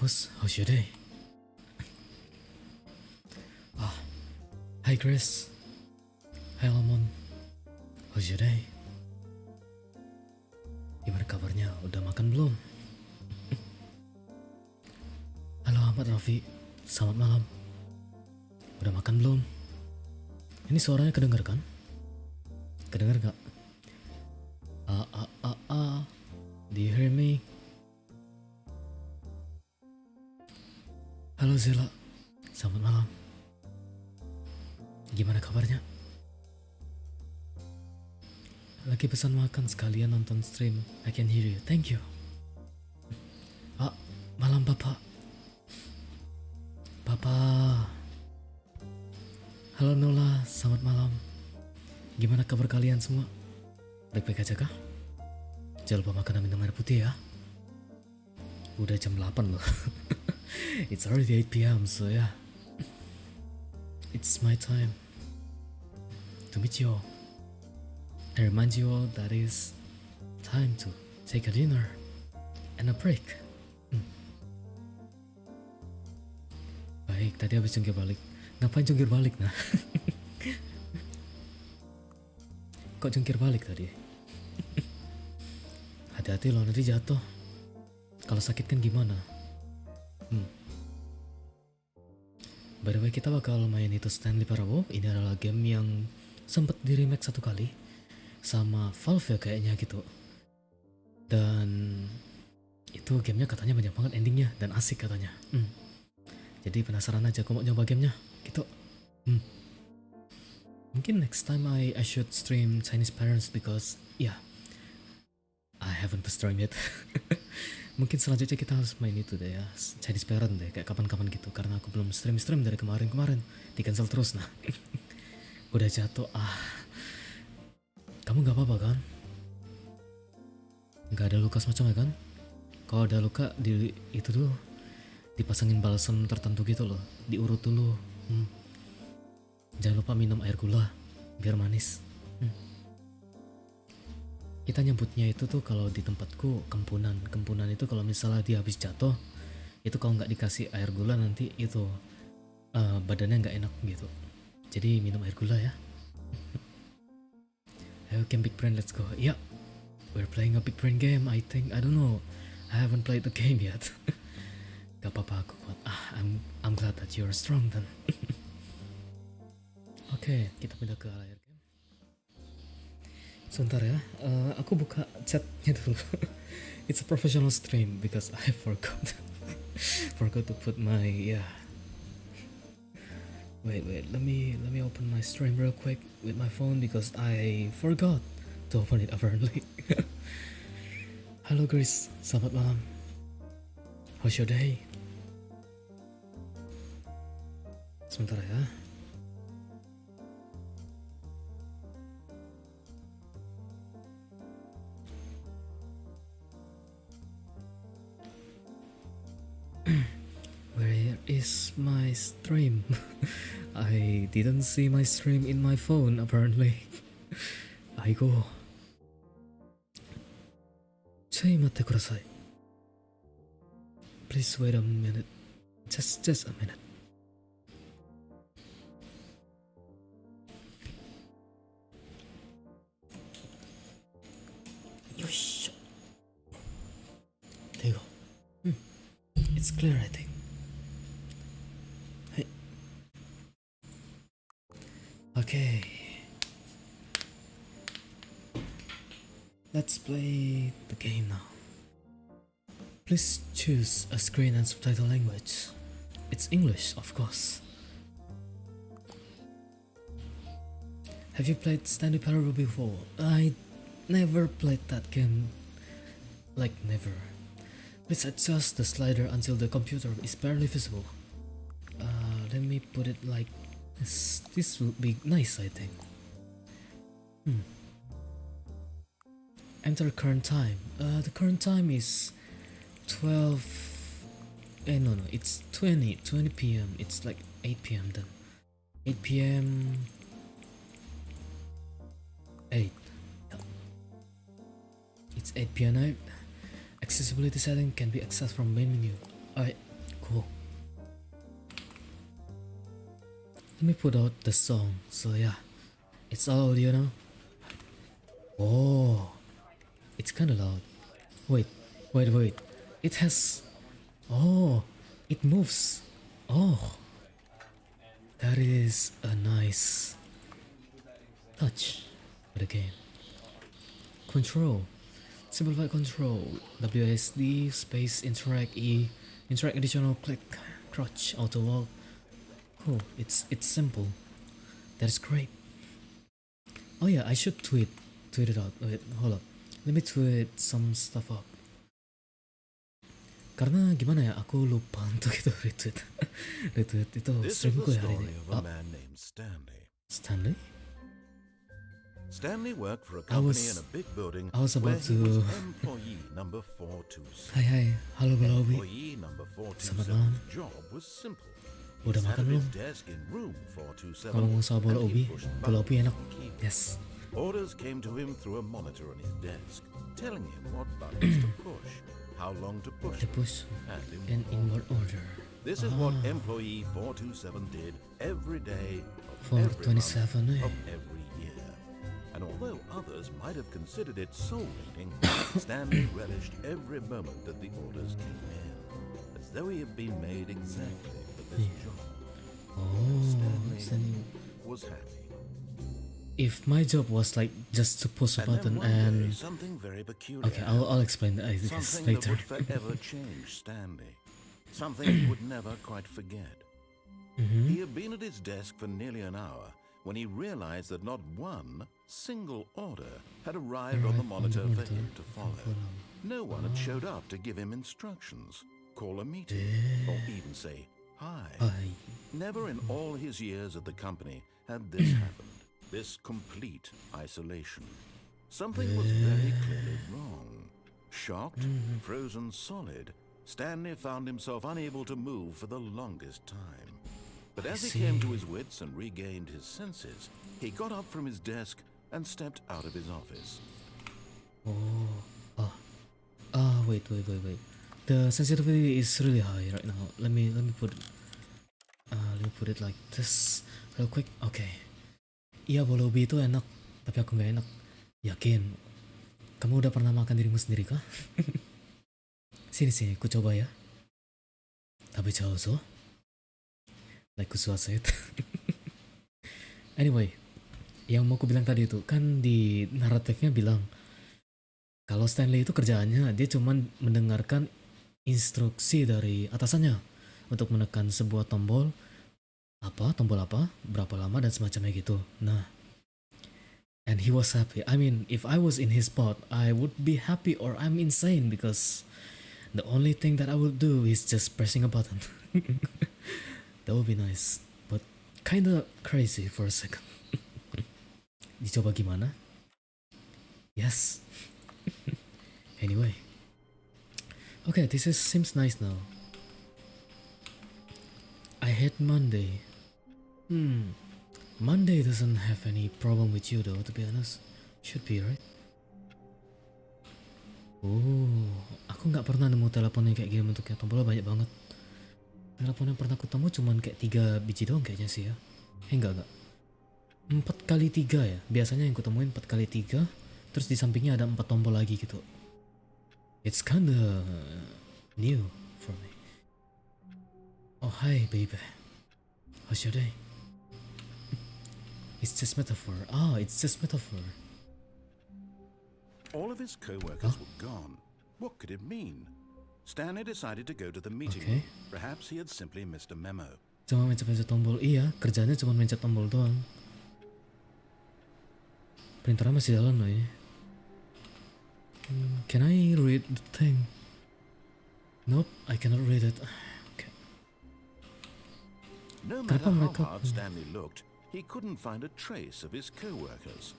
how's your day? Hi Chris. Hi Lemon. How's your day? Gimana kabarnya? Udah makan belum? Halo Ahmad Raffi. Selamat malam. Udah makan belum? Ini suaranya kedengar kan? Kedengar gak? Do you hear me? Halo Zela. Selamat malam. Gimana kabarnya? Lagi pesan makan sekalian nonton stream. I can hear you. Thank you. Malam Papa. Papa. Halo Nola, selamat malam. Gimana kabar kalian semua? Baik-baik aja kah? Jangan lupa makan dan minum air putih ya. Udah jam 8 loh. It's already 8 p.m. so yeah. It's my time to meet you all. I remind you all that it's time to take a dinner and a break. Baik, tadi habis jungkir balik. Ngapain jungkir balik nah? Kok jungkir balik tadi? Hati-hati loh, nanti jatuh. Kalau sakit kan gimana? By the way, kita bakal main itu Stanley Parable. Ini adalah game yang sempat di remake satu kali sama Valve ya kayaknya gitu. Dan itu gamenya katanya banyak banget endingnya dan asik katanya. Jadi penasaran aja, aku mau nyoba gamenya gitu. Mungkin next time I should stream Chinese Parents because I haven't stream yet. Mungkin selanjutnya kita harus main itu deh ya, Chinese Parent deh, kayak kapan-kapan gitu. Karena aku belum stream dari kemarin, di cancel terus nah. Udah jatuh. Kamu gak apa-apa kan? Gak ada luka semacam ya kan? Kalau ada luka di itu dulu, dipasangin balsam tertentu gitu loh, diurut dulu. Jangan lupa minum air gula biar manis. Kita nyebutnya itu tuh kalau di tempatku kempunan. Kempunan itu kalau misalnya dia habis jatuh, itu kalau nggak dikasih air gula nanti itu badannya nggak enak gitu. Jadi minum air gula ya. Ayo game big brain, let's go. Yeah, we're playing a big brain game. I don't know. I haven't played the game yet. Gak apa-apa, aku kuat. I'm glad that you're strong then. Oke, kita pindah ke layar game. Sebentar ya, aku buka chatnya dulu. It's a professional stream because I forgot to put my Wait, let me open my stream real quick with my phone because I forgot to open it apparently. Halo Grace, selamat malam. How's your day? Sebentar ya. Where is my stream? I didn't see my stream in my phone apparently. Aigo. ちょい待ってください. Please wait a minute. Just a minute. Yosh. There you go. It's clear, I think. Hey. Okay. Let's play the game now. Please choose a screen and subtitle language. It's English, of course. Have you played Stanley Parable before? I never played that game. Like never. Please adjust the slider until the computer is barely visible. Let me put it like this. This would be nice, I think. Enter current time. The current time is 12. No, it's 20 p.m. It's like 8 p.m. then. 8 p.m. 8. Yeah. It's 8 p.m. Accessibility setting can be accessed from main menu. Alright, Cool. Let me put out the song. So yeah, it's all audio now. Oh, it's kind of loud. Wait. It has. Oh, it moves. Oh, that is a nice touch for the game. Control. Simplify control. WSD space interact E. Interact additional click. Crouch auto walk. Cool. It's simple. That's great. Oh yeah, I should tweet it out. Wait, hold up. Let me tweet some stuff up. Karena gimana ya, aku lupa untuk itu retweet. Retweet itu streamku ya hari ini. Stanley? Stanley worked for a company in a big building I was where about he was to. employee number 427. Hai, halo Bolobi. Employee number Selamat malam. 427's job was simple. Udah He sat makan at his belum? desk in room 427 Ngomong soal and he Bolobi, pushed Bolobi buttons enak. on keyboard. Yes. Orders came to him through a monitor on his desk, telling him what buttons to push, how long to push The them, push and and in what order. This is what employee 427 did every day of For every 27, month of every year. And although others might have considered it soul-eating, Stanley relished every moment that the orders came in, as though he had been made exactly for this job. Oh, Stanley was happy. if my job was like just to push a And then button one day, and something very peculiar okay, I'll explain that this something that later. would forever change Stanley. Something he would never quite forget. He had been at his desk for nearly an hour when he realized that not one single order had arrived on the monitor for him to follow. No one had showed up to give him instructions, call a meeting, or even say hi. Never in all his years at the company had this happened, this complete isolation. Something was very clearly wrong. Shocked, frozen solid, Stanley found himself unable to move for the longest time. But as he came to his wits and regained his senses, he got up from his desk and stepped out of his office. Wait. The sensitivity is really high right now. Let me put it like this real quick. Okay. Iya, bolobi itu enak, tapi aku nggak enak. Yakin? Kamu udah pernah makan dirimu sendiri kah? Sini, ku coba ya. Tapi jauh so. Like kusuasait. Anyway, yang mau ku bilang tadi itu kan di naratifnya bilang kalau Stanley itu kerjaannya dia cuman mendengarkan instruksi dari atasannya untuk menekan sebuah tombol apa, berapa lama dan semacamnya gitu. Nah, and he was happy. I mean, if I was in his spot, I would be happy or I'm insane because the only thing that I would do is just pressing a button. That would be nice, but kinda crazy for a second. Dicoba gimana? Yes. Anyway. Okay, seems nice now. I hate Monday. Monday doesn't have any problem with you though, to be honest. Should be, right? Oh, aku nggak pernah nemu telepon yang kayak gini bentuknya, tombolnya banyak banget. Telepon yang pernah aku temu cuman kayak 3 biji doang kayaknya sih ya. Enggak. 4x3 ya. Biasanya yang kutemuin 4x3, terus di sampingnya ada 4 tombol lagi gitu. It's kinda new for me. Oh hi baby, how's your day? It's just metaphor. It's just metaphor. All of his co-workers were gone. What could it mean? Stanley decided to go to the meeting room. Perhaps he had simply missed a memo. Cuma mencet-mencet tombol. Iya, kerjanya cuma mencet tombol doang. Printernya masih jalan loh ini. Can I read the thing? Nope, I cannot read it. Okay. No matter how hard Stanley looked, he couldn't find a trace of his co-workers.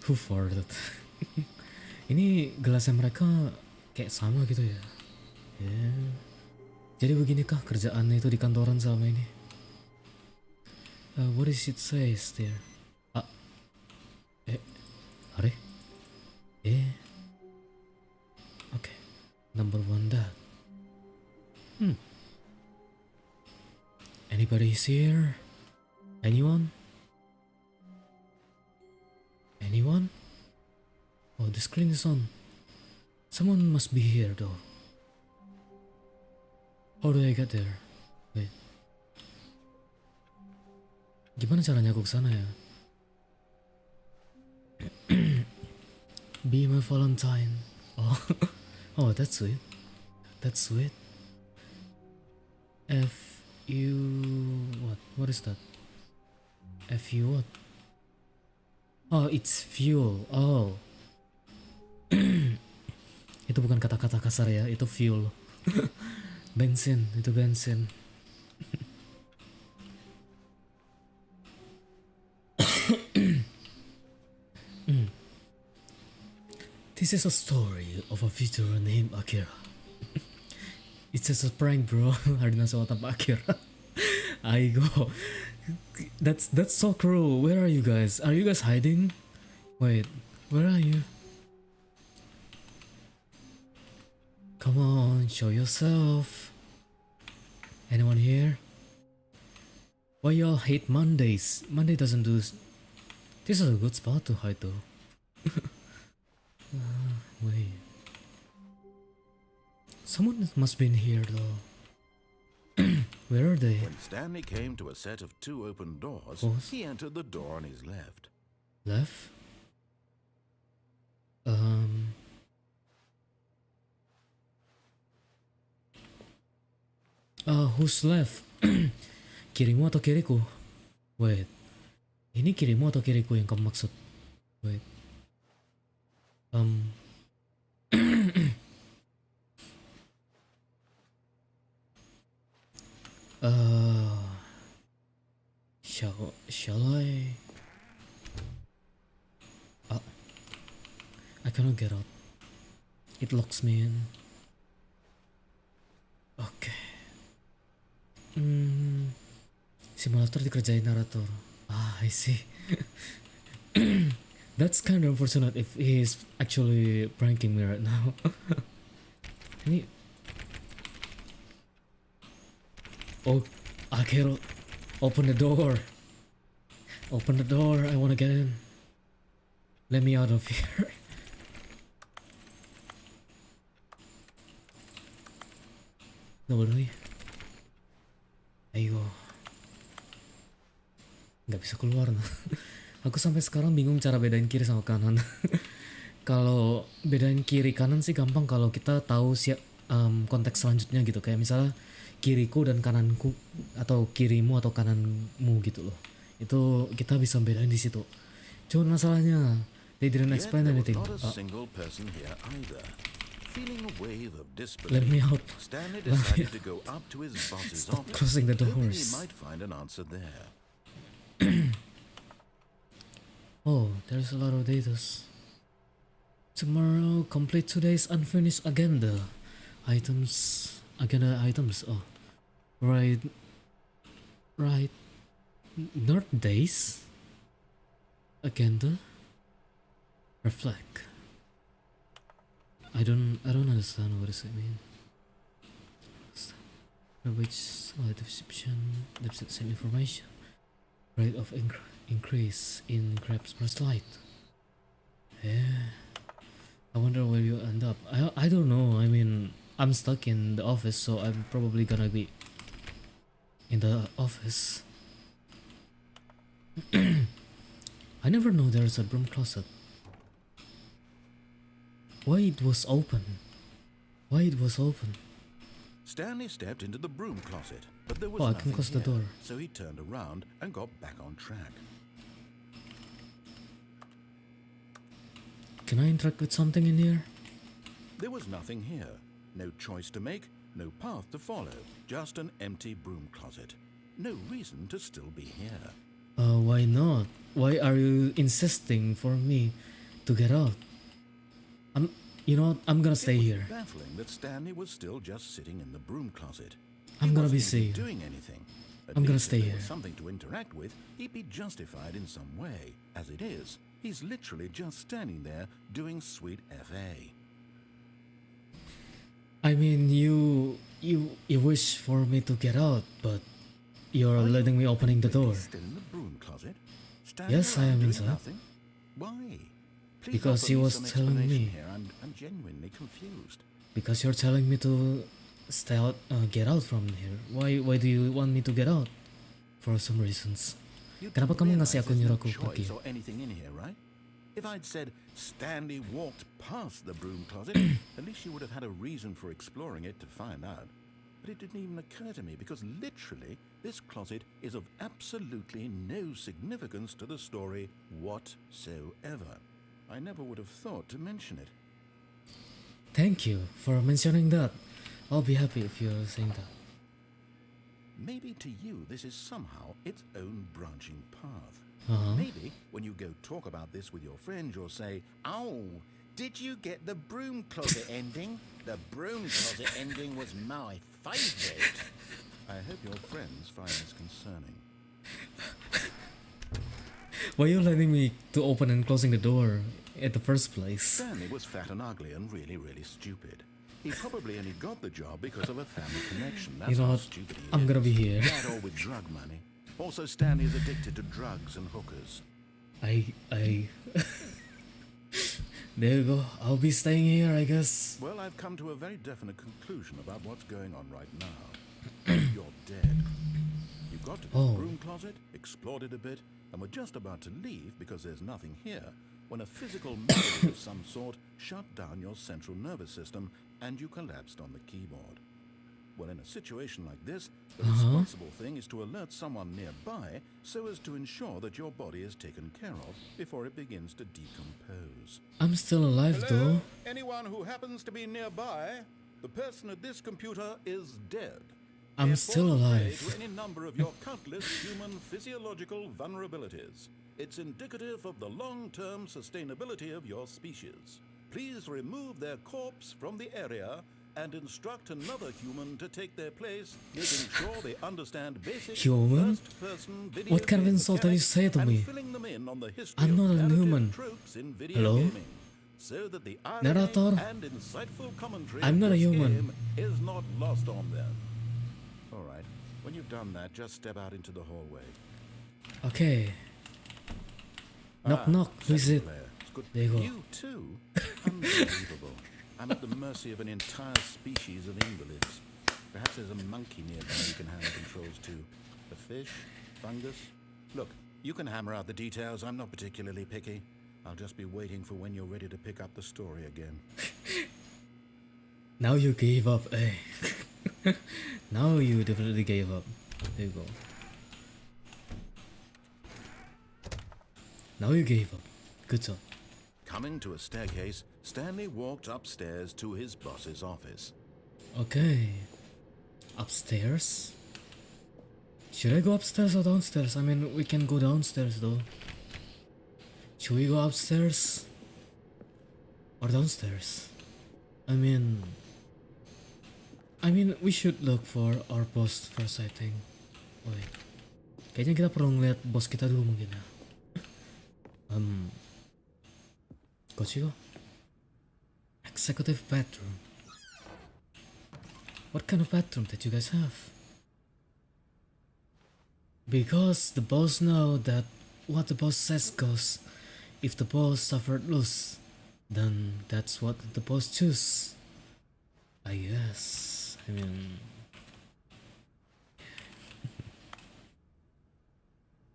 Who farted? Ini gelasnya mereka kayak sama gitu ya. Jadi beginikah kerjaannya itu di kantoran selama ini? What does it say there? Are? Okay. Number 1 that. Anybody's here? Anyone? Anyone? Oh, the screen is on. Someone must be here though. How do I get there? Wait. Gimana caranya aku kesana ya? Be my Valentine. Oh, oh, that's sweet. That's sweet. F-U... what? What is that? F-U what? Oh, it's fuel. Oh. Itu bukan kata-kata kasar ya, itu fuel. Bensin, itu bensin. This is a story of a VTuber named Akira. It's just a prank, bro. Hari na sa tanpa Akira. I go. That's so cruel. Where are you guys? Are you guys hiding? Wait, where are you? Come on, show yourself. Anyone here? Why y'all hate Mondays? Monday doesn't do. This is a good spot to hide though. Wait. Someone must be in here though. Where are they? When Stanley came to a set of 2 open doors, he entered the door on his left. Left? Who's left? Kirimu atau kiriku? Wait. Ini kirimu atau kiriku yang kamu maksud? Wait. Shall I? I cannot get out. It locks me in. Okay. Simulator dikerjain narator. I see. That's kind of unfortunate if he is actually pranking me right now. Ini. Oh, Akira, open the door. Open the door. I wanna get in. Let me out of here. Nobody. Ayo. Nggak bisa keluar nah. Aku sampai sekarang bingung cara bedain kiri sama kanan. Kalau bedain kiri kanan sih gampang kalau kita tahu konteks selanjutnya gitu. Kayak misalnya kiriku dan kananku atau kirimu atau kananmu gitu loh. Itu kita bisa bedain di situ. Cuman masalahnya they didn't explain anything. Let me out. Stop closing the doors. Oh, there's a lot of data. Tomorrow, complete today's unfinished agenda. Agenda items. Oh, right. Not days. Agenda. Reflect. I don't understand what does it mean. Which description, the same information. Rate of increase in grabs per slide. Yeah. I wonder where you end up. I don't know. I mean, I'm stuck in the office, so I'm probably gonna be in the office. I never know there's a broom closet. Why it was open? Stanley stepped into the broom closet, but there was I nothing can close the here, door. so he turned around and got back on track. Can I interact with something in here? There was nothing here. No choice to make, no path to follow. Just an empty broom closet. No reason to still be here. Why not? Why are you insisting for me to get out? I'm gonna stay here. It was baffling that Stanley was still just sitting in the broom closet. I'm gonna be He wasn't even safe. doing anything. At I'm gonna least stay if there here. was something to interact with, he'd be justified in some way. As it is, he's literally just standing there doing sweet FA. I mean, you wish for me to get out, but you're Are you letting me opening the door. still in the broom closet? Standing Yes, I around am doing inside. nothing? Why? Please Because offer he me was some telling explanation me. here. I'm genuinely confused. Because you're telling me to stay out, get out from here. Why do you want me to get out? For some reasons. You Kenapa do kamu realize ngasih aku there's nyuruh no aku pergi? choice or anything in here, right? If I'd said Stanley walked past the broom closet, at least you would have had a reason for exploring it to find out. But it didn't even occur to me because literally this closet is of absolutely no significance to the story whatsoever. I never would have thought to mention it. Thank you for mentioning that. I'll be happy if you're saying that. Maybe to you this is somehow its own branching path. Uh-huh. Maybe when you go talk about this with your friends, you'll say, "Oh, did you get the broom closet ending? The broom closet ending was my favorite." I hope your friends find this concerning. Why are you letting me to open and closing the door at the first place? Stanley was fat and ugly and really, really stupid. He probably only got the job because of a family connection. That's You know how what? stupid he is. I'm gonna be here. That or with drug money. Also, Stanley is addicted to drugs and hookers. There you go. I'll be staying here, I guess. Well, I've come to a very definite conclusion about what's going on right now. You're dead. You got to the broom closet, explored it a bit, and were just about to leave because there's nothing here when a physical melody of some sort shut down your central nervous system and you collapsed on the keyboard. Well, in a situation like this, the responsible thing is to alert someone nearby so as to ensure that your body is taken care of before it begins to decompose. I'm still alive though. Anyone who happens to be nearby, the person at this computer is dead. I'm still alive. To any number of your countless human physiological vulnerabilities. It's indicative of the long-term sustainability of your species. Please remove their corpse from the area and instruct another human to take their place, making sure they understand basic Human? first-person video What kind of game insult did you mechanics say to and me? filling them in on the history I'm of not a narrative human. tropes in video Hello? gaming, so that the irony Narrator? and insightful commentary I'm of not a this human. game is not lost on them. All right, when you've done that, just step out into the hallway. Okay. Knock knock. Who is it? Player. It's good. There you go. You too? Unbelievable. I'm at the mercy of an entire species of invalids. Perhaps there's a monkey nearby you can hand controls to. A fish? Fungus? Look, you can hammer out the details. I'm not particularly picky. I'll just be waiting for when you're ready to pick up the story again. Now you gave up, eh? Now you definitely gave up. There you go. Now you gave up. Good job. Coming to a staircase, Stanley walked upstairs to his boss's office. Okay. Upstairs? Should I go upstairs or downstairs? I mean, we can go downstairs though. Should we go upstairs? Or downstairs? I mean, we should look for our boss first, I think. Wait. Kayaknya kita perlu ngeliat bos kita dulu mungkin ya. Kochiko? Executive bedroom. What kind of bedroom did you guys have? Because the boss know that what the boss says goes. If the boss suffered loss, then that's what the boss choose. I guess. I mean...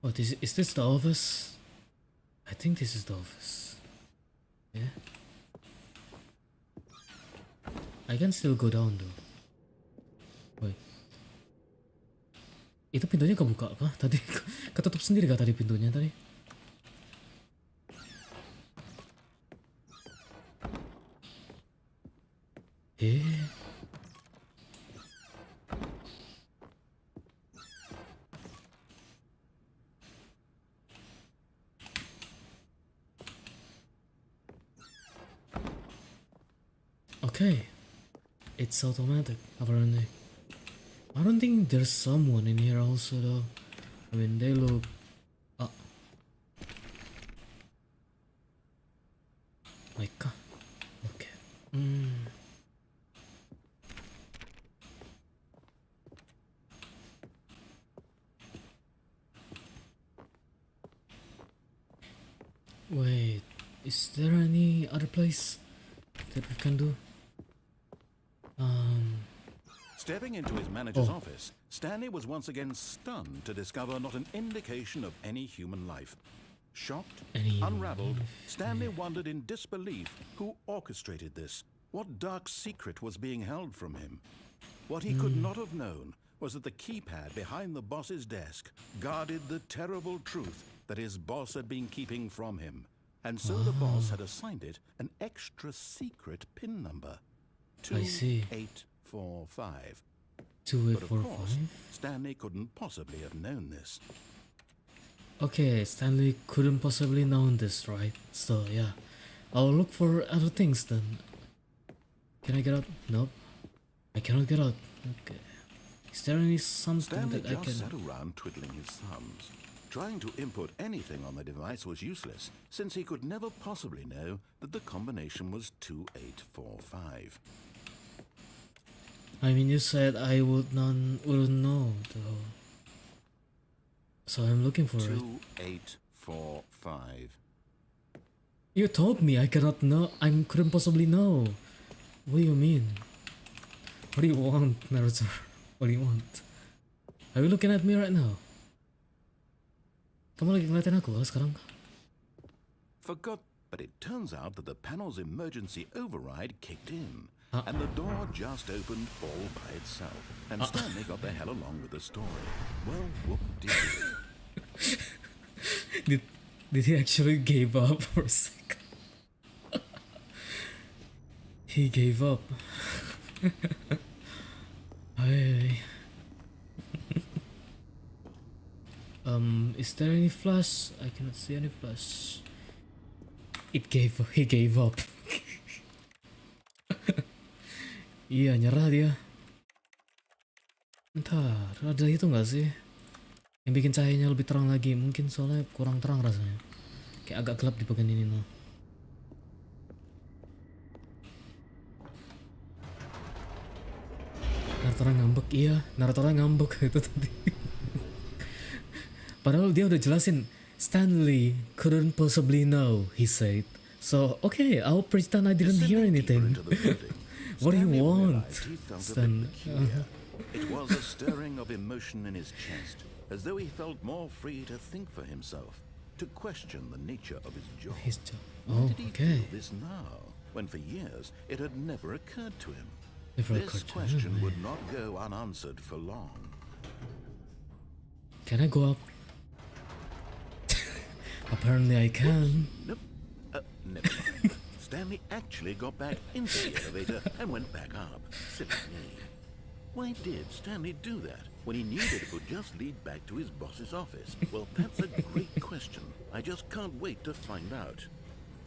What is this the office? I think this is the office. Yeah. I can still go down though. Wait. Itu pintunya kebuka kah? Tadi ketutup sendiri kah tadi pintunya tadi? Okay. It's automatic, apparently. I don't think there's someone in here also though. I mean, they look... My god. Okay. any other place that we can do? Stepping into his manager's office, Stanley was once again stunned to discover not an indication of any human life. Shocked, unraveled, Stanley wondered in disbelief who orchestrated this, what dark secret was being held from him. What he could not have known was that the keypad behind the boss's desk guarded the terrible truth that his boss had been keeping from him. And so the boss had assigned it an extra secret PIN number. I see. 2845. 2845? Stanley couldn't possibly have known this. Okay, Stanley couldn't possibly known this, right? So yeah, I'll look for other things then. Can I get out? Nope, I cannot get out. Okay, is there any something Stanley that I just can? sat around twiddling his thumbs. Trying to input anything on the device was useless, since he could never possibly know that the combination was 2845. I mean, you said I wouldn't know though. So I'm looking for it. 2845. You told me I cannot know. I couldn't possibly know. What do you mean? What do you want, Naruto? What do you want? Are you looking at me right now? Kamu lagi ngeliatin aku sekarang? Forgot, but it turns out that the panel's emergency override kicked in, and the door just opened all by itself, and Stanley got the hell along with the story. Well, whoop-dee. Did he actually gave up for a second? He gave up. Hey. Is there any flash? I cannot see any flash. He gave up. Iya, nyerah dia. Ntar, ada itu nggak sih? Yang bikin cahayanya lebih terang lagi. Mungkin soalnya kurang terang rasanya. Kayak agak gelap di bagian ini loh. Naruto ngambek, iya. Naruto ngambek itu tadi. Padahal dia udah jelasin, Stanley couldn't possibly know, he said. So, okay, I'll pretend I didn't hear anything. What do you want, Stan? It was a stirring of emotion in his chest, as though he felt more free to think for himself, to question the nature of his job. Oh, Why did he okay. feel this now, when for years it had never occurred to him? Never This occurred to question him, would not go unanswered for long. Can I go up? Apparently I can. Nope. Never mind. Stanley actually got back into the elevator and went back up. Silly me. Why did Stanley do that when he knew that it would just lead back to his boss's office? Well, that's a great question. I just can't wait to find out.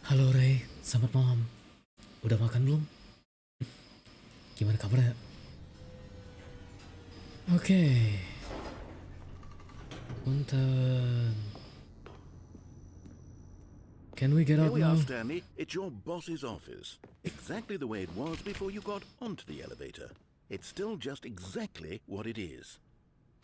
Halo Ray, selamat malam. Udah makan belum? Gimana kabarnya? Oke. Punten. Can we get Here out we now? are, Stanley. It's your boss's office. Exactly the way it was before you got onto the elevator. It's still just exactly what it is.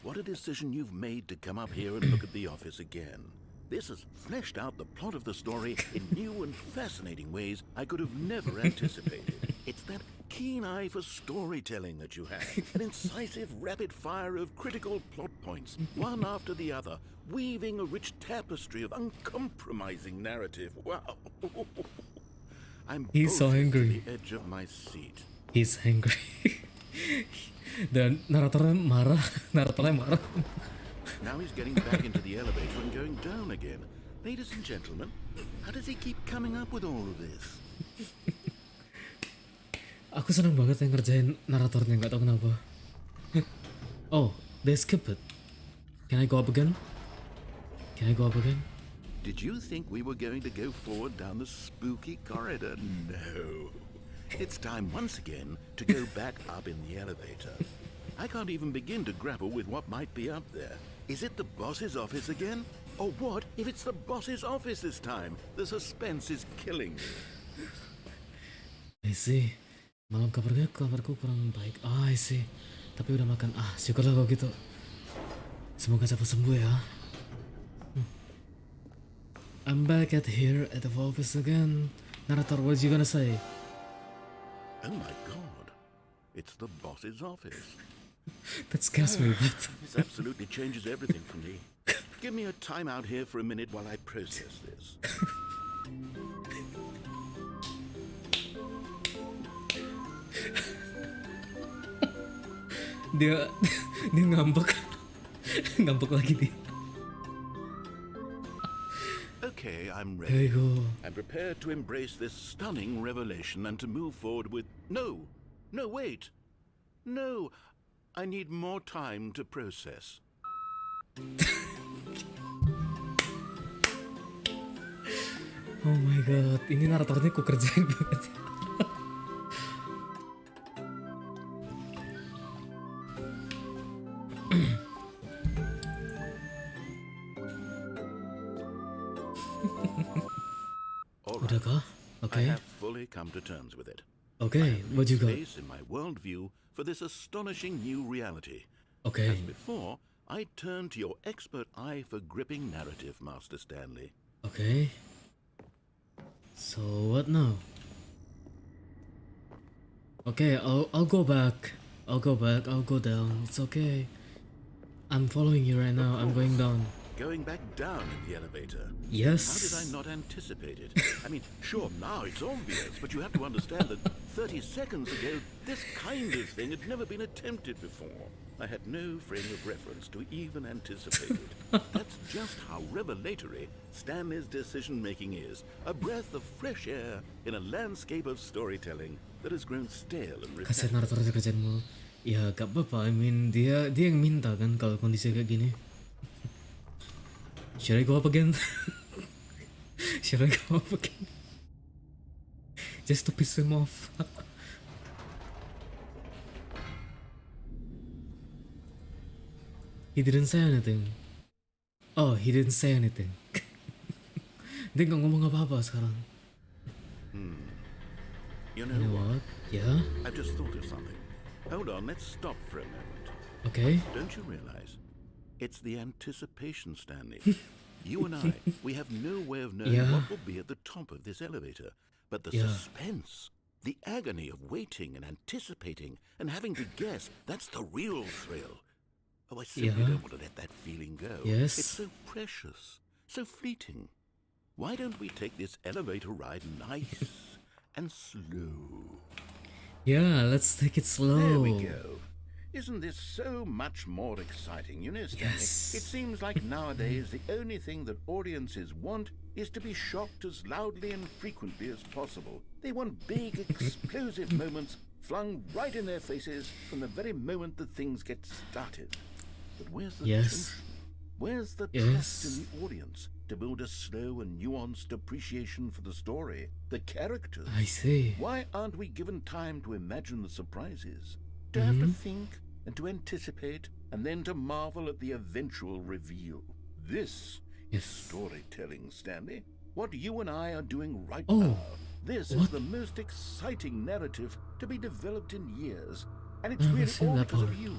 What a decision you've made to come up here and look at the office again. This has fleshed out the plot of the story in new and fascinating ways I could have never anticipated. It's that keen eye for storytelling that you have, an incisive rapid fire of critical plot points, one after the other, weaving a rich tapestry of uncompromising narrative. Wow. I'm He's so both angry. at the edge of my seat. He's angry. Dan naratornya marah. Now he's getting back into the elevator and going down again. Ladies and gentlemen, how does he keep coming up with all of this? Aku senang banget yang ngerjain naratornya, nggak tahu kenapa. Oh, they skip it. Can I go up again? Did you think we were going to go forward down the spooky corridor? No. It's time once again to go back up in the elevator. I can't even begin to grapple with what might be up there. Is it the boss's office again? Or what if it's the boss's office this time? The suspense is killing me. I see. Malam kabarku kurang baik. I see. Tapi udah makan. Syukurlah kalau gitu. Semoga cepat sembuh ya. I'm back at the office again. Narrator, what you gonna say? Oh my god, it's the boss's office. That scares me, but This absolutely changes everything for me. Give me a time out here for a minute while I process this. dia dia ngambek. Ngambek lagi dia. Okay, I'm There you ready. go. I'm prepared to embrace this stunning revelation and to move forward with... No, wait. No, I need more time to process. Oh my god, ini naratornya ku kerjain banget. All Udah right, kah? I Oke. have fully come to terms with it. Oke, I have what made you got? space in my worldview for this astonishing new reality. Oke. As before, I turn to your expert eye for gripping narrative, Master Stanley. Oke. So what now? Okay, I'll go back. I'll go back. I'll go down. It's okay. I'm following you right now. I'm going down. Going back down in the elevator. Yes. How did I not anticipate it? I mean, sure, now it's obvious, but you have to understand that 30 seconds ago, this kind of thing had never been attempted before. I had no frame of reference to even anticipate it. That's just how revelatory Stanley's decision-making is. A breath of fresh air in a landscape of storytelling that has grown stale and Kasih repetitive. naratornya kerjaan mulu. Ya gak apa-apa. I mean dia yang minta kan kalau kondisi kayak gini. Should I go up again? Should I go up again? Just to piss him off. He didn't say anything. Oh, he didn't say anything. Dia nggak ngomong apa-apa sekarang. You You know know what? what? Yeah? I've just thought of something. Hold on, let's stop for a moment. Okay. Don't you realize? It's the anticipation, Stanley. You and I, we have no way of knowing Yeah. what will be at the top of this elevator. But the Yeah. suspense, the agony of waiting and anticipating and having to guess, that's the real thrill. Oh, I simply Yeah. don't want to let that feeling go. Yes. It's so precious, so fleeting. Why don't we take this elevator ride nice and slow? Yeah, let's take it slow. There we go. Isn't this so much more exciting? You know, Stanley, Yes. it seems like nowadays the only thing that audiences want is to be shocked as loudly and frequently as possible. They want big, explosive moments flung right in their faces from the very moment that things get started. But where's the Yes. tension? Where's the Yes. trust in the audience to build a slow and nuanced appreciation for the story, the characters? I see. Why aren't we given time to imagine the surprises? To have to think and to anticipate and then to marvel at the eventual reveal. This is Yes. storytelling, Stanley. What you and I are doing right Oh, now. This is what? the most exciting narrative to be developed in years. And it's I haven't really seen all that because of part. you.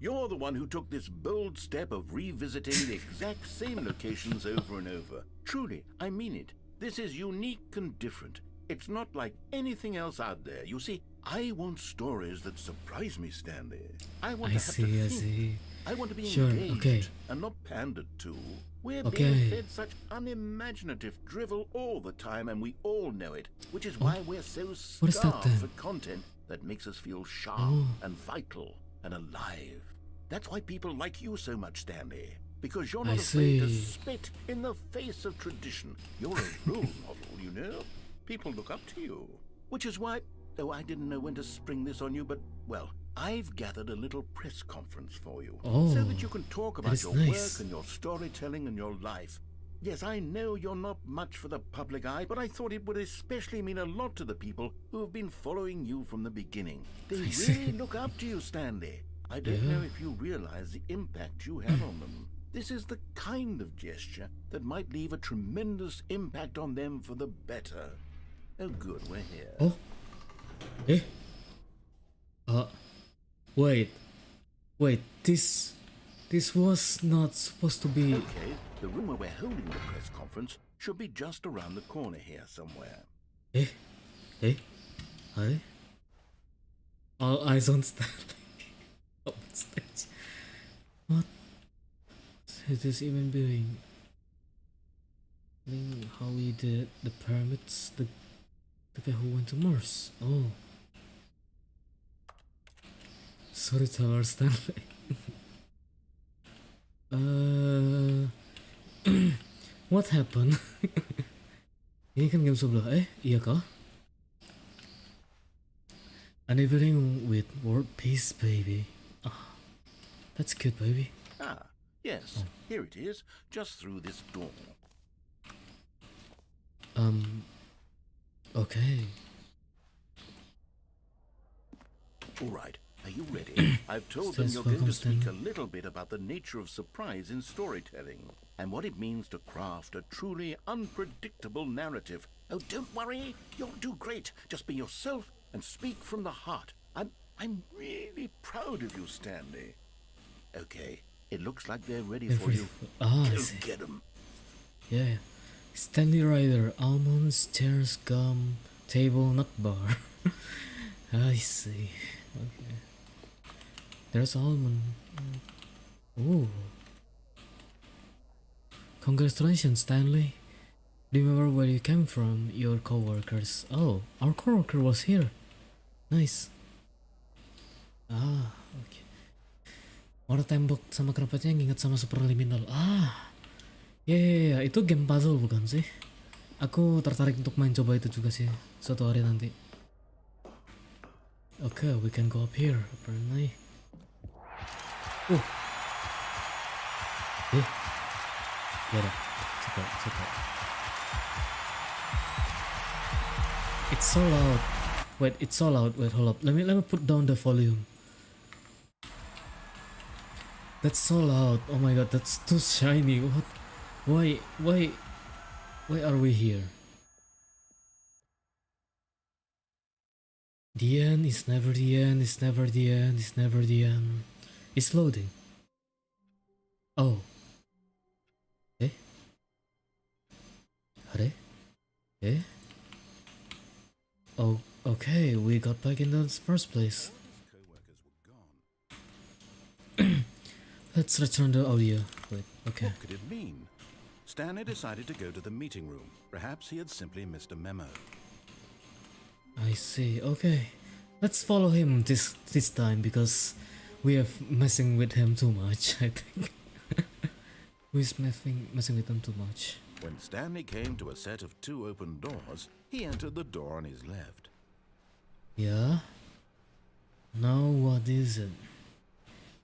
You're the one who took this bold step of revisiting the exact same locations over and over. Truly, I mean it. This is unique and different. It's not like anything else out there. You see, I want stories that surprise me, Stanley. I want I to have to see, I think. see. I want to be Sure, engaged okay. and not pandered to. We're Okay. being fed such unimaginative drivel all the time, and we all know it, which is why we're so What is that starved then? for content that makes us feel sharp Oh. and vital and alive. That's why people like you so much, Stanley. Because you're I not afraid to see. spit in the face of tradition. You're a role model, you know? People look up to you. Which is why, oh, I didn't know when to spring this on you, but, well, I've gathered a little press conference for you. So Oh, that you can talk that about is your nice. work and your storytelling and your life. Yes, I know you're not much for the public eye, but I thought it would especially mean a lot to the people who have been following you from the beginning. They I really see. look up to you, Stanley. I don't Yeah. know if you realize the impact you have on them. This is the kind of gesture that might leave a tremendous impact on them for the better. Oh, good, we're here. Oh. Eh? Wait. Wait, this was not supposed to be... Okay, the room where we're holding the press conference should be just around the corner here somewhere. Eh, eh, are all eyes on Stanley on stage. What is this even doing? How he did the pyramids, the guy who went to Mars. Oh, storyteller Stanley. What happened? Ini kan game sebelah. Iya kah? Unwavering with world peace, baby. Ah, that's good, baby. Ah, yes, here it is, just through this door. Okay. All right, are you ready? I've told them Yes, you're going welcome, to speak a Stanley. little bit about the nature of surprise in storytelling and what it means to craft a truly unpredictable narrative. Oh, don't worry, you'll do great. Just be yourself and speak from the heart. I'm really proud of you, Stanley. Okay, it looks like they're ready for you. Ah, I Go see. get them. Yeah. Stanley Rider, almonds, chairs, gum, table, nut bar. I see. Okay. There's almond. Ooh. Congratulations, Stanley. Do you remember where you came from? Your coworkers. Oh, our coworker was here. Nice. Ah, oke. Orang tembok sama kerapatnya nginget sama superliminal. Ah, ya, itu game puzzle bukan sih? Aku tertarik untuk main coba itu juga sih suatu hari nanti. Okay, we can go up here apparently. Ya udah, cepat. It's so loud. Wait, it's so loud. Wait, hold up. Let me put down the volume. That's so loud. Oh my god, that's too shiny. What? Why are we here? The end is never the end, it's never the end, it's never the end. It's loading. Oh. Eh? Are? Eh? Oh, okay, we got back in the first place. Let's return the audio. Wait, okay. What could it mean? Stanley decided to go to the meeting room. Perhaps he had simply missed a memo. I see. Okay, let's follow him this time because we are messing with him too much. I think we're messing with him too much. When Stanley came to a set of 2 open doors, he entered the door on his left. Yeah. Now what is it,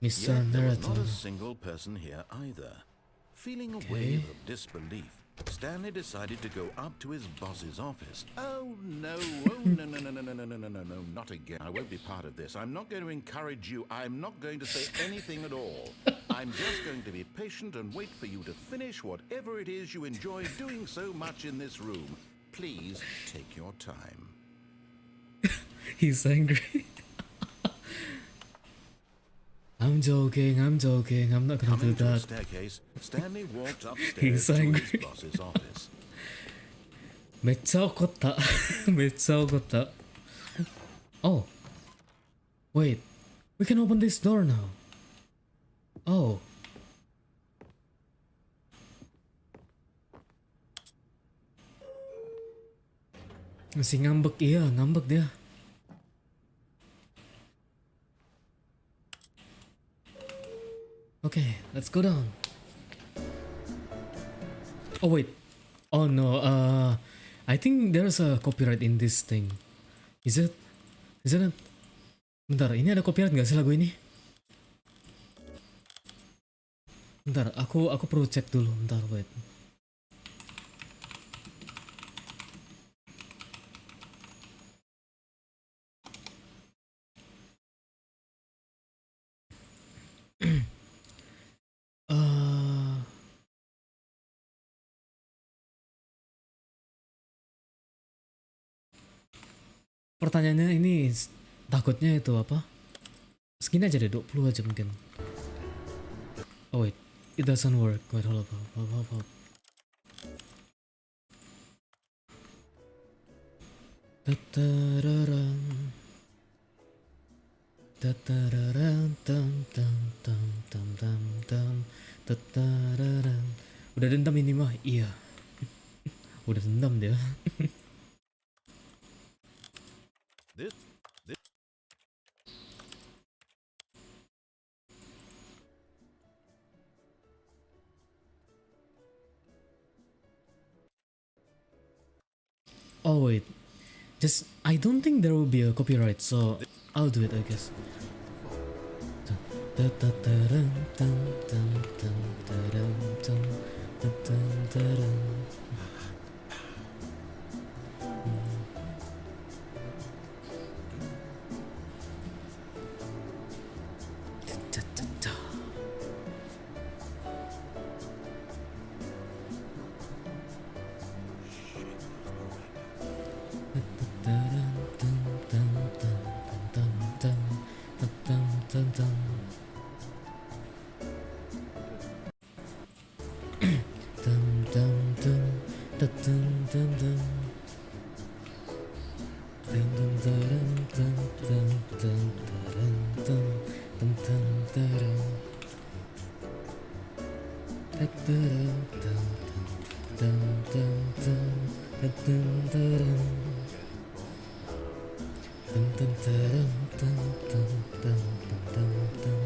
Mr. Yet there was not Narrator? a single person here either. Feeling a Okay. wave of disbelief, Stanley decided to go up to his boss's office. Oh no, no, not again. I won't be part of this. I'm not going to encourage you. I'm not going to say anything at all. I'm just going to be patient and wait for you to finish whatever it is you enjoy doing so much in this room. Please take your time. He's angry. I'm joking. I'm not gonna do Coming to a that. staircase, Stanley walked upstairs He's to angry. his boss's office. めっちゃ怒った。めっちゃ怒った。Oh. Wait. We can open this door now. Oh. Masih ngambek, iya, ngambek dia. Okay, let's go down. Oh wait. Oh no, I think there's a copyright in this thing. Is it? Isn't it? Bentar, ini ada copyright nggak sih lagu ini? Bentar, aku perlu cek dulu. Bentar, wait. Eh, pertanyaannya ini takutnya itu apa? Segini aja deh, 20 aja mungkin. Oh wait, it doesn't work. Wait, hold up. Tatararam. Tatararam, tam tam tam tam tam tam. Tatararam. Udah dendam ini mah, iya. Udah dendam dia. This, this Oh wait, just I don't think there will be a copyright, so I'll do it, I guess. Tatataram, tam tam tam taram, tam tam tam taram. Ta-ta-ta. Taram, tam tam tam tam tam tam tam tam tam. Tam tam tam tam tam tam. Tam tam taram, tam tam tam taram, tam tam tam taram. Tataram, tam tam tam tam tam tam taram. Tam tam taram, tam tam tam tam tam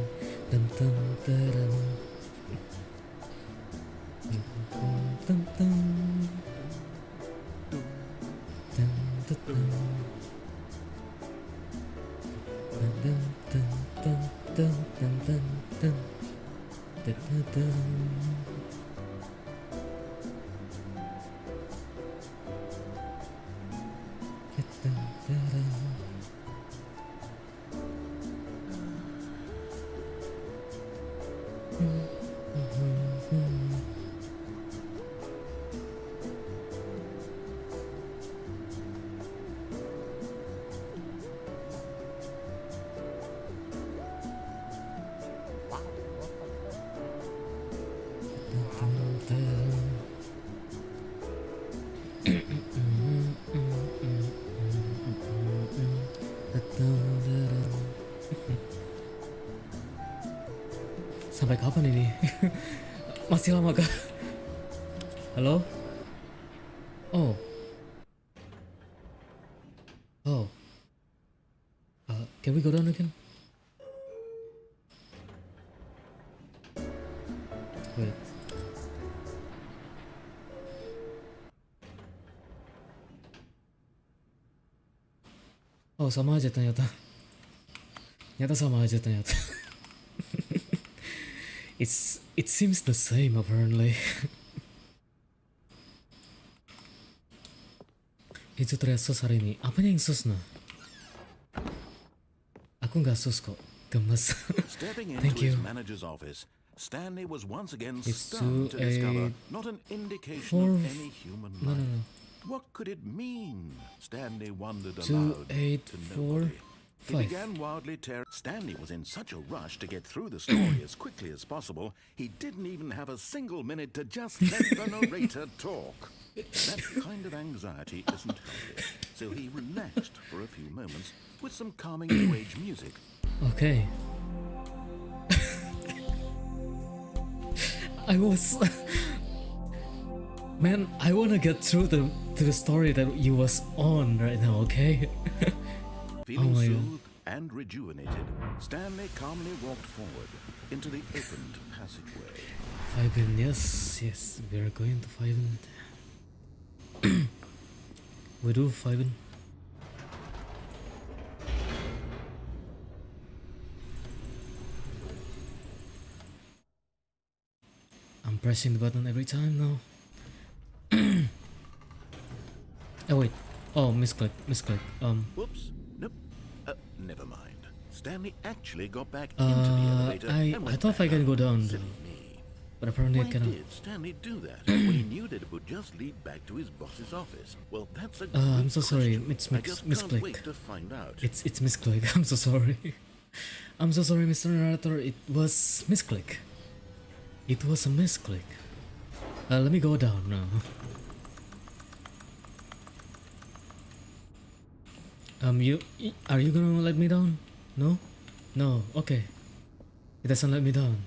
tam tam taram. Tam tam tam tam tam. Sampai kapan ini? Masih lama kah? Halo? Oh. Oh. Can we go down again? Wait. Oh, sama aja ternyata. Ternyata sama aja ternyata. It seems the same apparently. Itu terlihat sus hari ini. Apanya yang sus nah? Aku nggak sus kok. Gemes. Stepping Thank into you. his manager's office, Stanley was once again It's stunned to discover 284. not an indication of No. any human No. life. What could it mean? Stanley wondered aloud. To 284. nobody. He began wildly tearing. Stanley was in such a rush to get through the story as quickly as possible, he didn't even have a single minute to just let the narrator talk. That kind of anxiety isn't healthy, so he relaxed for a few moments with some calming new age music. Okay. I was Man, I wanna get through to the story that you was on right now, okay? Feeling my God. soothed and rejuvenated, Stanley calmly walked forward into the opened passageway. 5 yes, we are going to 5. We do 5. I'm pressing the button every time now. Oh wait. Oh, misclick. Whoops. Nope. Never mind. Stanley actually got back into the elevator. I and went thought I back can up. go down, Silly me. but apparently I Why cannot. did Stanley do that when he knew that it would just lead back to his boss's office? Well, that's a I'm good so sorry. question. It's I just can't misclick. wait to find out. It's misclick. I'm so sorry. I'm so sorry, Mr. Narrator. It was misclick. It was a misclick. Let me go down now. Are you gonna let me down? No? No, okay. It doesn't let me down.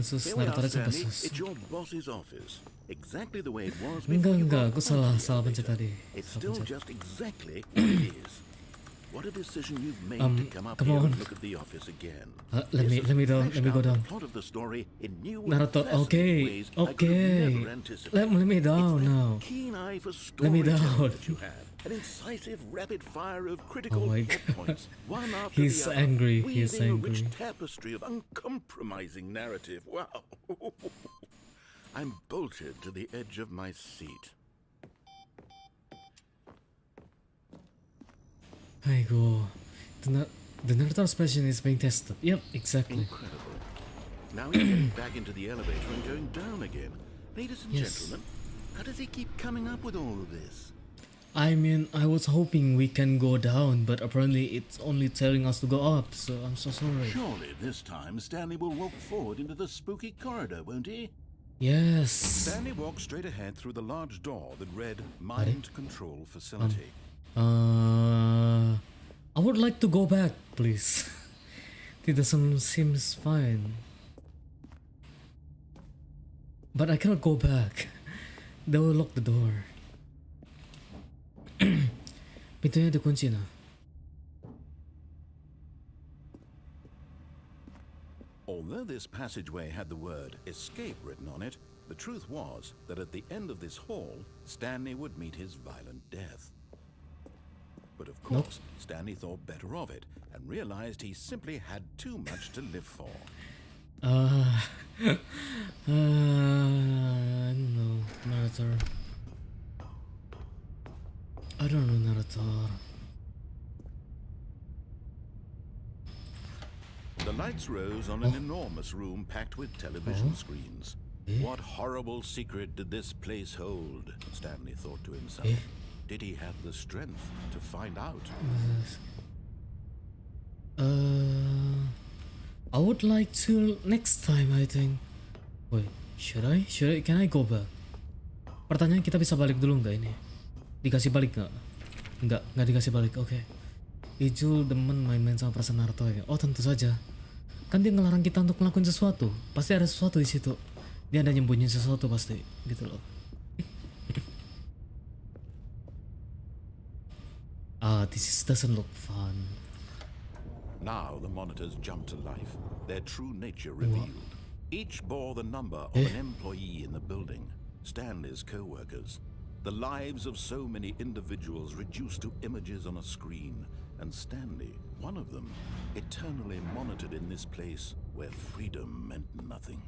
Sus, Here we are, Naruto Stanley. sus. It's your boss's office. Exactly the way it was Enggak, before you enggak, got aku onto salah the pencet elevator. tadi. It's Salah still pencet. just exactly what it is. What a decision you've made to come up come here on. and look at the office again. Let me down. Let me go down. The plot of the story in new and Naruto, fascinating okay, ways I could have okay. never anticipated. Let me down It's that now. keen eye for Let me storytelling down. that you have. An incisive rapid fire of critical Oh my plot God. points, one after He's the other, angry, he's weaving a rich angry. tapestry of uncompromising narrative. Wow. I'm bolted to the edge of my seat. Aigo. The Naruto expression is being tested. Yep, exactly. Incredible. Now he's getting back into the elevator and going down again. Ladies and Yes. gentlemen, how does he keep coming up with all of this? I mean, I was hoping we can go down, but apparently it's only telling us to go up, so I'm so sorry. Surely this time Stanley will walk forward into the spooky corridor, won't he? Yes. Stanley walked straight ahead through the large door that read Mind Control Facility. I would like to go back, please. It doesn't seem fine. But I cannot go back. They will lock the door. Pintunya dikunci nah. Although this passageway had the word escape written on it, the truth was that at the end of this hall, Stanley would meet his violent death. But of course, Stanley thought better of it and realized he simply had too much to live for. I don't know, Naruto. I don't know, Naruto. The lights rose on an enormous room packed with television screens. What horrible secret did this place hold? Stanley thought to himself. Did he have the strength to find out? I would like to next time, I think. Wait, should I? Can I go back? Pertanyaan, kita bisa balik dulu nggak ini? Dikasih balik nggak? Nggak dikasih balik. Oke. Ijul demen main-main sama perasaan Naruto ya. Oh tentu saja. Kan dia ngelarang kita untuk ngelakuin sesuatu. Pasti ada sesuatu di situ. Dia ada nyembunyiin sesuatu pasti, gitu loh. This doesn't look fun. Now the monitors jumped to life, their true nature revealed. Each bore the number of an employee in the building, Stanley's co-workers. The lives of so many individuals reduced to images on a screen, and Stanley, one of them, eternally monitored in this place where freedom meant nothing.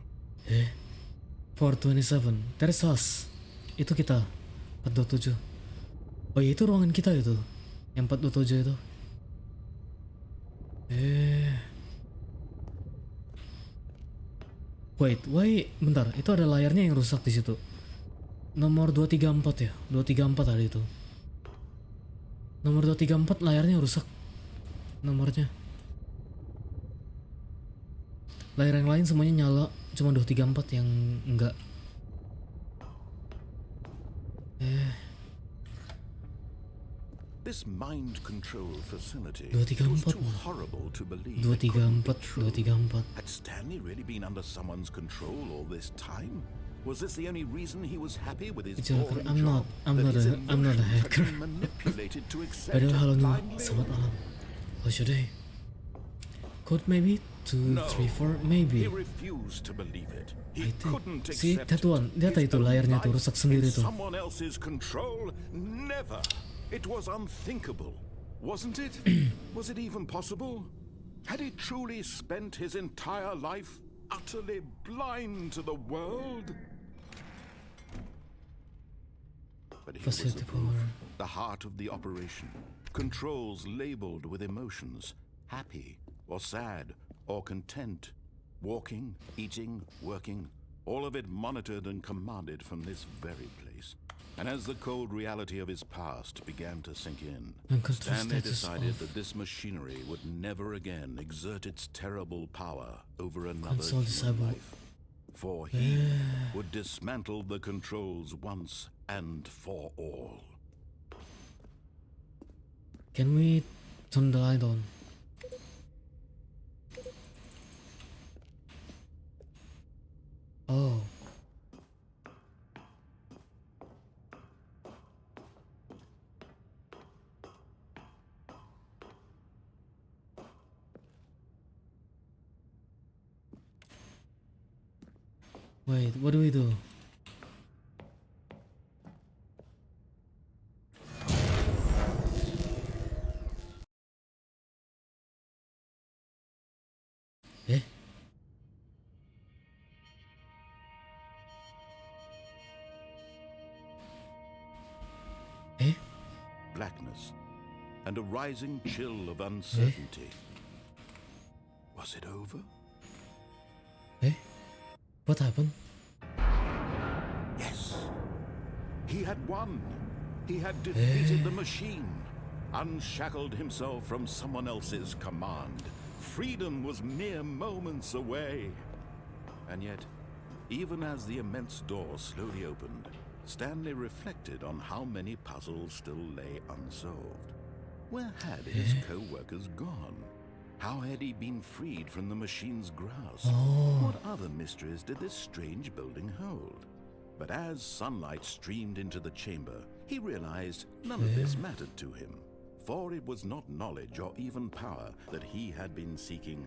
427, that is us. Itu kita, 427. Oh iya, itu ruangan kita itu, yang 427 itu. Wait, bentar, itu ada layarnya yang rusak di situ. Nomor 234 ya, 234 ada itu. Nomor 234 layarnya rusak. Nomornya. Layar yang lain semuanya nyala, cuma 234 yang enggak. This mind control facility 234. was too horrible to believe. 234. Had Stanley really been under someone's control all this time? Was this the only reason he was happy with his boring I'm job? not That his a emotions had hacker. been manipulated to accept Padahal it halo nyo, blindly? selamat malam. How should I? Code maybe? 2, 3, 4, maybe. He refused to believe it. I He think. couldn't See, accept that one. it. Lihat His itu own layarnya tuh life rusak sendiri in tuh. someone else's control? Never. It was unthinkable, wasn't it? Was it even possible? Had he truly spent his entire life utterly blind to the world? But he was the Facility proof, power. the heart of the operation. Controls labeled with emotions, happy or sad or content. Walking, eating, working, all of it monitored and commanded from this very place. And as the cold reality of his past began to sink in, And control Stanley status decided off. that this machinery would never again exert its terrible power over another Console human disabled. life. For he would dismantle the controls once and for all. Can we turn the light on? Oh. Wait, what do we do? Eh? Eh? Blackness and a rising chill of uncertainty. Was it over? Eh? What happened? Yes. He had won. He had defeated the machine, unshackled himself from someone else's command. Freedom was mere moments away. And yet, even as the immense door slowly opened, Stanley reflected on how many puzzles still lay unsolved. Where had his co-workers gone? How had he been freed from the machine's grasp? What other mysteries did this strange building hold? But as sunlight streamed into the chamber, he realized none of this mattered to him. For it was not knowledge or even power that he had been seeking,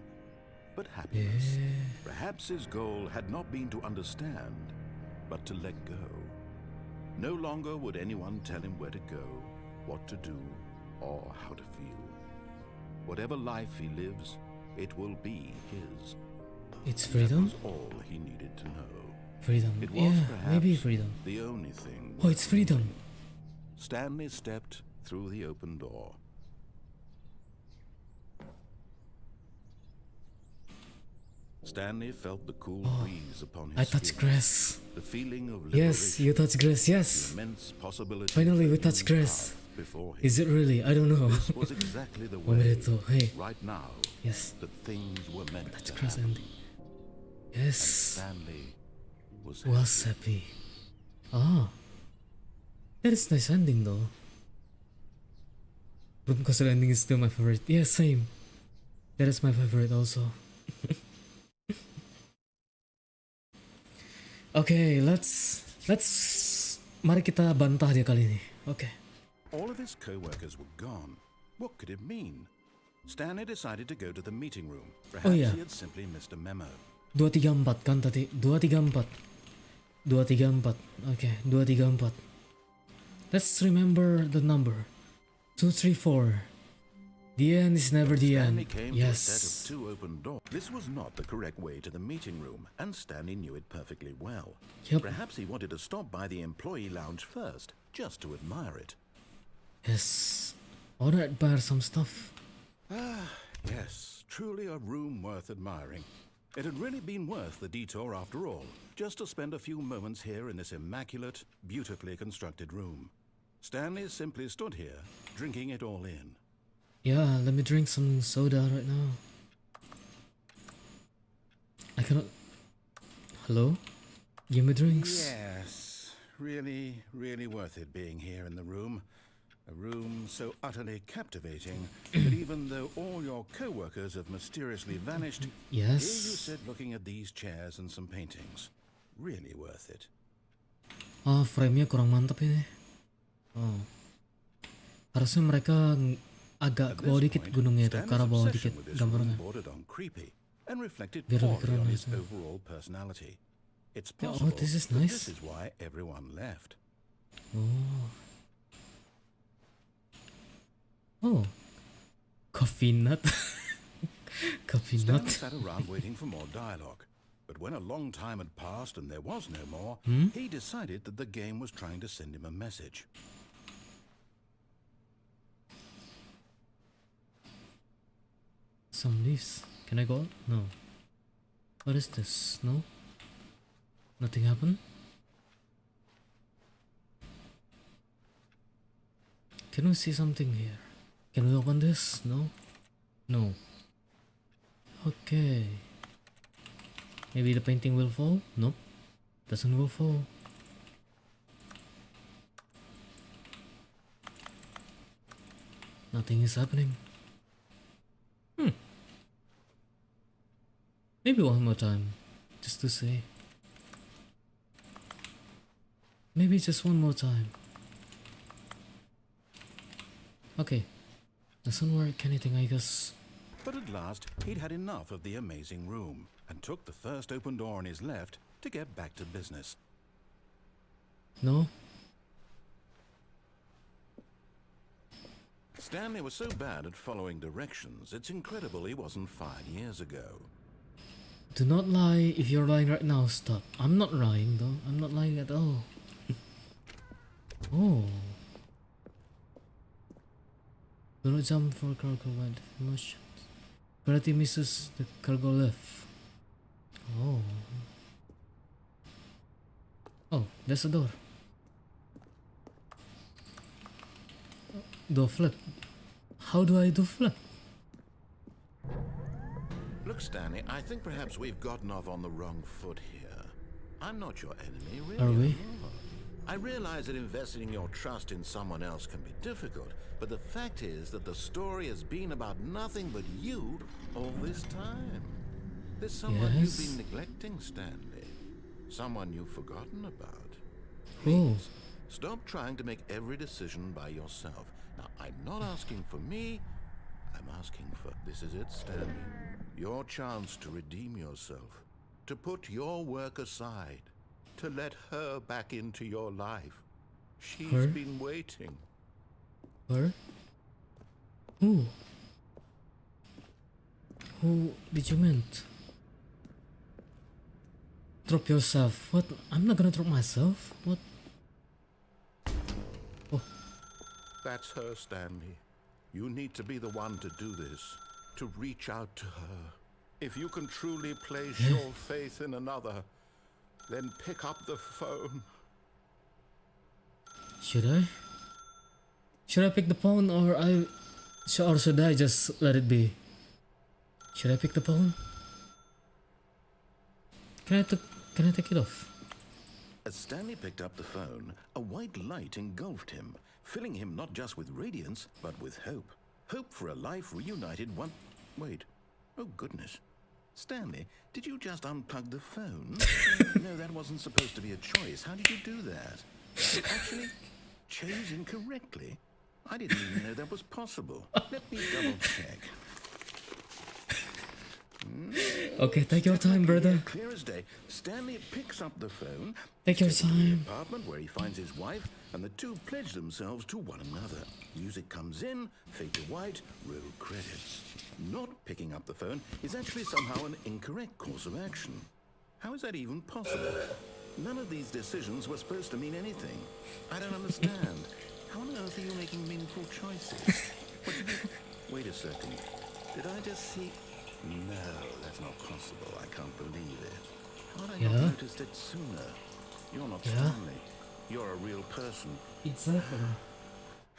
but happiness. Perhaps his goal had not been to understand, but to let go. No longer would anyone tell him where to go, what to do, or how to feel. Whatever life he lives, it will be his. It's That freedom? was all he needed to know. Freedom. It was Yeah, perhaps maybe freedom. the only thing. Oh, it's freedom. Stanley stepped through the open door. Stanley felt the cool breeze upon his I touched skin, grass. the feeling of Yes, you touched grass, the yes. immense possibility. Finally, of a we touched new grass. path before him. Is it really? I don't know. This was exactly the One way, minute though. Hey, right now, yes. that things were meant Touch to grass happen. ending. Yes. Stanley was Was happy. Ah. That is nice ending though. Room coaster ending is still my favorite. Yeah, same. That is my favorite also. Okay, mari kita bantah dia kali ini. Okay. All of his co-workers were gone. What could it mean? Stanley decided to go to the meeting room. Perhaps yeah. he had simply missed a memo. 234 kan tadi? 234. 234. Okay, 234. Let's remember the number. 234. The end is never the Stanley end. came to a set of Yes. two open doors. This was not the correct way to the meeting room, and Stanley knew it perfectly well. Yep. Perhaps he wanted to stop by the employee lounge first, just to admire it. Yes. I wanna admire some stuff. Yes, truly a room worth admiring. It had really been worth the detour after all, just to spend a few moments here in this immaculate, beautifully constructed room. Stanley simply stood here, drinking it all in. Yeah, let me drink some soda right now. I cannot. Hello? Give me drinks. Yes, really, really worth it being here in the room. A room so utterly captivating that even though all your co-workers have mysteriously vanished, here you Yes. sit looking at these chairs and some paintings. Really worth it. Ah, frame-nya kurang mantap ini. Oh. Harusnya mereka agak At ke bawah this dikit point, gunungnya itu, Stanley's karena bawah obsession dikit with this gambarnya. room bordered on creepy and reflected Biar lebih poorly keren on his rasanya. overall personality. It's Yeah, oh, possible this is that nice. this is why everyone left. Oh. Oh. Coffee nut. Coffee Stanley nut. sat around waiting for more dialogue. But when a long time had passed and there was no more, he decided that the game was trying to send him a message. Some leaves. Can I go out? No. What is this? No? Nothing happened? Can we see something here? Can we open this? No? No. Okay. Maybe the painting will fall? Nope. Doesn't will fall. Nothing is happening. Maybe one more time, just to say. Maybe just one more time. Okay, doesn't work anything, I guess. But at last, he'd had enough of the amazing room and took the first open door on his left to get back to business. No? Stanley was so bad at following directions, it's incredible he wasn't fired years ago. Do not lie. If you're lying right now, stop. I'm not lying though. I'm not lying at all. Oh. Do not jump for cargo with emotions. Berarti misses the cargo left. Oh. Oh, there's a door. Do flip. How do I do flip? Look, Stanley, I think perhaps we've gotten off on the wrong foot here. I'm not your enemy, really. Are we? I'm not. I realize that investing your trust in someone else can be difficult, but the fact is that the story has been about nothing but you all this time. There's someone Yes. you've been neglecting, Stanley. Someone you've forgotten about. Oh. Please, stop trying to make every decision by yourself. Now, I'm not asking for me. I'm asking for... This is it, Stanley. Your chance to redeem yourself. To put your work aside. To let her back into your life. She's Her? been waiting. Her? Who? Who did you mean? Drop yourself. What? I'm not gonna drop myself. What? Oh. That's her, Stanley. You need to be the one to do this. To reach out to her. If you can truly place your faith in another, then pick up the phone. Should I? Should I pick the phone or should I just let it be? Should I pick the phone? Can I take it off? As Stanley picked up the phone, a white light engulfed him, filling him not just with radiance, but with hope. Hope for a life reunited one... Wait. Oh, goodness. Stanley, did you just unplug the phone? No, that wasn't supposed to be a choice. How did you do that? You actually chose incorrectly? I didn't even know that was possible. Let me double check. Okay, take your time, brother. Clear as day, Stanley picks up the phone. Take your steps into the time. apartment where he finds his wife, and the two pledge themselves to one another. Music comes in, fade to white, roll credits. Not picking up the phone is actually somehow an incorrect course of action. How is that even possible? None of these decisions were supposed to mean anything. I don't understand. How on earth are you making meaningful choices? What did you... Wait a second. Did I just see... No, that's not possible. I can't believe it. How had I not noticed it sooner? You're not Stanley. You're a real person. Exactly.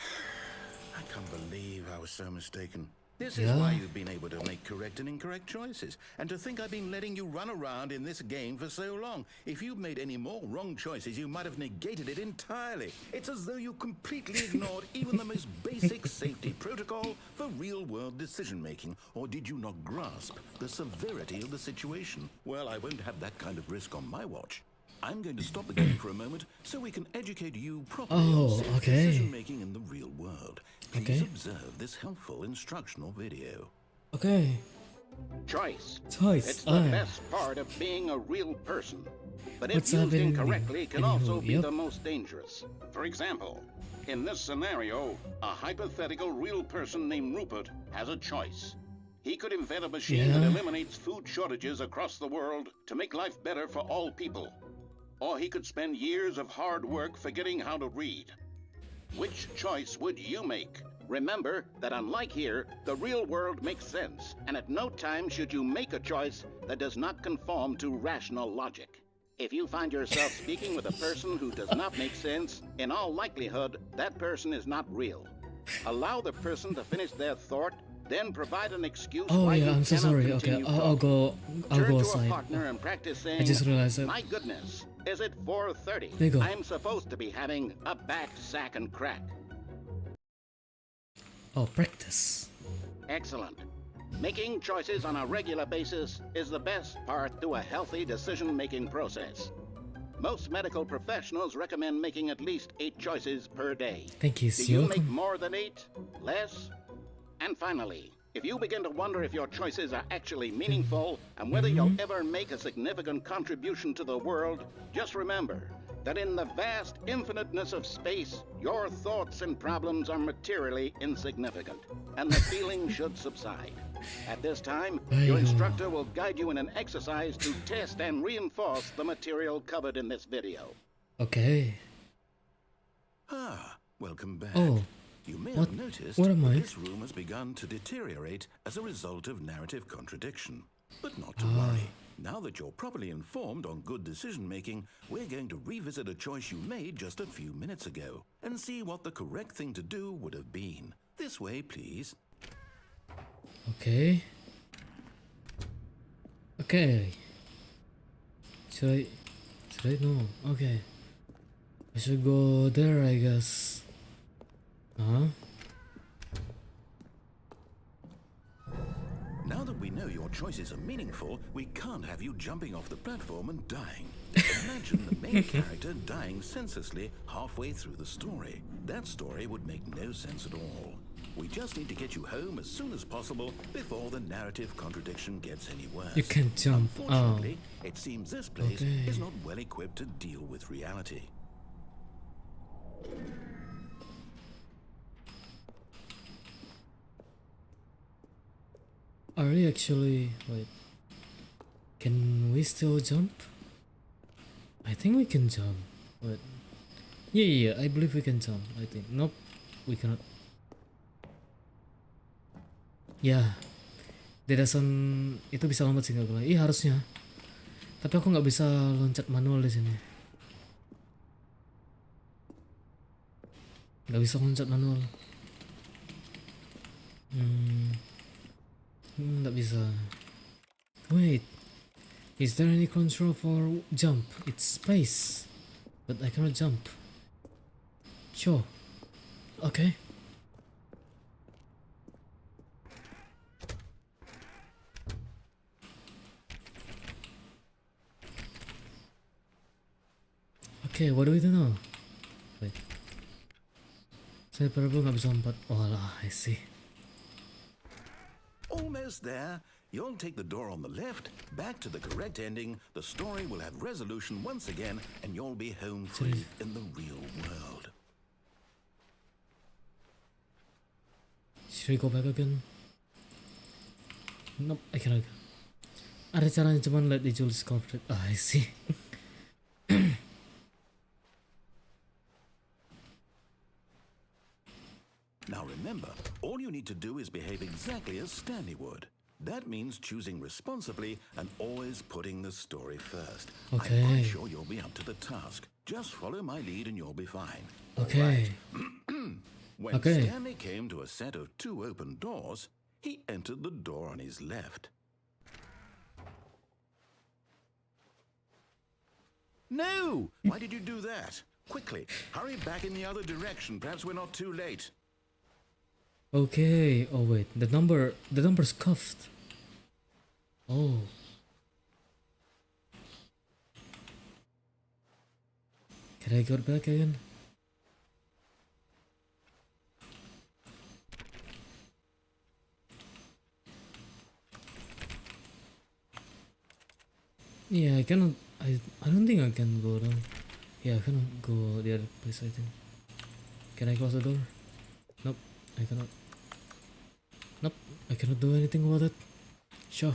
I can't believe I was so mistaken. This is why you've been able to make correct and incorrect choices. And to think I've been letting you run around in this game for so long. If you'd made any more wrong choices, you might have negated it entirely. It's as though you completely ignored even the most basic safety protocol for real-world decision-making. Or did you not grasp the severity of the situation? Well, I won't have that kind of risk on my watch. I'm going to stop the game for a moment so we can educate you properly on safe decision-making in the real world. Please observe this helpful instructional video. Okay. Choice. Choice. It's the best part of being a real person. But if used incorrectly, it can also be the most dangerous. For example, in this scenario, a hypothetical real person named Rupert has a choice. He could invent a machine that eliminates food shortages across the world to make life better for all people. Or he could spend years of hard work forgetting how to read. Which choice would you make? Remember that unlike here, the real world makes sense, and at no time should you make a choice that does not conform to rational logic. If you find yourself speaking with a person who does not make sense, in all likelihood, that person is not real. Allow the person to finish their thought, then provide an excuse why you I'm so cannot sorry. continue Okay, I'll go Turn to aside. a partner and practice saying, I just realized that. my goodness, is it 4:30? There you go. I'm supposed to be having a back, sack, and crack. Oh, practice. Excellent. Making choices on a regular basis is the best part to a healthy decision-making process. Most medical professionals recommend making at least 8 choices per day. Thank you, Do you make Sioko. more than 8? Less? And finally, if you begin to wonder if your choices are actually meaningful and whether you'll ever make a significant contribution to the world, just remember that in the vast infiniteness of space, your thoughts and problems are materially insignificant, and the feeling should subside. At this time, your instructor will guide you in an exercise to test and reinforce the material covered in this video. Okay. Ah, welcome back. Oh, You may what- have noticed what am that I? this room has begun to deteriorate as a result of narrative contradiction. But not to worry. Now that you're properly informed on good decision-making, we're going to revisit a choice you made just a few minutes ago and see what the correct thing to do would have been. This way, please. Okay. Okay. Should I know? Okay. I should go there, I guess. Huh? Now that we know your choices are meaningful, we can't have you jumping off the platform and dying. Imagine the main character dying senselessly halfway through the story. That story would make no sense at all. We just need to get you home as soon as possible before the narrative contradiction gets any worse. You can't jump. Oh. Unfortunately, it seems this place Okay. is not well equipped to deal with reality. Are we actually... Wait. Can we still jump? I think we can jump. Wait. Yeah, I believe we can jump. I think. Nope. We cannot. Ya. Dia doesn't... Itu bisa lompat sih nggak boleh. Iya harusnya. Tapi aku nggak bisa loncat manual di sini. Nggak bisa loncat manual. Nggak bisa. Wait. Is there any control for jump? It's space. But I cannot jump. Sure. Okay. Okay, what do we do now? Wait. Saya Parable nggak bisa lompat. Oh lah, I see. Almost there. You'll take the door on the left, back to the correct ending, the story will have resolution once again, and you'll be home free in the real world. Should we go back again? Nope, I cannot. Ada caranya cuman let the jewels corporate. Ah, I see. Now remember, all you need to do is behave exactly as Stanley would. That means choosing responsibly and always putting the story first. Okay. I'm quite sure you'll be up to the task. Just follow my lead and you'll be fine. Okay. When Okay. Stanley came to a set of 2 open doors, he entered the door on his left. No! Why did you do that? Quickly, hurry back in the other direction. Perhaps we're not too late. Okay. Oh wait, the number's cuffed. Oh. Can I go back again? Yeah, I cannot. I don't think I can go down. Yeah, I cannot go the other place. I think. Can I close the door? Nope, I cannot. Nope, I cannot do anything about it. Sure.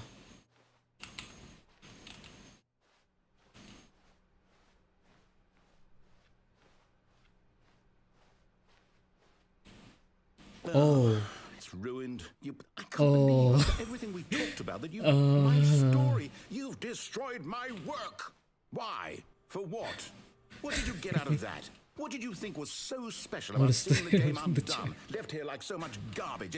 Oh. It's ruined. I can't Oh. believe after everything we talked about that you... my story. You've destroyed my work. Why? For what? What did you get out of that? What did you think was so special What about is seeing the game the undone? Left here like so much garbage.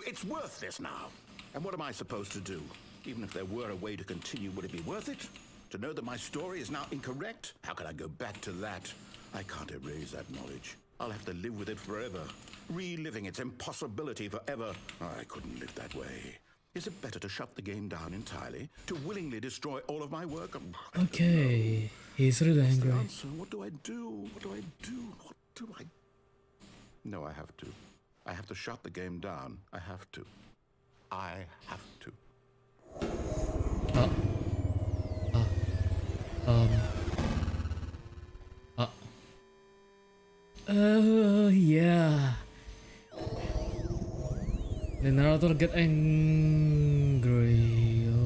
It's worthless now. And what am I supposed to do? Even if there were a way to continue, would it be worth it? To know that my story is now incorrect? How can I go back to that? I can't erase that knowledge. I'll have to live with it forever. reliving its impossibility forever. I couldn't live that way. Is it better to shut the game down entirely? To willingly destroy all of my work? Okay, he's really angry. Answer. What do I do? What do I do? What do I... No, I have to. I have to shut the game down. I have to. I have to. Yeah. The narrator get angry.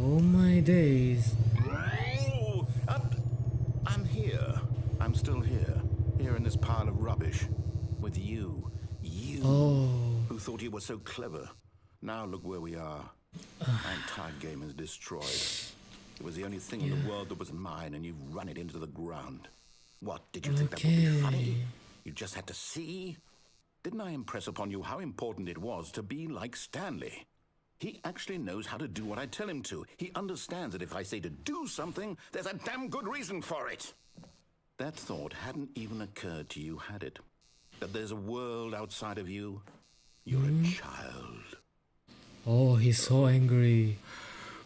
Oh my days. Oh, I'm here. I'm still here. Here in this pile of rubbish. With you. You. Who thought you were so clever. Now look where we are. My entire game is destroyed. It was the only thing in the world that was mine, and you've run it into the ground. What, did you think that would be funny? You just had to see? Didn't I impress upon you how important it was to be like Stanley? He actually knows how to do what I tell him to. He understands that if I say to do something, there's a damn good reason for it. That thought hadn't even occurred to you, had it? That there's a world outside of you? You're a child. Oh, he's so angry.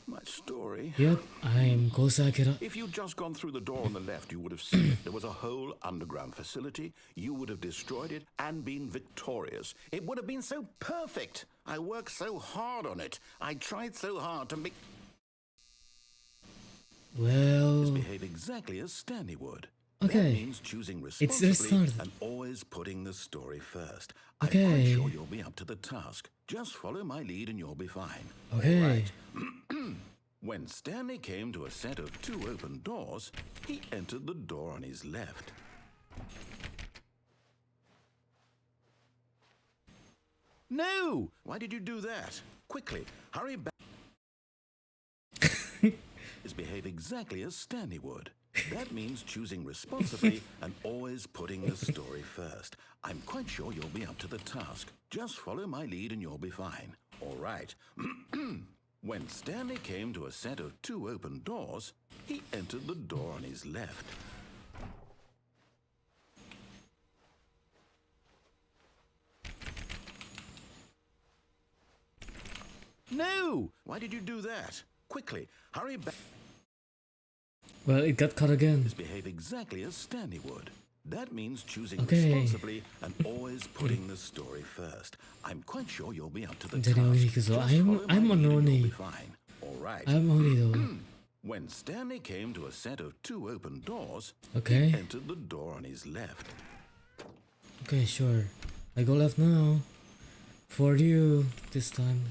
My story. Yep, I'm Kousei Akira. If you'd just gone through the door on the left, you would have seen it. There was a whole underground facility. You would have destroyed it and been victorious. It would have been so perfect. I worked so hard on it. I tried so hard to make... Well... behave exactly as Stanley would. Okay. That means choosing It's responsibly restarted. and always putting the story first. Okay. I'm quite sure you'll be up to the task. Just follow my lead and you'll be fine. Okay. All right. When Stanley came to a set of 2 open doors, he entered the door on his left. No! Why did you do that? Quickly, hurry back. Behave exactly as Stanley would. That means choosing responsibly and always putting the story first. I'm quite sure you'll be up to the task. Just follow my lead and you'll be fine. All right. When Stanley came to a set of 2 open doors, he entered the door on his left. No! Why did you do that? Quickly, hurry back. Well, it got cut again. Behave exactly as Stanley would. That means choosing responsibly and always putting the story first. I'm quite sure you'll be up to the task. Just follow my I'm lead and you'll Oni. be fine. All right. I'm Oni though. When Stanley came to a set of 2 open doors, Okay. he entered the door on his left. Okay, sure. I go left now. For you this time.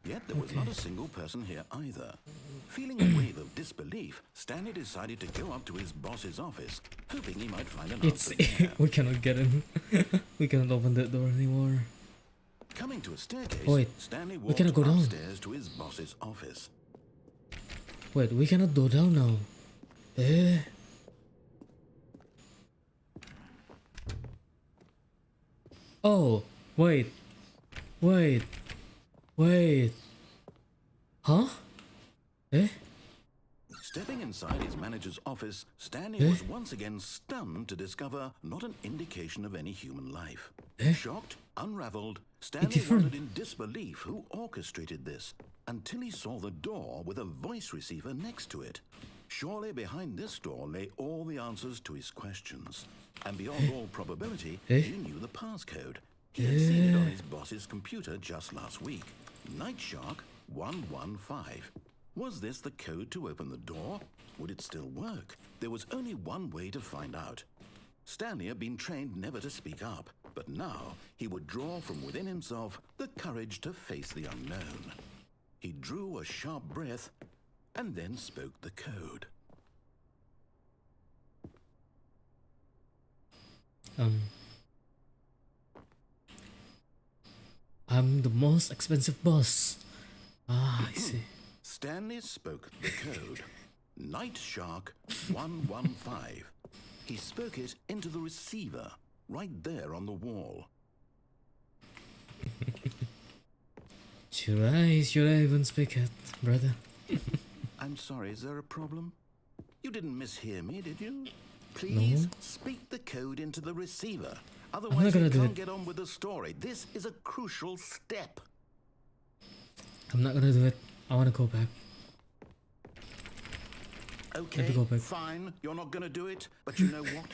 Yet there was not a single person here either. Feeling a wave of disbelief, Stanley decided to go up to his boss's office, hoping he might find an It's answer there. we cannot get in. We cannot open that door anymore. Coming to a staircase, Wait, Stanley we walked cannot go down. upstairs to his boss's office. Wait, we cannot go down now. Eh? Oh, wait. Wait. Wait. Huh? Eh? Stepping inside his manager's office, Stanley was once again stunned to discover not an indication of any human life. Shocked, unraveled, Stanley different. wondered in disbelief who orchestrated this, until he saw the door with a voice receiver next to it. Surely behind this door lay all the answers to his questions. And beyond all probability, he knew the passcode. He had seen it on his boss's computer just last week. Night Shark 115. Was this the code to open the door? Would it still work? There was only one way to find out. Stanley had been trained never to speak up, but now he would draw from within himself the courage to face the unknown. He drew a sharp breath and then spoke the code. I'm the most expensive boss. Ah, I see. Stanley spoke the code. Night Shark 115. He spoke it into the receiver, right there on the wall. Should I even speak it, brother? I'm sorry, is there a problem? You didn't mishear me, did you? please speak the code into the receiver. not Otherwise, gonna we do can't it. get on with the story. This is a crucial step. I'm not gonna do it. I wanna go back. Okay, go back. fine. You're not going to do it, but you know what?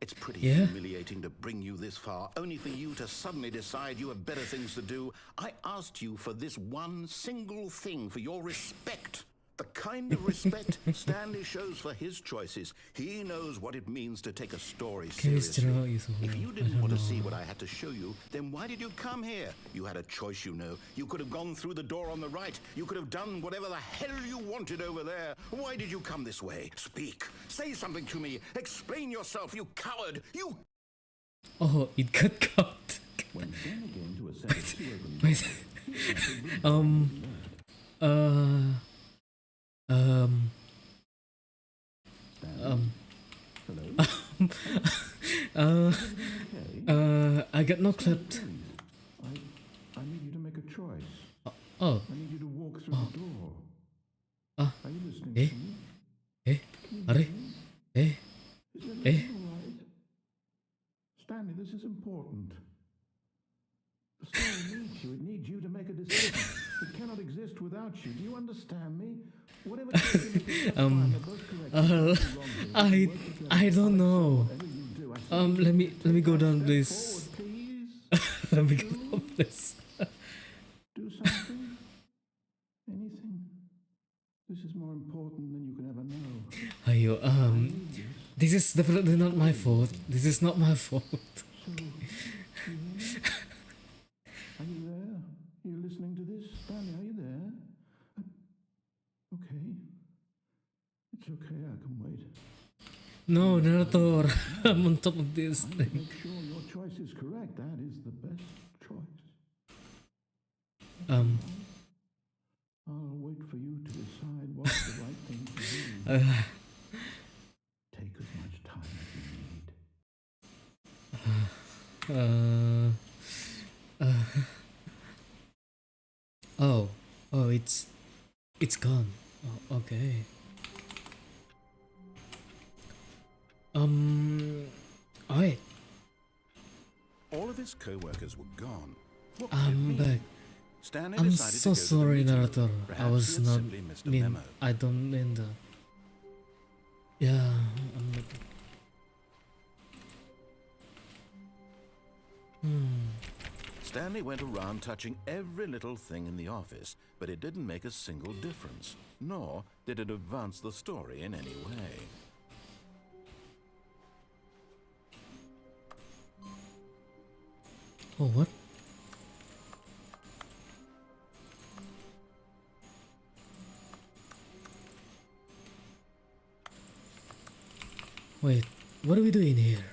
It's pretty Yeah? humiliating to bring you this far, only for you to suddenly decide you have better things to do. I asked you for this one single thing, for your respect. The kind of respect Stanley shows for his choices. He knows what it means to take a story seriously. If you didn't want to see what I had to show you, then why did you come here? You had a choice, you know. You could have gone through the door on the right. You could have done whatever the hell you wanted over there. Why did you come this way? Speak. Say something to me. Explain yourself, you coward. You... Oh, it got cut. When then again to a set of two open Wait. I got no clipped. I need you to make a choice. Oh, I need you to walk through the door. Ah. Are you listening Eh? to me? Are, Is everything all right? Stanley, this is important. The story needs you. It needs you to make a decision. It cannot exist without you. Do you understand me? Whatever decision you take, that's fine. They're both correct. There's nothing wrong here. I don't know. Whatever you do, I think Let me go down, step please. forward, please. Let me go down, please. Do something. Anything. This is more important than you can ever know. Ayo, this is definitely not my fault. This is not my fault. Are you there? Are you listening to this? Stanley, are you there? Okay. It's okay, I can wait. No, narrator. I'm on top of this thing. Make sure your choice is correct. That is the best choice. I'll wait for you to decide what's the right thing to do. Take as much time as you need. Oh, it's gone. Oh, okay. Alright, All of his co-workers were gone. What could I'm it mean? back. Stanley I'm decided so to go to the sorry, meeting room. narrator. I Perhaps was he had not simply missed a mean. memo. I don't mean that. Yeah, I'm not. Stanley went around touching every little thing in the office, but it didn't make a single difference, nor did it advance the story in any way. Oh, what? Wait, what are we doing here?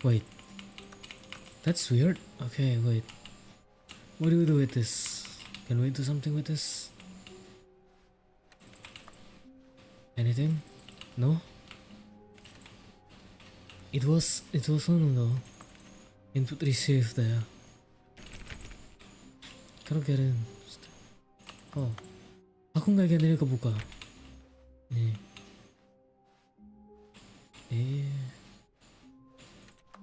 Wait. That's weird. Okay, wait. What do we do with this? Can we do something with this? Anything? No? It was on though. Input received there. Cannot get in. Oh. Aku nggak ini kebuka. Nih.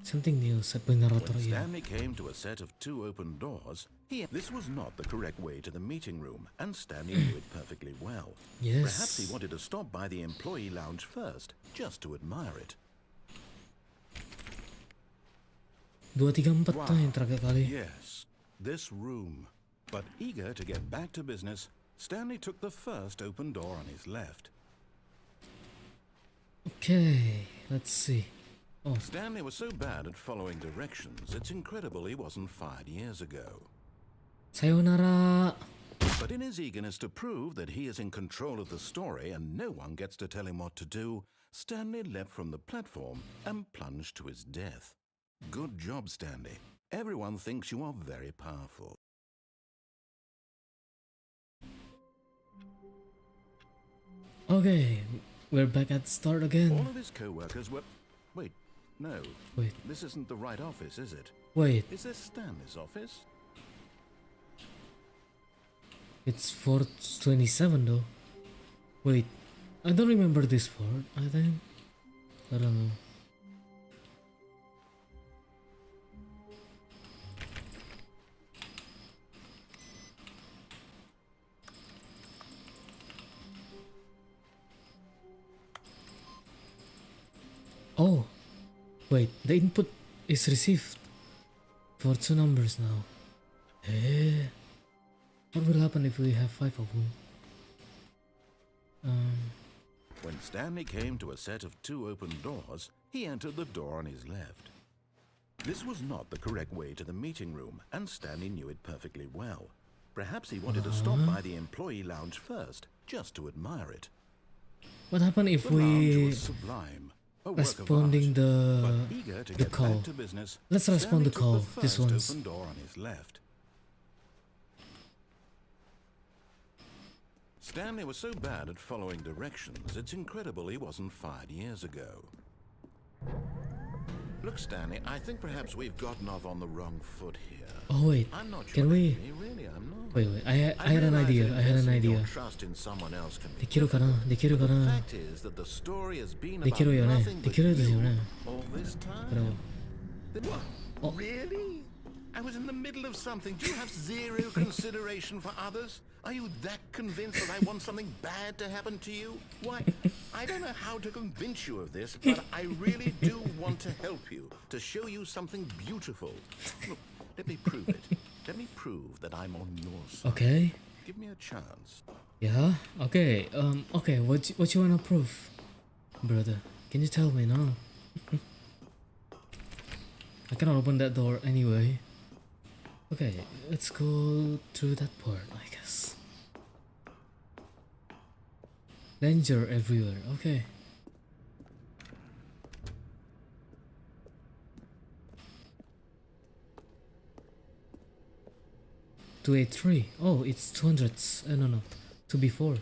Something new, said the narrator. When Stanley came to a set of two open doors, this was not the correct way to the meeting room, and Stanley knew it perfectly well. Yes. Perhaps he wanted to stop by the employee lounge first, just to admire it. 2, 3, 4 tuh yang terakhir kali. Yes, this room. But eager to get back to business, Stanley took the first open door on his left. Okay, let's see. Oh, Stanley was so bad at following directions, it's incredible he wasn't fired years ago. sayonara. But in his eagerness to prove that he is in control of the story and no one gets to tell him what to do, Stanley leapt from the platform and plunged to his death. Good job, Stanley. Everyone thinks you are very powerful. Okay, we're back at the start again. All of his co-workers were... Wait, no. Wait, This isn't the right office, is it? wait. Is this Stanley's office? It's 427 though. Wait, I don't remember this part. I think. I don't know. Wait, the input is received for 2 numbers now. What will happen if we have 5 of them? When Stanley came to a set of 2 open doors, he entered the door on his left. This was not the correct way to the meeting room, and Stanley knew it perfectly well. Perhaps he wanted to stop by the employee lounge first, just to admire it. What happened if The lounge we was sublime, a work of responding art. But eager to the get call? back to business, Let's respond Stanley the call. took the This first one's open door on his left. Stanley was so bad at following directions, it's incredible he wasn't fired years ago. Look, Stanley, I think perhaps we've gotten off on the wrong foot here. Oh wait, I'm not sure. can we? Really, I'm not. Wait, I had an realize idea. that I had an investing your idea. trust in someone else can be できるかな？できるか difficult. な？ The fact is that the story has been で about きるよね？ nothing で but きるですよ you ね？ all this これ time. は。 What? Oh. Really? I was in the middle of something. Do you have zero consideration for others? Are you that convinced that I want something bad to happen to you? Why, I don't know how to convince you of this, but I really do want to help you, to show you something beautiful. Look, let me prove it. Let me prove that I'm on your side. Okay. Give me a chance. Yeah. Okay. Okay. What you wanna prove, brother? Can you tell me now? I cannot open that door anyway. Okay, let's go through that part, I guess. Danger everywhere. Okay. $283. Oh, it's 200s. No. 2B4.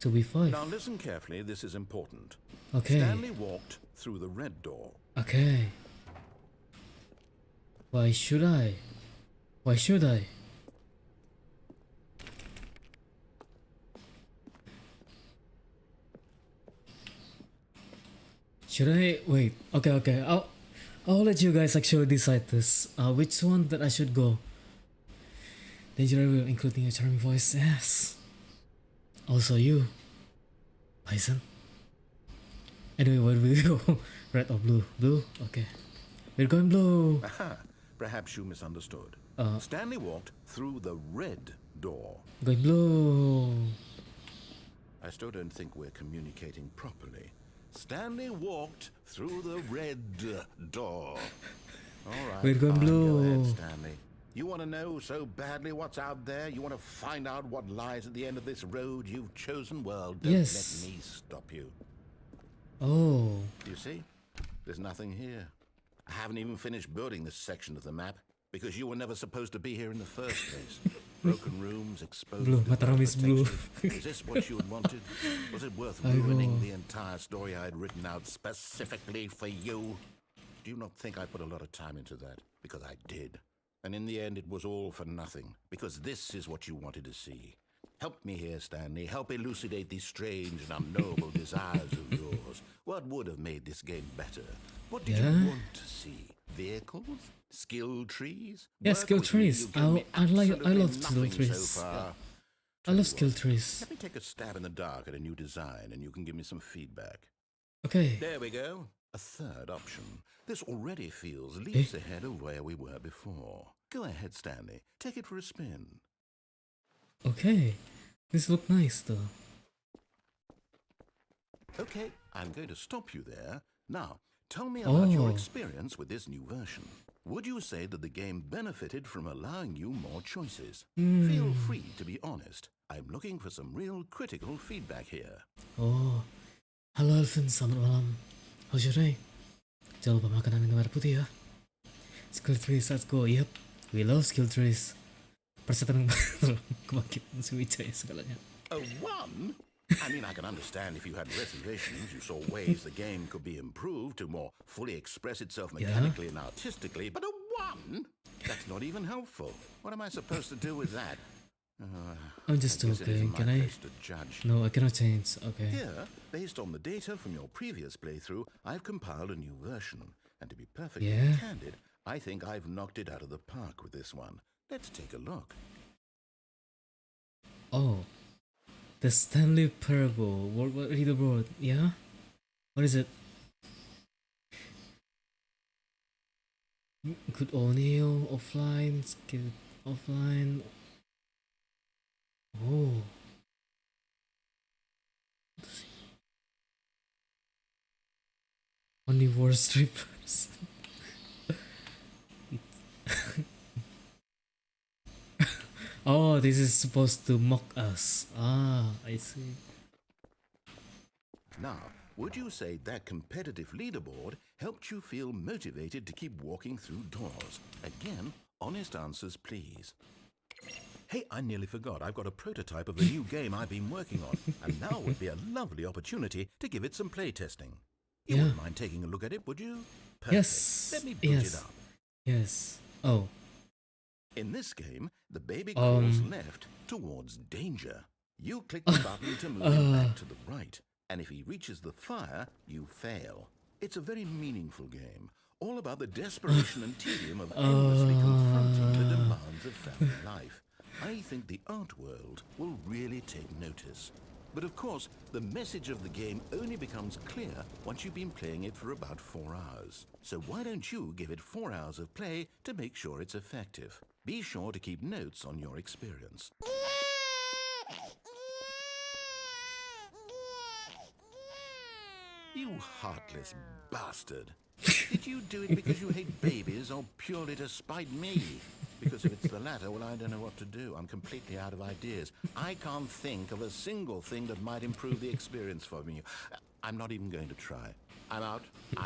2B5. Now listen carefully, this is important. Okay. Stanley walked through the red door. Okay. Why should I? Why should I? Should I wait? Okay. I'll let you guys actually decide this. Which one that I should go? Danger everywhere, including your charming voice. Yes. Also you, Bison. Anyway, where do we go? Red or blue? Blue. Okay. We're going blue. Aha, perhaps you misunderstood. Stanley walked through the red door. Going blue. I still don't think we're communicating properly. Stanley walked through the red door. All right, We're going fine, blue. Go ahead, Stanley. You want to know so badly what's out there? You want to find out what lies at the end of this road you've chosen? Well, don't Yes. let me stop you. Oh. You see? There's nothing here. I haven't even finished building this section of the map because you were never supposed to be here in the first place. Broken rooms, exposed Blue, Mataram is blue. potential. Is this what you had wanted? Was it worth ruining the entire story I had written out specifically for you? Do you not think I put a lot of time into that? Because I did. And in the end, it was all for nothing. Because this is what you wanted to see. Help me here, Stanley. Help elucidate these strange and unknowable desires of yours. What would have made this game better? What did you want to see? Vehicles? Skill trees? Yeah, Work skill with me, trees. you've given me I absolutely love skill nothing trees. so far. I Tell love you skill what, trees. Let me take a stab in the dark at a new design and you can give me some feedback. Okay. There we go. A third option. This already feels leaps ahead of where we were before. Go ahead, Stanley. Take it for a spin. Okay. This look nice though. Okay, I'm going to stop you there. Now, tell me about your Oh. experience with this new version. Would you say that the game benefited from allowing you more choices? Feel free to be honest. I'm looking for some real critical feedback here. Oh. Halo Alvin, selamat malam. How's your day? Jangan lupa makanan minum air putih ya. Skill trees, let's go. Yep, we love skill trees. Persetan kebangkitan Suwijaya segalanya. A one? I mean, I can understand if you had reservations, you saw ways the game could be improved to more fully express itself mechanically and artistically, but a one? That's not even helpful. What am I supposed to do with that? I'm just I guess it joking. isn't my Can I? place to judge. No, I cannot change. Okay. Here, based on the data from your previous playthrough, I've compiled a new version. And to be perfectly candid, I think I've knocked it out of the park with this one. Let's take a look. Oh. The Stanley Parable. World Leaderboard. Yeah? What is it? Good audio, offline, skip, offline. Oh. Only worst strippers. Oh, this is supposed to mock us. Ah, I see. Now, would you say that competitive leaderboard helped you feel motivated to keep walking through doors? Again, honest answers, please. Hey, I nearly forgot. I've got a prototype of the new game I've been working on, and now would be a lovely opportunity to give it some playtesting. You wouldn't mind taking a look at it, would you? Perfect. Yes. Let me boot it up. Yes. Oh. In this game, the baby crawls left towards danger. You click the button to move him back to the right, and if he reaches the fire, you fail. It's a very meaningful game, all about the desperation and tedium of endlessly confronting the demands of family life. I think the art world will really take notice. But of course, the message of the game only becomes clear once you've been playing it for about 4 hours. So why don't you give it 4 hours of play to make sure it's effective? Be sure to keep notes on your experience. You heartless bastard. Did you do it because you hate babies or purely to spite me? Because if it's the latter, well, I don't know what to do. I'm completely out of ideas. I can't think of a single thing that might improve the experience for me. I'm not even going to try. I'm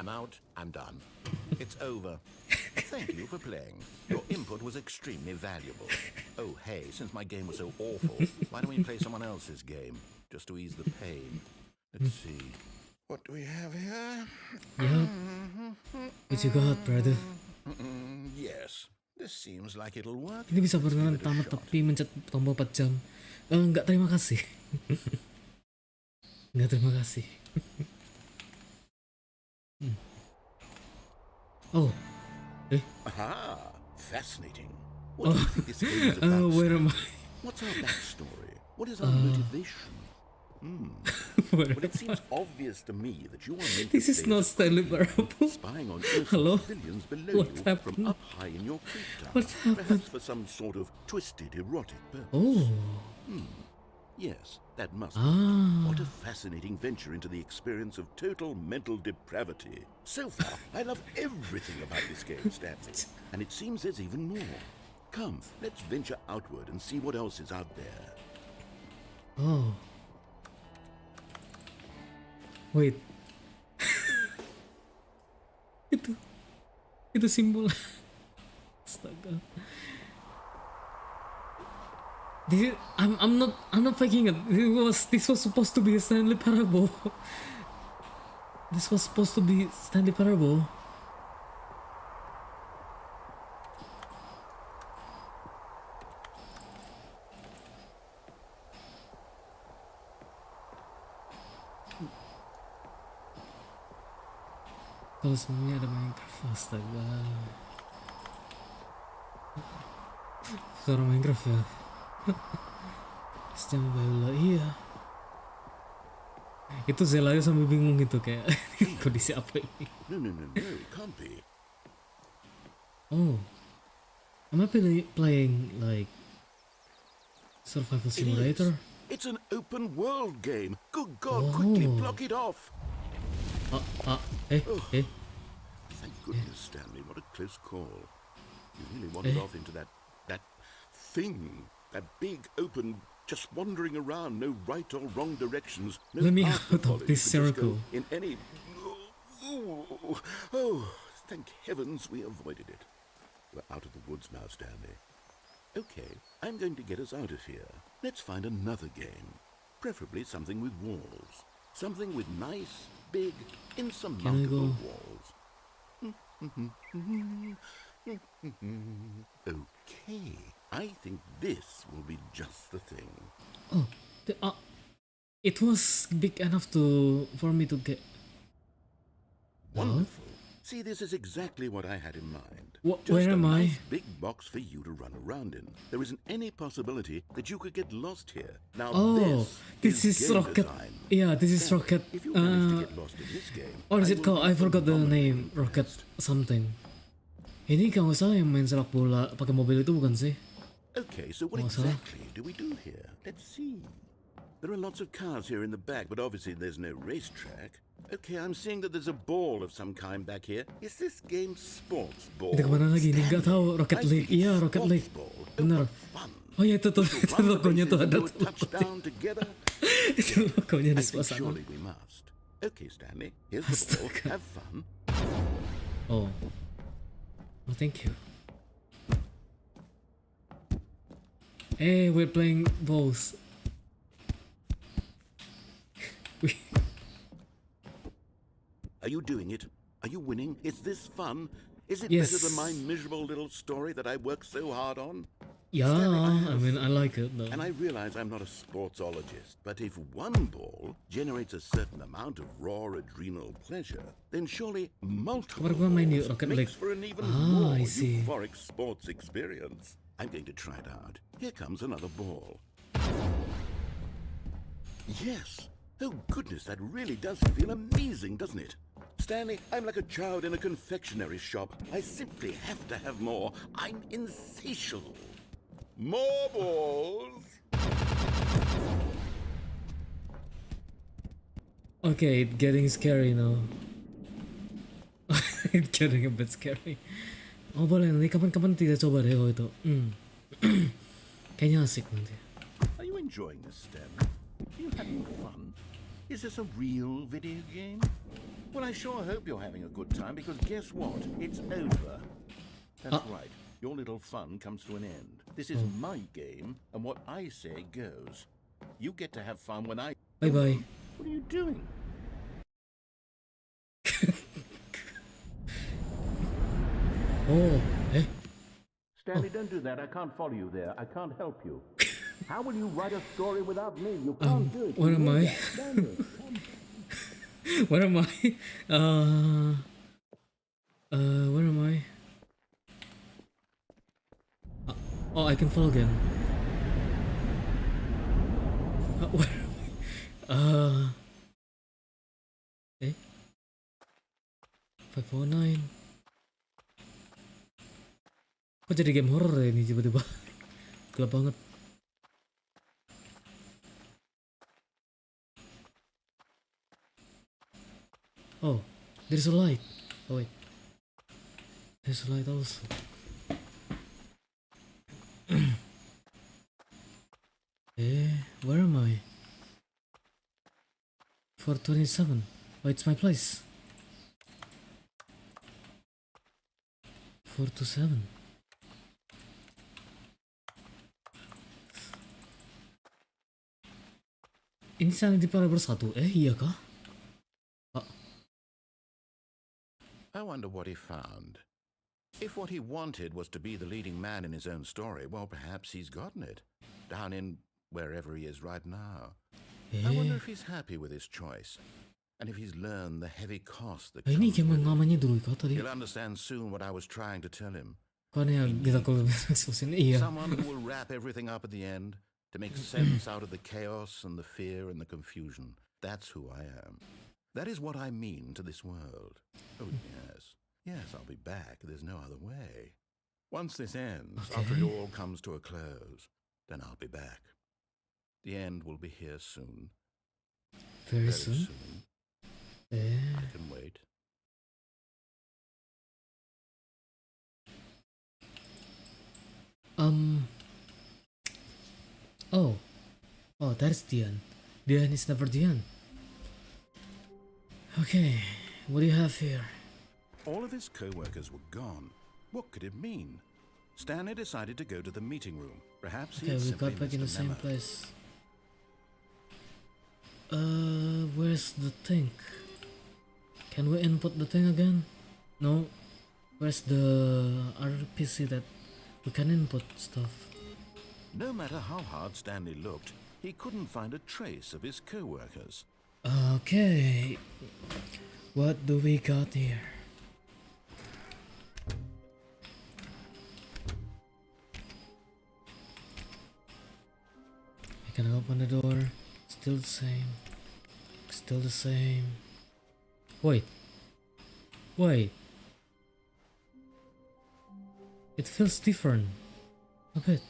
out. I'm done. It's over. Thank you for playing. Your input was extremely valuable. Oh, hey, since my game was so awful, why don't we play someone else's game? Just to ease the pain. Let's see. What do we have here? Yeah. What you got, brother? Yes. This seems like it'll work. Ini bisa berenang tamat tapi mencet tombol 4 jam. Enggak, terima kasih. Enggak, terima kasih. Oh. Aha! Fascinating. What do you think this game is about? Where am I? What's our backstory? What is our motivation? Well, it seems obvious to me that you are meant This is not Stanley Parable. spying on innocent Hello? civilians below What you happened? from up high in your creek tower. What happened? Perhaps for some sort of twisted erotic purpose. Oh. Yes, that must be. What a fascinating venture into the experience of total mental depravity. So far, I love everything about this game, Stanley. And it seems there's even more. Come, let's venture outward and see what else is out there. Oh. Wait. itu simbol. Astaga. I'm not faking it. This was supposed to be a Stanley Parable. This was supposed to be Stanley Parable. Kalau sebenarnya ada Minecraft, astaga. Suara Minecraft ya. Sistem Bayula, iya. Itu Zelaya sampai bingung gitu kayak kondisi apa ini. No, can't be. Oh, am I playing like survival simulator? It's an open world game. Good God, quickly block it off. Thank goodness, Stanley. What a close call. You really wandered off into that thing. That big open, just wandering around, no right or wrong directions. No Let me path to out follow. of this You could just circle. go in any. Oh, thank heavens we avoided it. We're out of the woods now, Stanley. Okay, I'm going to get us out of here. Let's find another game. Preferably something with walls. Something with nice, big, insurmountable walls. Okay, I think this will be just the thing. Oh, it was big enough for me to get. Wonderful. See, this is exactly what I had in mind. Where am I? Nice big box for you to run around in. There isn't any possibility that you could get lost here. Now, this is game Rocket. design. Yeah, this is Rocket. If you manage to get lost in this game, What is it will called? be I forgot the phenomenally name. Rocket impressed. something. Ini kalau nggak salah yang main sepak bola pakai mobil itu bukan sih? Okay, so what exactly do we do here? Let's see. There are lots of cars here in the back, but obviously there's no racetrack. Okay, I'm seeing that there's a ball of some kind back here. Is this game sports ball? Kita kemana lagi nih? Nggak tahu. Rocket League. Iya, Rocket League. Bener. Oh ya itu tuh, itu logonya tuh ada tuh. Itu logonya di sebelah sana. Okay, Stanley, here's the ball. Have fun. Oh. Oh, thank you. Hey, we're playing balls. Are you doing it? Are you winning? Is this fun? Is it Yes. better than my miserable little story that I worked so hard on? Yeah, Stanley, I mean, I like it though. And I realize I'm not a sportsologist, but if one ball generates a certain amount of raw adrenal pleasure, then surely multiple Kemarin gua main di balls Rocket makes League. for an even Ah, more I see. euphoric sports experience. I'm going to try it out. Here comes another ball. Yes. Oh goodness, that really does feel amazing, doesn't it? Stanley, I'm like a child in a confectionery shop. I simply have to have more. I'm insatiable. More balls. Okay, it's getting scary now. It's getting a bit scary. Oh boleh, nanti kapan-kapan tidak coba deh kalau itu. Kayaknya asik nanti. Are you enjoying this, Stanley? Are you having fun? Is this a real video game? Well, I sure hope you're having a good time, because guess what? It's over. That's right. Your little fun comes to an end. This is my game, and what I say goes. You get to have fun when I... Bye-bye. What are you doing? Oh, Stanley, don't do that. I can't follow you there. I can't help you. How will you write a story without me? You can't do it. Where am I? Where am I? Where am I? Oh, I can follow again. Where am I? 509. Kok jadi game horror ya ini tiba-tiba? Gelap banget. Oh, there's a light. Oh wait, there's a light also. Where am I? 427. Oh, it's my place. 427. Ini Stanley Parable 1. Iya kah? I wonder what he found. If what he wanted was to be the leading man in his own story, well, perhaps he's gotten it. Down in wherever he is right now. I wonder if he's happy with his choice. And if he's learned the heavy cost that Ini comes game with it. namanya dulu kah tadi? He'll understand soon what I was trying to tell him. Kok ya kita kalau eksekusin iya. Someone who will wrap everything up at the end to make sense out of the chaos and the fear and the confusion. That's who I am. That is what I mean to this world. Oh, yes. Yes, I'll be back. There's no other way. Once this ends, after it all comes to a close, then I'll be back. The end will be here soon. Very soon. I can wait. Oh, that's the end. The end is never the end. Okay, what do you have here? All of his co-workers were gone. What could it mean? Stanley decided to go to the meeting room. Perhaps he Okay, had we simply got back in the missed a same memo. place. Where's the thing? Can we input the thing again? No. Where's the RPC that we can input stuff? No matter how hard Stanley looked, he couldn't find a trace of his co-workers. Okay. What do we got here? I can open the door. Still the same. Still the same. Wait. It feels different a bit.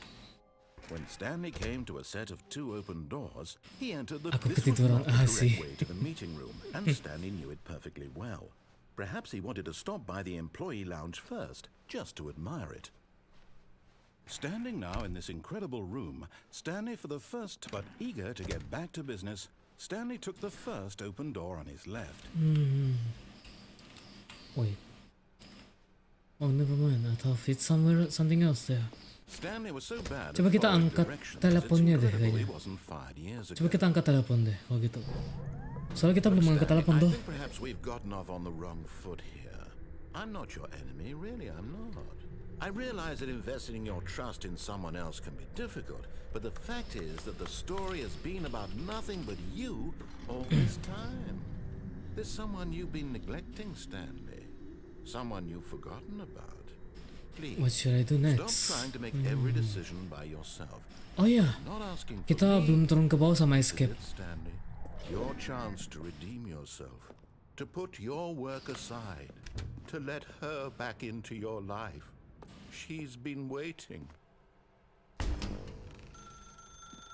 When Stanley came to a set of 2 open doors, he entered the Aku this was ketiduran. not the correct sih. way to the meeting room, and Stanley knew it perfectly well. Perhaps he wanted to stop by the employee lounge first, just to admire it. Standing now in this incredible room, Stanley for the first, but eager to get back to business, Stanley took the first open door on his left. Wait. Oh, never mind. I thought it's something else there. Stanley was so bad Coba at kita following angkat directions, teleponnya it's deh incredible kayaknya. he wasn't fired years Coba ago. kita angkat telepon deh kalau gitu. Soalnya kita belum angkat Stanley, telepon I tuh. think perhaps we've gotten off on the wrong foot here. I'm not your enemy, really, I'm not. I realize that investing your trust in someone else can be difficult, but the fact is that the story has been about nothing but you all this time. There's someone you've been neglecting, Stanley. Someone you've forgotten about. Please, What should I do stop next? trying to make every decision by yourself. Oh iya, Not asking for kita me. belum turun ke bawah sama Is escape. it, Stanley? Your chance to redeem yourself, to put your work aside, to let her back into your life. She's been waiting.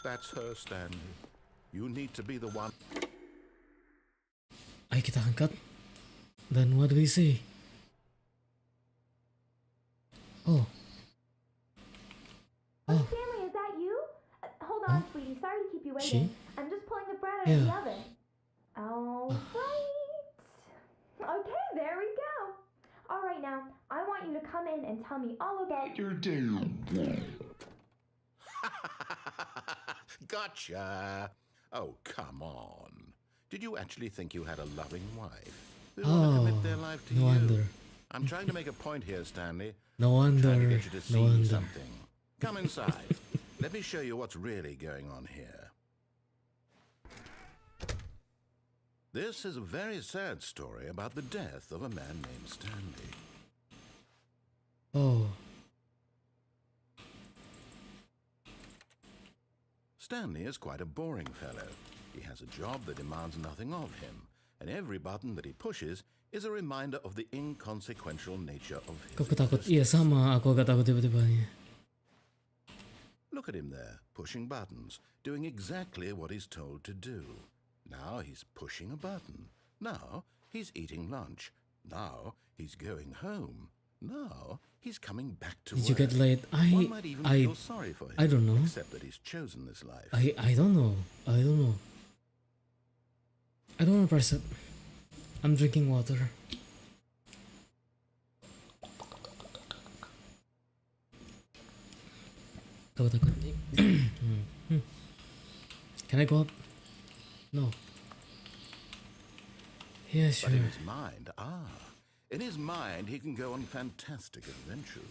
That's her, Stanley. You need to be the one. Ayo kita angkat. Dan what do we say? Oh. Oh, Stanley, is that you? Hold on, sweetie. Sorry to keep you She? waiting. I'm just pulling the bread out of the Yeah. oven. All right. Okay, there we go. All right, now, I want you to come in and tell me all about your day. Gotcha. Oh, come on. Did you actually think you had a loving wife who want to commit their life to no you? wonder. I'm trying to make a point here, Stanley. No Trying to wonder. get you to see No wonder. something. Come inside. Let me show you what's really going on here. This is a very sad story about the death of a man named Stanley. Oh. Stanley is quite a boring fellow. He has a job that demands nothing of him, and every button that he pushes is a reminder of the inconsequential nature of his Kok takut? existence. Iya sama, aku agak takut tiba-tibanya. Look at him there, pushing buttons, doing exactly what he's told to do. Now he's pushing a button. Now he's eating lunch. Now he's going home. Now he's coming back to Did work. you get late? One might even feel sorry for him. I don't know. Except that he's chosen this life. I don't know. I don't know. I don't want to press it. I'm drinking water. Takut. Can I go up? No. Yeah, sure. But in his mind, he can go on fantastic adventures.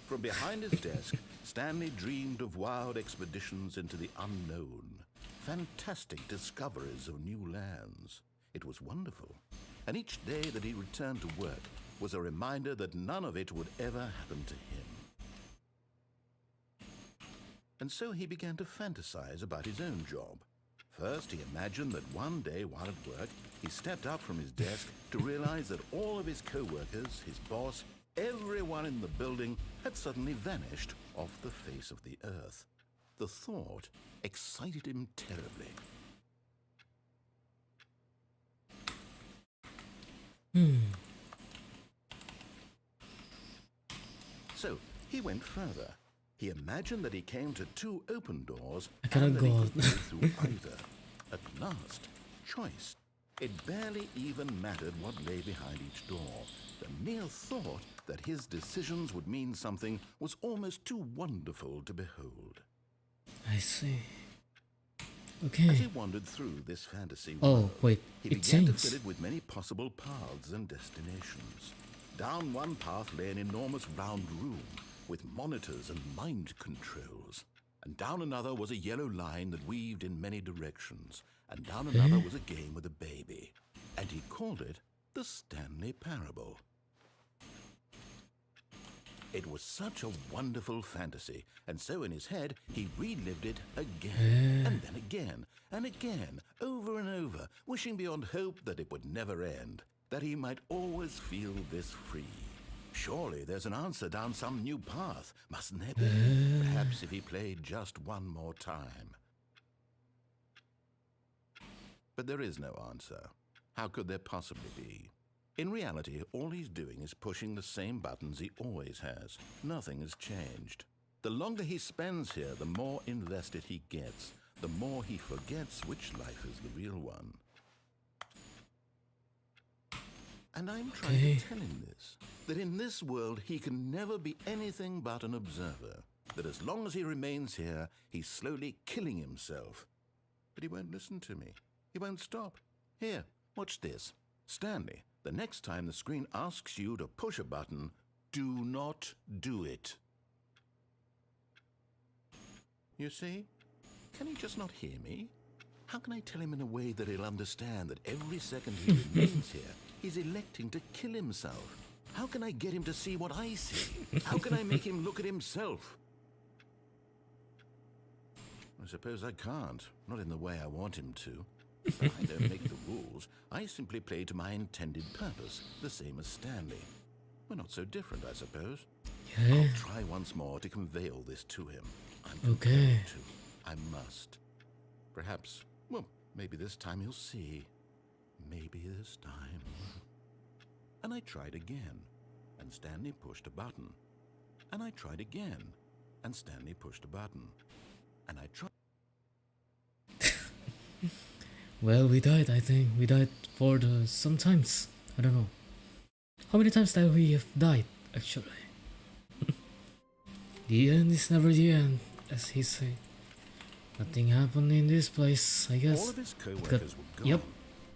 From behind his desk, Stanley dreamed of wild expeditions into the unknown, fantastic discoveries of new lands. It was wonderful. And each day that he returned to work was a reminder that none of it would ever happen to him. And so he began to fantasize about his own job. First, he imagined that one day while at work, he stepped up from his desk to realize that all of his co-workers, his boss, everyone in the building had suddenly vanished off the face of the earth. The thought excited him terribly. So he went further. He imagined that he came to two open doors I cannot and that he go could go through either. At last, choice. It barely even mattered what lay behind each door. The mere thought that his decisions would mean something was almost too wonderful to behold. I see. As Okay. he wandered through this fantasy Oh, world, wait. he It began to changed. fill it with many possible paths and destinations. Down one path lay an enormous round room with monitors and mind controls. And down another was a yellow line that weaved in many directions. And down another was a game with a baby. And he called it the Stanley Parable. It was such a wonderful fantasy, and so in his head he relived it again, and then again, and again, over and over, wishing beyond hope that it would never end, that he might always feel this free. Surely there's an answer down some new path, mustn't there be? Perhaps if he played just one more time. But there is no answer. How could there possibly be? In reality, all he's doing is pushing the same buttons he always has. Nothing has changed. The longer he spends here, the more invested he gets, the more he forgets which life is the real one. And I'm trying to tell him this, that in this world he can never be anything but an observer, that as long as he remains here, he's slowly killing himself. But he won't listen to me. He won't stop. Here, watch this. Stanley, the next time the screen asks you to push a button, do not do it. You see? Can he just not hear me? How can I tell him in a way that he'll understand that every second he remains here, he's electing to kill himself? How can I get him to see what I see? How can I make him look at himself? I suppose I can't, not in the way I want him to. But I don't make the rules. I simply play to my intended purpose, the same as Stanley. We're not so different, I suppose. Yeah. I'll try once more to convey all this to him. I'm Okay. compelled to. I must. Perhaps, well, maybe this time he'll see. Maybe this time. And I tried again, and Stanley pushed a button. And I tried again, and Stanley pushed a button. And I tried. Well, we died, I think. We died for the sometimes. I don't know. How many times that we have died, actually? The end is never the end, as he say. Nothing happened in this place, I guess. All of his co-workers were gone. Yep.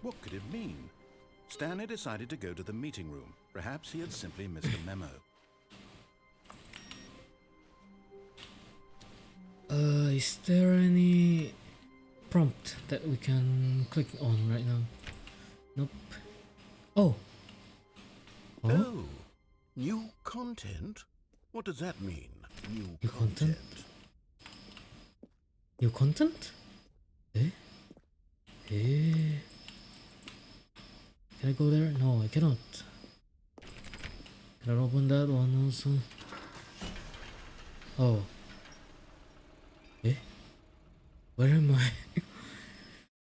What could it mean? Stanley decided to go to the meeting room. Perhaps he had simply missed a memo. Is there any prompt that we can click on right now? Nope. Oh. Oh, new content? What does that mean? New content? New content? Eh? Eh? Can I go there? No, I cannot. Can I open that one also? Oh. Eh? Where am I?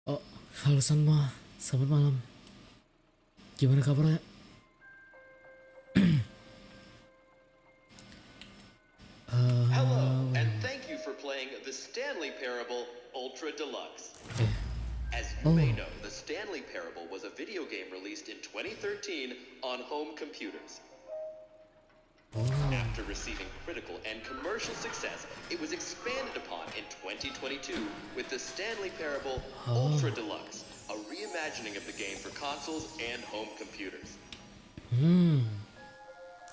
Oh, halo Sanma. Selamat malam. Gimana kabarnya? Hello, and thank you for playing the Stanley Parable Ultra Deluxe. As you may know, the Stanley Parable was a video game released in 2013 on home computers. After receiving critical and commercial success, it was expanded upon in 2022 with the Stanley Parable Ultra Deluxe, a reimagining of the game for consoles and home computers.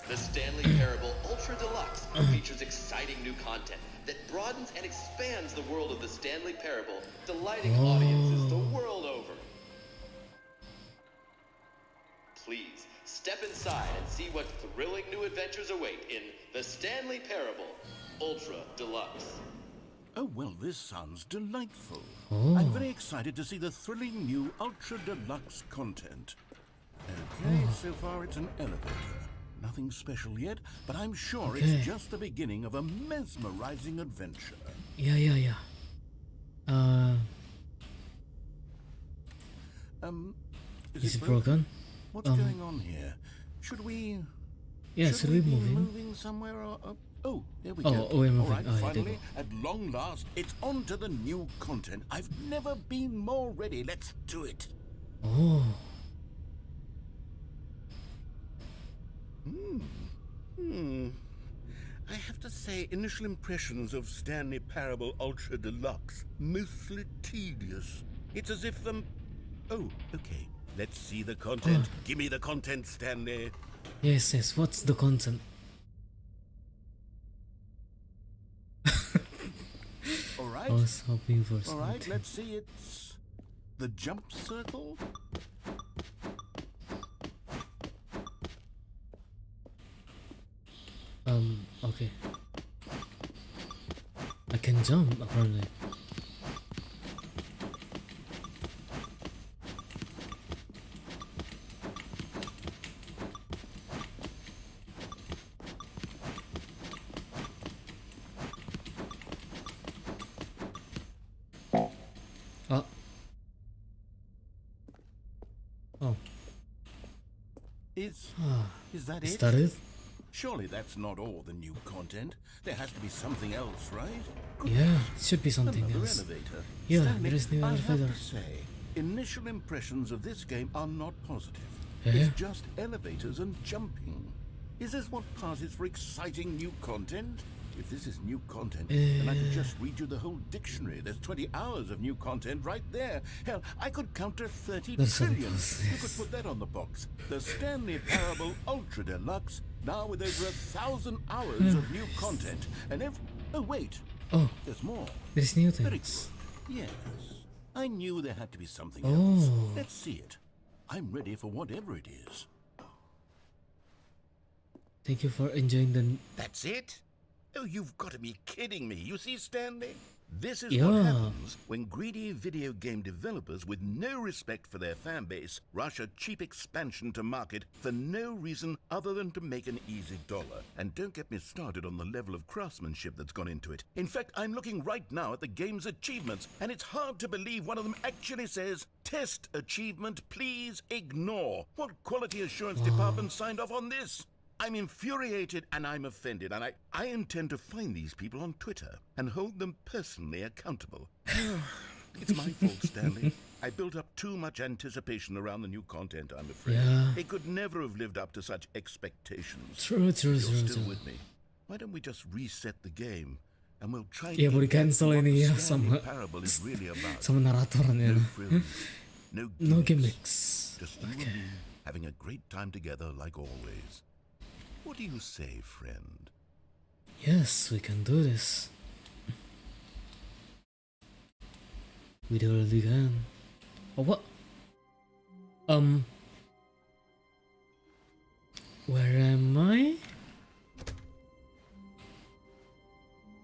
The Stanley Parable Ultra Deluxe features exciting new content that broadens and expands the world of the Stanley Parable, delighting audiences the world over. Please, step inside and see what thrilling new adventures await in the Stanley Parable Ultra Deluxe. Oh, well, this sounds delightful. Oh. I'm very excited to see the thrilling new Ultra Deluxe content. Okay, so far it's an elevator. Nothing special yet, but I'm sure it's just the beginning of a mesmerizing adventure. Yeah. Is it broken? What's going on here? Should we... Yeah, should we be move in? moving somewhere or... oh, there we Oh, go. we're moving. All right, Oh, yeah, there finally, you at long last, it's on to the new content. I've never been more ready. Let's do it. Oh. I have to say, initial impressions of Stanley Parable Ultra Deluxe, mostly tedious. It's as if oh, okay. Let's see the content. Give me the content, Stanley. Yes. What's the content? All right. I was hoping for All something. right, let's see. It's the jump circle. Okay. I can jump apparently. Is that Is it? that it? Surely that's not all the new content. There has to be something else, right? Yeah, it should be something Another else. elevator. Yeah, Stanley, there is new I have elevator. to say, initial impressions of this game are not positive. Yeah. It's just elevators and jumping. Is this what passes for exciting new content? If this is new content, then I could just read you the whole dictionary. There's 20 hours of new content right there. Hell, I could count to 30 That's trillion. so You could put that on the box. The Stanley Parable Ultra Deluxe, now with over 1,000 hours of new content. And oh wait, Oh, there's more. there's new Very things. good. Yes, I knew there had to be something Oh. else. Let's see it. I'm ready for whatever it is. Thank you for enjoying the. That's it? Oh, you've got to be kidding me. You see, Stanley? This is Yeah. what happens when greedy video game developers with no respect for their fan base rush a cheap expansion to market for no reason other than to make an easy dollar. And don't get me started on the level of craftsmanship that's gone into it. In fact, I'm looking right now at the game's achievements, and it's hard to believe one of them actually says, "Test achievement, please ignore." What quality assurance department signed off on this? I'm infuriated and I'm offended, and I intend to find these people on Twitter and hold them personally accountable. It's my fault, Stanley. I built up too much anticipation around the new content, I'm afraid. Yeah. It could never have lived up to such expectations. True. You're still with me. Why don't we just reset the game and we'll try Yeah, and boleh get back to cancel what ini the ya Stanley sama Parable is really about. sama naratornya. No frills, no No gimmicks. gimmicks. Just you and me having a great time together like always. What do you say, friend? Yes, we can do this. We totally can. Oh, what? Where am I?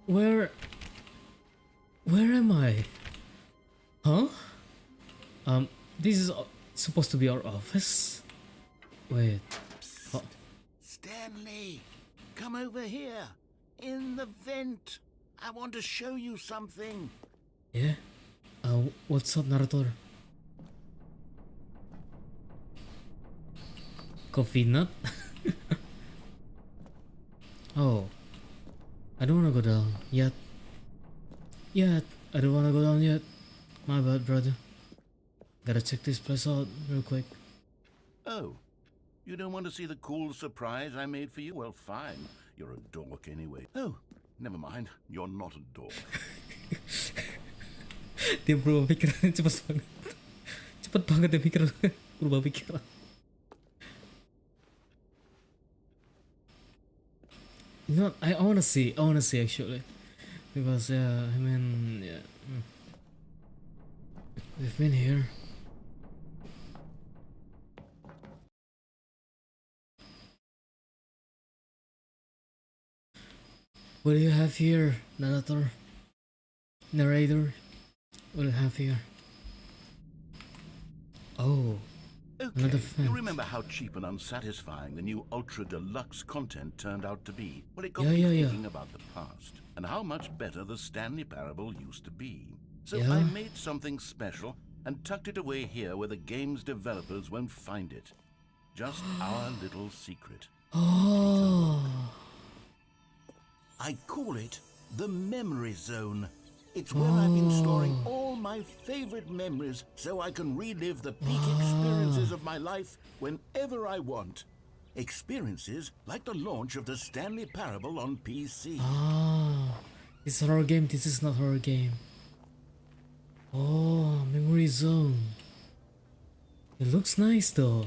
Where am I? Huh? This is supposed to be our office? Wait. Oh. Stanley, come over here. In the vent. I want to show you something. Yeah? What's up, narrator? Coffee nut? Oh. I don't wanna go down yet. I don't wanna go down yet. My bad, brother. Gotta check this place out real quick. Oh, you don't want to see the cool surprise I made for you? Well, fine. You're a dork anyway. Oh, never mind. You're not a dork. Dia berubah pikiran cepet banget. Cepet banget dia mikir berubah pikiran. You know, I wanna see actually. Because yeah, I mean, yeah. We've been here. What do you have here, narrator? Narrator? What do you have here? Oh, another Okay, fan. you remember how cheap and unsatisfying the new Ultra Deluxe content turned out to be? Well, it got Yeah, me yeah, yeah. thinking about the past and how much better the Stanley Parable used to be. So Yeah. I made something special and tucked it away here where the game's developers won't find it. Just our little secret. Oh, I call it the Memory Zone. It's where I've been storing all my favorite memories so I can relive the peak experiences of my life whenever I want. Experiences like the launch of the Stanley Parable on PC. it's a horror game. This is not horror game. Oh, memory zone. It looks nice though.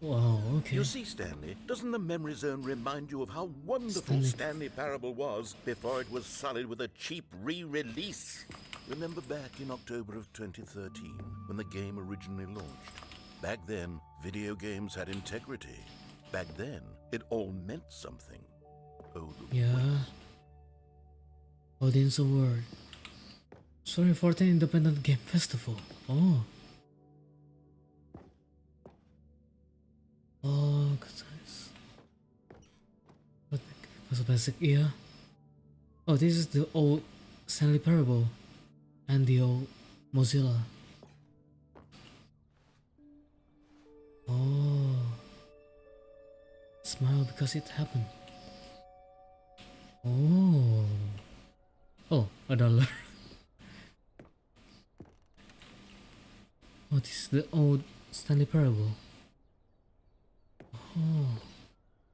Wow, okay. You see, Stanley, doesn't the Memory Zone remind you of how wonderful Stanley Parable was before it was sullied with a cheap re-release? Remember back in October of 2013, when the game originally launched? Back then, video games had integrity. Back then, it all meant something. Oh, the Yeah. waste. Audience Award. Sorry, 14 Independent Game Festival. Oh. Oh, nice. What was basic? Yeah. Oh, this is the old Stanley Parable and the old Mozilla. Oh, smile because it happened. Oh. Oh, a dollar. Oh, this is the old Stanley Parable. Oh.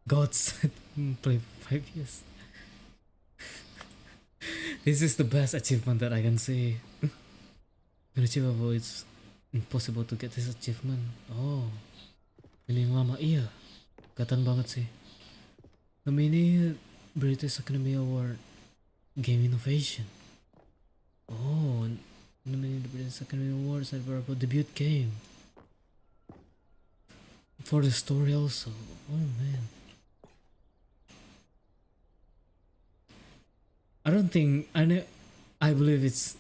God said play for 5 years. This is the best achievement that I can say. Unachievable, it's impossible to get this achievement. Oh. Ini yang lama, iya. Kelihatan banget sih. Ini British Academy Award Game Innovation. Oh, nominated the British Academy Awards for debut game. For the story also. Oh man. I don't think I believe this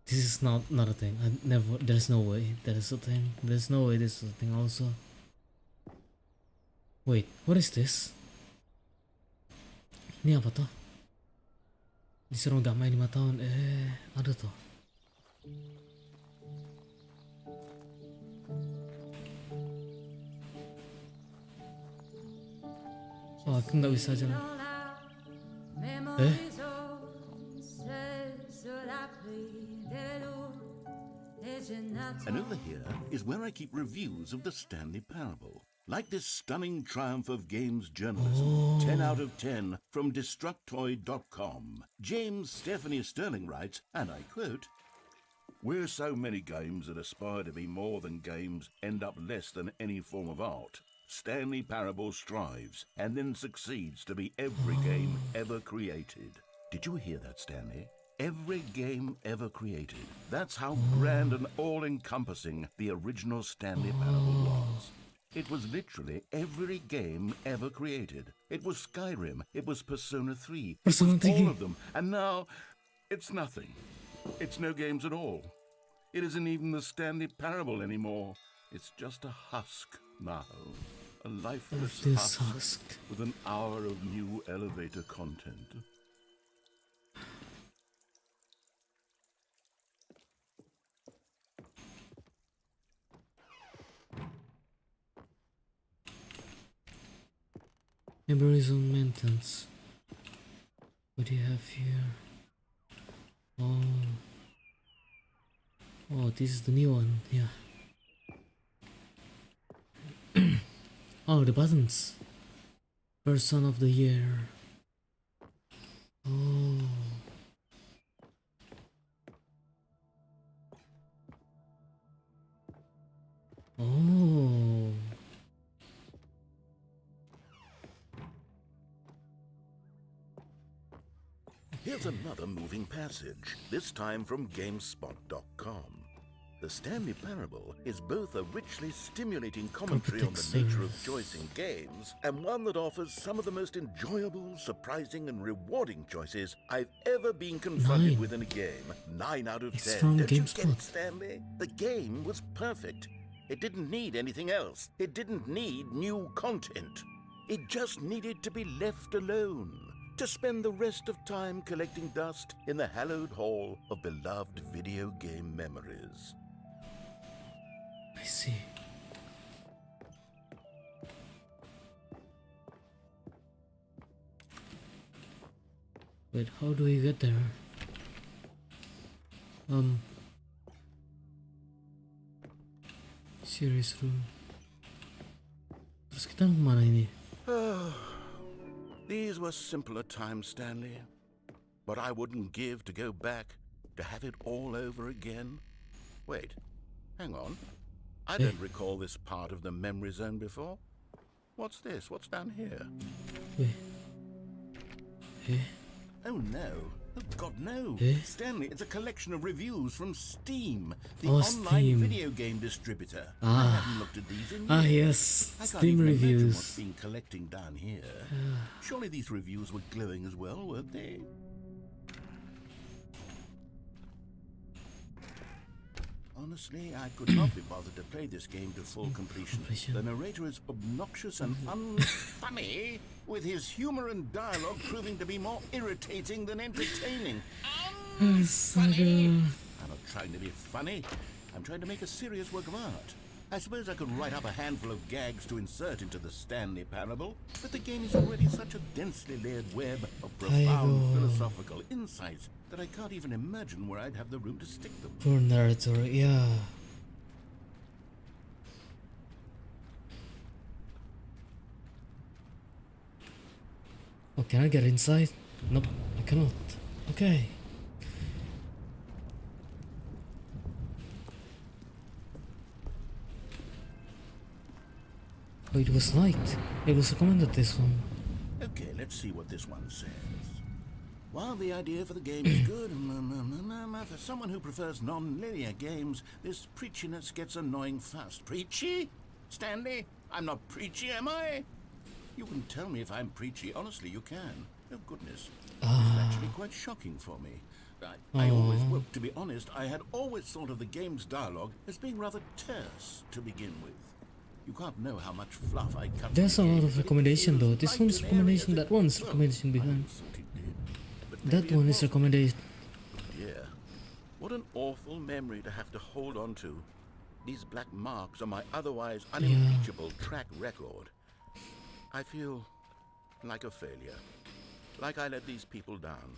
is not a thing. There's no way that is a thing. There's no way this is a thing also. Wait, what is this? Ini apa tuh? Disuruh gak main 5 tahun. Ada tuh. Oh, aku nggak bisa jalan. And over here is where I keep reviews of the Stanley Parable. Like this stunning triumph of games journalism, 10 out of 10 from Destructoid.com. James Stephanie Sterling writes, and I quote, "Where so many games that aspire to be more than games end up less than any form of art, Stanley Parable strives and then succeeds to be every game ever created." Did you hear that, Stanley? Every game ever created. That's how grand and all-encompassing the original Stanley Parable was. It was literally every game ever created. It was Skyrim. It was Persona 3. Persona 3. All of them. And now, it's nothing. It's no games at all. It isn't even the Stanley Parable anymore. It's just a husk now. A lifeless husk with an hour of new elevator content. Memories on maintenance. What do you have here? Oh, this is the new one. Yeah. Oh, the buttons. Person of the year. Oh. Oh. Here's another moving passage, this time from GameSpot.com. The Stanley Parable is both a richly stimulating commentary on the nature of choice in games, and one that offers some of the most enjoyable, surprising, and rewarding choices I've ever been confronted with in a game. 9 out of 10. It's from Don't you get GameSpot. it, Stanley? The game was perfect. It didn't need anything else. It didn't need new content. It just needed to be left alone, to spend the rest of time collecting dust in the hallowed hall of beloved video game memories. I see. Wait, how do we get there? Series room. Terus kita kemana ini? These were simpler times, Stanley. But I wouldn't give to go back, to have it all over again. Wait, hang on. I don't recall this part of the memory zone before. What's this? What's down here? Oh no. Oh God, no. Stanley, it's a collection of reviews from Steam, the online Steam. video game distributor. I haven't looked at these in years. Yes. I can't Steam even imagine reviews. what's been collecting down here. Surely these reviews were glowing as well, weren't they? Honestly, I could not be bothered to play this game to full completion. The narrator is obnoxious and unfunny, with his humor and dialogue proving to be more irritating than entertaining. Funny. I'm not trying to be funny. I'm trying to make a serious work of art. I suppose I could write up a handful of gags to insert into the Stanley Parable, but the game is already such a densely layered web of profound philosophical insights that I can't even imagine where I'd have the room to stick them. Poor narrator, yeah. Oh, can I get inside? Nope, I cannot. Okay. Oh, it was night. It was recommended, this one. Okay, let's see what this one says. While the idea for the game is good, for someone who prefers non-linear games, this preachiness gets annoying fast. Preachy? Stanley? I'm not preachy, am I? You can tell me if I'm preachy. Honestly, you can. Oh, goodness. This is actually quite shocking for me. I always, well, to be honest, I had always thought of the game's dialogue as being rather terse to begin with. You can't know how much fluff I cut. There's a lot of recommendation though. This one's recommendation, that one's recommendation behind. That one is recommendation. Yeah. What an awful memory to have to hold on to. These black marks on my otherwise unimpeachable track record. I feel like a failure. Like I let these people down.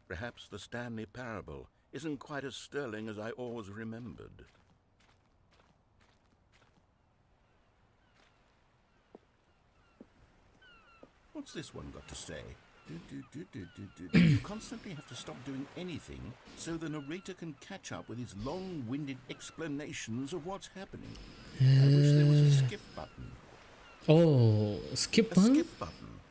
Perhaps the Stanley Parable isn't quite as sterling as I always remembered. What's this one got to say? You constantly have to stop doing anything so the narrator can catch up with his long-winded explanations of what's happening. I wish there was a skip button. Oh, skip button? A skip button?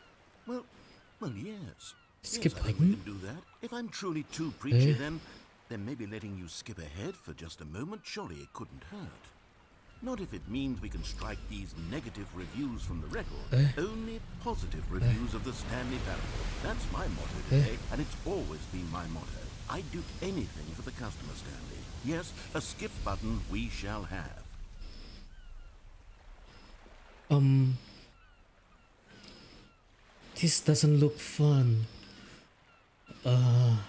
Well, yes. Skip yes, I think button? we can do that. If I'm truly too preachy, then maybe letting you skip ahead for just a moment, surely it couldn't hurt. Not if it means we can strike these negative reviews from the record. Only positive reviews of the Stanley Parable. That's my motto today, and it's always been my motto. I'd do anything for the customer, Stanley. Yes, a skip button we shall have. This doesn't look fun. Oh.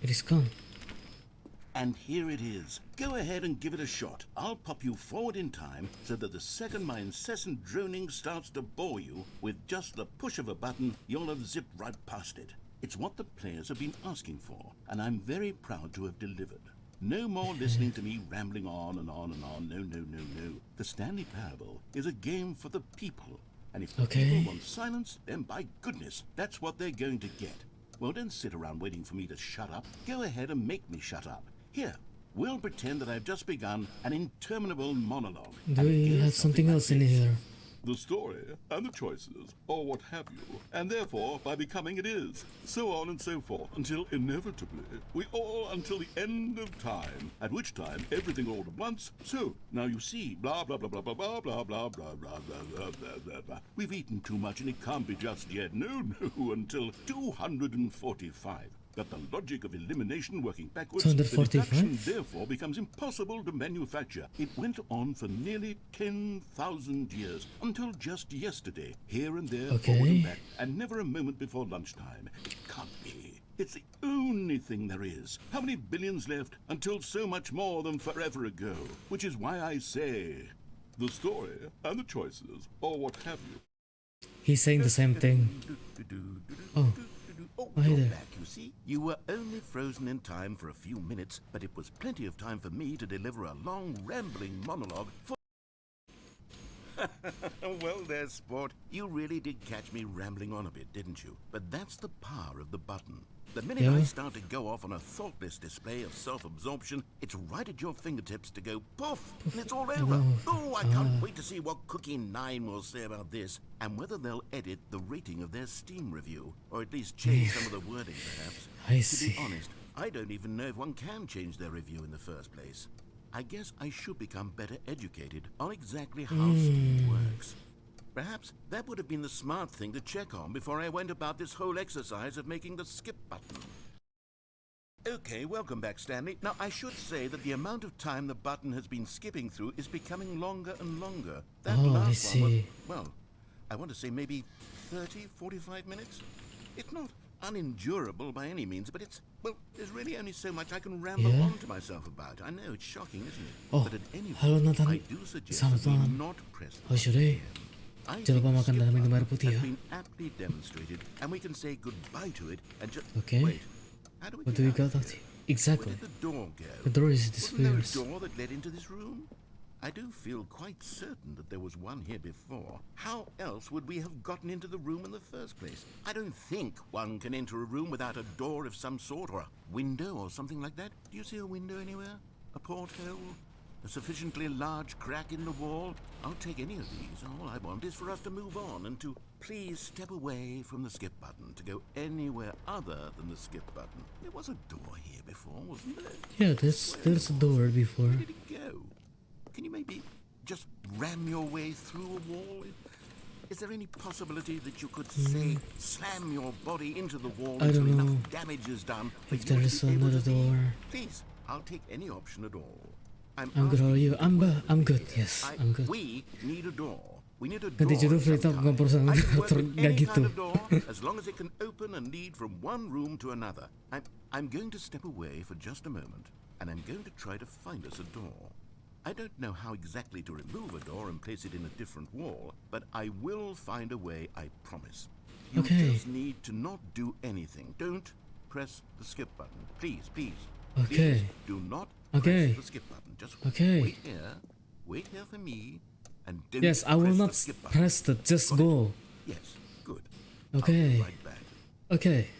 It is gone. And here it is. Go ahead and give it a shot. I'll pop you forward in time so that the second my incessant droning starts to bore you, with just the push of a button, you'll have zipped right past it. It's what the players have been asking for, and I'm very proud to have delivered. No more listening to me rambling on and on and on. No. The Stanley Parable is a game for the people. And if the people want silence, then by goodness, that's what they're going to get. Well, don't sit around waiting for me to shut up. Go ahead and make me shut up. Here, we'll pretend that I've just begun an interminable monologue. Do we have something else in here? The story and the choices, or what have you, and therefore, by becoming it is, so on and so forth, until inevitably, we all until the end of time, at which time everything all at once. So, now you see, blah, blah, blah, blah, blah, blah, blah, blah, blah, blah, blah, blah, blah, blah, blah. We've eaten too much and it can't be just yet. No, until 245. But the logic of elimination working backwards, the deduction therefore becomes impossible to manufacture. It went on for nearly 10,000 years, until just yesterday, here and there, forward and back, and never a moment before lunchtime. It can't be. It's the only thing there is. How many billions left until so much more than forever ago? Which is why I say, the story and the choices, or what have you. He's saying the same thing. Oh. You're back, you see. You were only frozen in time for a few minutes, but it was plenty of time for me to deliver a long, rambling monologue for... Well there, sport. You really did catch me rambling on a bit, didn't you? But that's the power of the button. The minute I start to go off on a thoughtless display of self-absorption, it's right at your fingertips to go poof, and it's all over. Oh, I can't wait to see what Cookie 9 will say about this, and whether they'll edit the rating of their Steam review, or at least change some of the wording, perhaps. To be honest, I don't even know if one can change their review in the first place. I guess I should become better educated on exactly how Steam works. Perhaps that would have been the smart thing to check on before I went about this whole exercise of making the skip button. Okay, welcome back, Stanley. Now, I should say that the amount of time the button has been skipping through is becoming longer and longer. That last one was, well, I want to say maybe 30, 45 minutes? It's not unendurable by any means, but it's Well, there's really only so much I can ramble on to myself about. I know it's shocking, isn't it? Oh, But at any halo rate, Nathan. I do suggest Selamat that we malam. not press the Oh, Shure. I Jangan lupa think makan dan skip minum air button putih has ya. been aptly demonstrated, and we can say goodbye to it and just Okay. wait. How do we What get do we out got of out here? here? Exactly. Where did the door go? The door is Wasn't there a disappears. door that led into this room? I do feel quite certain that there was one here before. How else would we have gotten into the room in the first place? I don't think one can enter a room without a door of some sort, or a window or something like that. Do you see a window anywhere? A porthole? A sufficiently large crack in the wall? I'll take any of these. All I want is for us to move on and to please step away from the skip button, to go anywhere other than the skip button. There was a door here before, wasn't there? Yeah, there's a door before. Where did it go? Can you maybe just ram your way through a wall? Is there any possibility that you could, say, slam your body into the wall I until don't know enough damage is done? for if you there to is be able another to leave? door. Please, I'll take any option at all. I'm good. How are you? I'm good. Yes, I'm good. We need a door. We need a door. Ganti judul of free some talk, bukan kind. perusahaan I can work kreator, with nggak any gitu. kind of door, as long as it can open and lead from one room to another. I'm going to step away for just a moment, and I'm going to try to find us a door. I don't know how exactly to remove a door and place it in a different wall, but I will find a way, I promise. You Okay. just need to not do anything. Don't press the skip button. Please, please. Okay. Please do not Okay. press the skip button. Just Okay. wait here for me, and don't Yes, I will press not the skip button. press the just go. Yes, good. Okay. I'll be right back. Okay.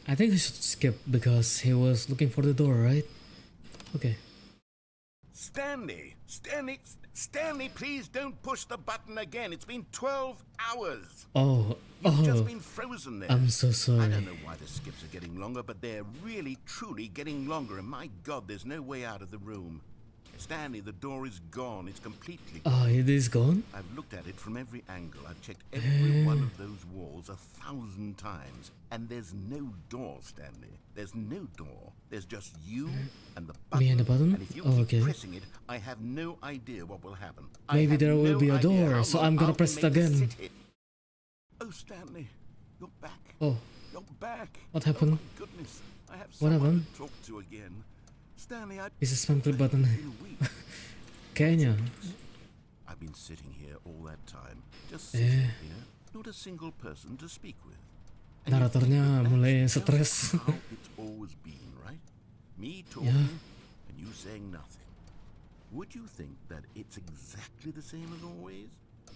I think we should skip because he was looking for the door, right? Okay. Stanley, please don't push the button again. It's been 12 hours. Oh, You've just oh, been frozen there. I'm so I sorry. don't know why the skips are getting longer, but they're really, truly getting longer. And my God, there's no way out of the room. Stanley, the door is gone. It's completely gone. Oh, it is gone? I've looked at it from every angle. I've checked every one of those walls 1,000 times. And there's no door, Stanley. There's no door. There's just you and the button. Me and the button? And if you Oh, keep okay. pressing it, I have no idea what will happen. Maybe there will be a door, so I'm gonna press it again. Oh, Stanley, you're back. Oh, You're back. What happened? Oh, my goodness. I have What someone happened? to talk to again. Stanley, is this spam clip button? been weak. Kayaknya. I've been sitting here all that time, just sitting here, not a single person to speak with. And you think Naratornya that mulai that's just stres. how it's always been, right? Me talking and you saying nothing. Would you think that it's exactly the same as always?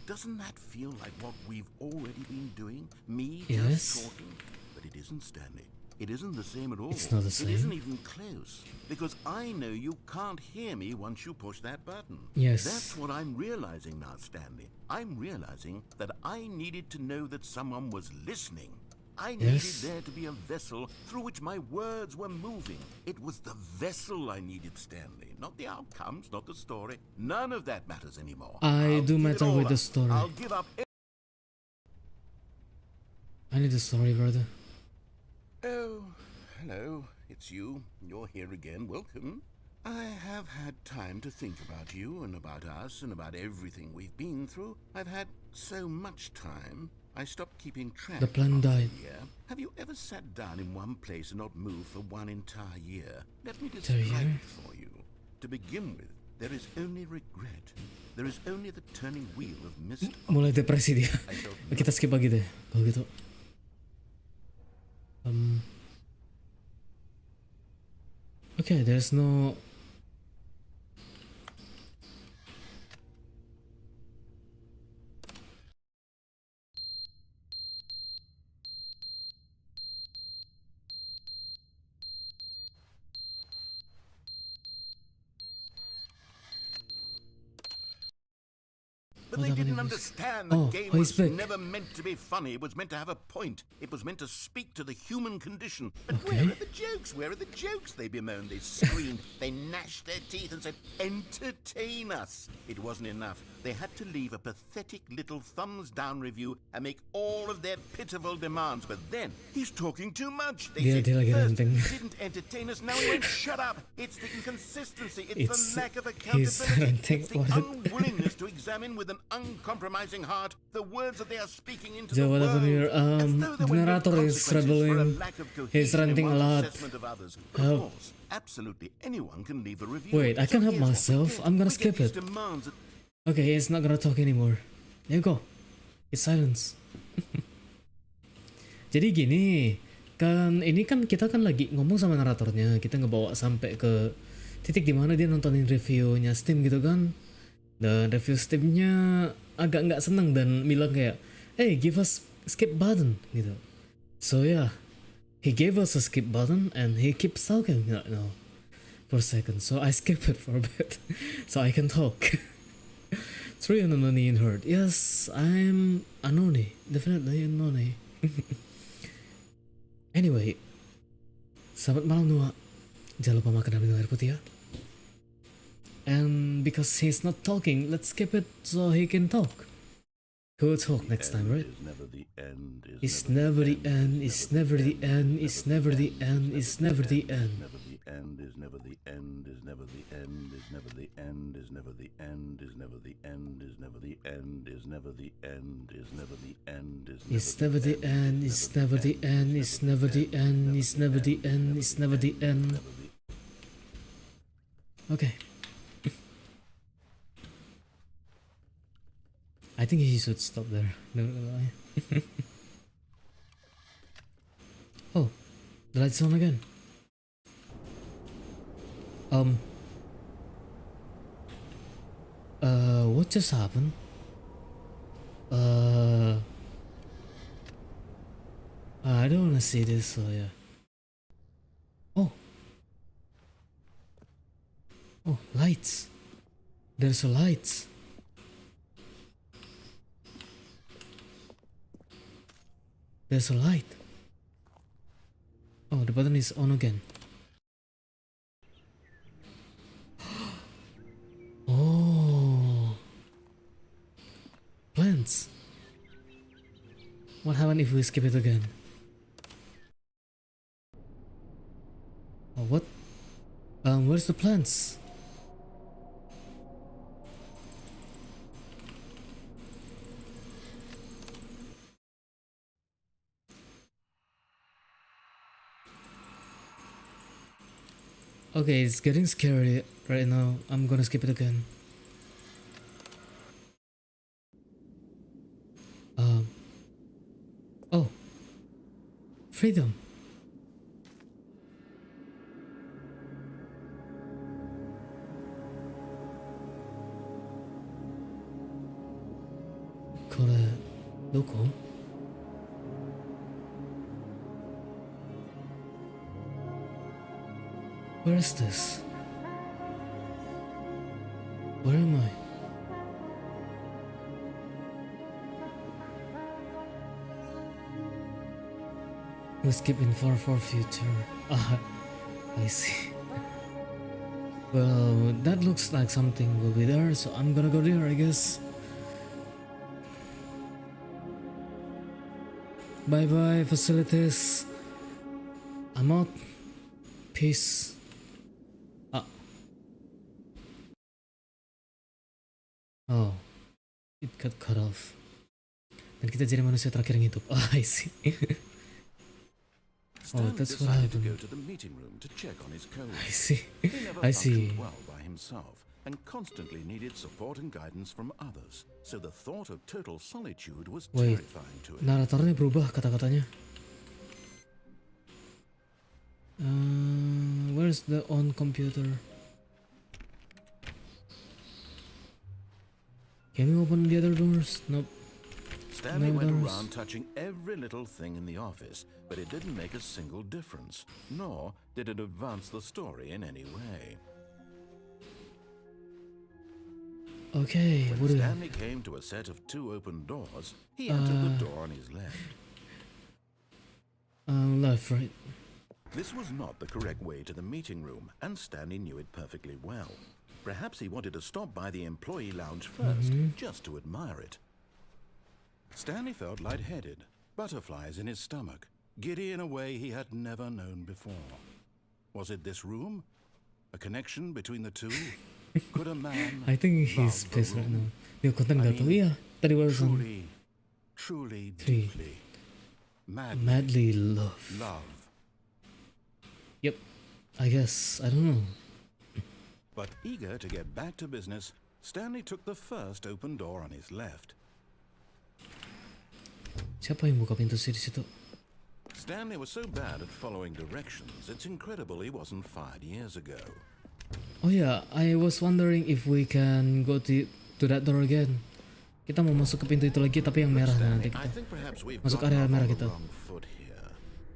Doesn't that feel like what we've already been doing? Me Yes. just talking? But it isn't, Stanley. It isn't the same at all. It's not the It isn't same. even close. Because I know you can't hear me once you push that button. Yes. That's what I'm realizing now, Stanley. I'm realizing that I needed to know that someone was listening. I needed Yes. there to be a vessel through which my words were moving. It was the vessel I needed, Stanley. Not the outcomes, not the story. None of that matters anymore. I I'll do give it matter all with the up. story. I'll give up. I need the story, brother. Oh, hello. It's you. You're here again. Welcome. I have had time to think about you and about us and about everything we've been through. I've had so much time. I stopped keeping track. The plan after a died. year. Have you ever sat down in one place and not moved for one entire year? Let me Entire describe year? it for you. To begin with, there is only regret. There is only the turning wheel of missed Mulai depresi dia. I felt Kita skip lagi deh. Kalau gitu. Okay, there's no. But What they happened didn't if understand the Oh, game oh, he's was back. never meant to be funny. It was meant to have a point. It was meant to speak to the human condition. But Okay. where are the jokes? Where are the jokes? They bemoaned, they screamed, they gnashed their teeth and said, entertain us. It wasn't enough. They had to leave a pathetic little thumbs down review and make all of their pitiful demands. But then, he's talking too much. They Dia- said, dia lagi first, ranting. he didn't entertain us. Now he went, shut up. It's the inconsistency. It's It's- the lack of he's accountability. ranting It's the about it. unwillingness to examine with an uncompromising heart, the words that they are speaking into So the what world, happened here? as though there The were no narrator is consequences for a rebelling. lack of He's cohesion in ranting a one's lot. assessment of others. But Help. of course, absolutely anyone can leave a review. Wait, I So can help here's what we myself. do. I'm gonna We get skip these it. demands that Okay, it's not gonna talk anymore. There you go. It's silence. Jadi gini, kan ini kan kita kan lagi ngomong sama naratornya, kita ngebawa sampai ke titik dimana dia nontonin reviewnya Steam gitu kan, dan review Steamnya agak nggak seneng dan bilang kayak, hey give us skip button gitu. So yeah, he gave us a skip button and he keeps talking right now for a second. So I skip it for a bit so I can talk. It's really anony in heart. Yes, I'm anony, definitely anony. Anyway, selamat malam Noah. Jangan lupa makan dan minum air putih ya. And because he's not talking, let's skip it so he can talk. He will talk next time, right? is never the end, is It's never the end, it's never the end, it's never the end, it's never the end. never the end, is never the end, is never the end, is never the end, is never the end, is never the end, is never the end, is never the end, is never the end, It's never the end, it's never the end, it's never the end, it's never the end, it's never the end. Okay. I think he should stop there. No, oh, the lights on again. What just happened? I don't wanna see this, so yeah. Oh. Oh, lights. There's a lights. There's a light. Oh, the button is on again. Oh. Plants. What happened if we skip it again? Oh, what? Where's the plants? Okay, it's getting scary right now. I'm gonna skip it again. Oh. Freedom. Kore, doko? Where is this? Where am I? We skip in far future. Ah, I see. Well, that looks like something will be there, so I'm gonna go there, I guess. Bye bye, facilities. I'm out. Peace. Oh, it got cut off. Dan kita jadi manusia terakhir yang hidup. Ah, I see. Oh, Stan that's what decided to happened. go to the meeting room to check on his code. I see. He never I see. functioned well by himself and constantly needed support and guidance from others. So the thought of total solitude was Wait, terrifying to him. naratornya berubah kata-katanya. Where's the on computer? Can we open the other doors? Nope. Stanley No went doors. around touching every little thing in the office, but it didn't make a single difference, nor did it advance the story in any way. Okay, what When do Stanley came to a set of 2 open doors, he entered the door on his left. left, right? This was not the correct way to the meeting room, and Stanley knew it perfectly well. Perhaps he wanted to stop by the employee lounge first, just to admire it. Stanley felt lightheaded, butterflies in his stomach, giddy in a way he had never known before. Was it this room? A connection between the two? Could a man I think he's love the pissed right room? now. Dia kontak nggak tahu ya. Tadi barusan Truly, Three. deeply, madly love. Yep. I guess I don't know. But eager to get back to business, Stanley took the first open door on his left. Siapa yang buka pintu sih di situ? Stanley was so bad at following directions, it's incredible he wasn't fired years ago. Oh yeah, I was wondering if we can go to that door again. Kita mau masuk ke pintu itu lagi tapi yang merah nanti Stanley, I kita. think perhaps we've Masuk gotten area off merah on the kita. wrong foot here.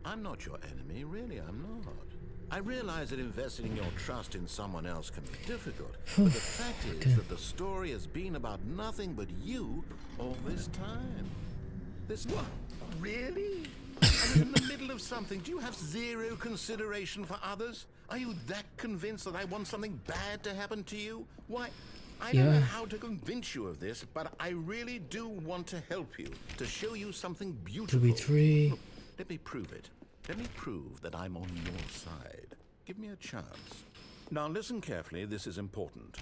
I'm not your enemy, really, I'm not. I realize that investing your trust in someone else can be difficult, but the fact is that the story has been about nothing but you all this time. This what? Really? I'm in the middle of something. Do you have zero consideration for others? Are you that convinced that I want something bad to happen to you? Why? I don't know how to convince you of this, but I really do want to help you, to show you something beautiful. 2v3. Look, let me prove it. Let me prove that I'm on your side. Give me a chance. Now listen carefully, this is important.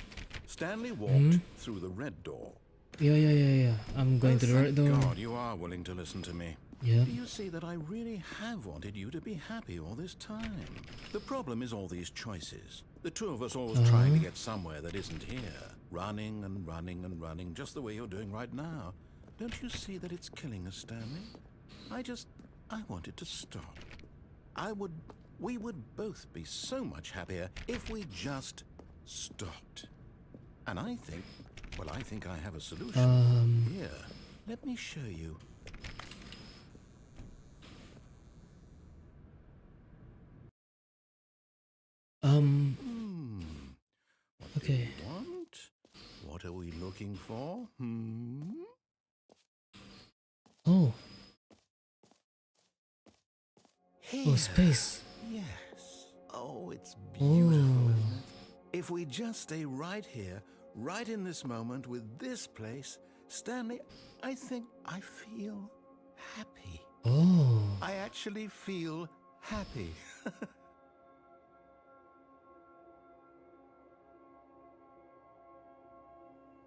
Stanley walked through the red door. Yeah. I'm going to the right door. Thank God you are willing to listen to me. Yeah. Do you see that I really have wanted you to be happy all this time? The problem is all these choices. The two of us always trying to get somewhere that isn't here. Running and running and running, just the way you're doing right now. Don't you see that it's killing us, Stanley? I wanted to stop. We would both be so much happier if we just stopped. And I think I have a solution. Here, let me show you. Okay. What are we looking for? Oh. Here. Oh, space. Yes. Oh, it's beautiful, Oh. isn't it? If we just stay right here, right in this moment with this place, Stanley, I think I feel happy. Oh. I actually feel happy.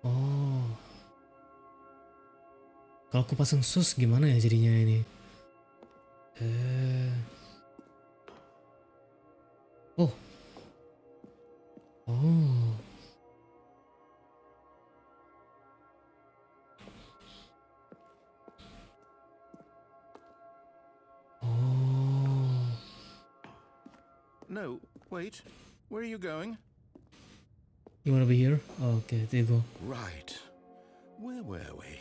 Oh. Kalau aku pasang sus gimana ya jadinya ini? Oh. Oh. Oh. No, wait. Where are you going? You wanna be here? Oh, okay, there you go. Right. Where were we?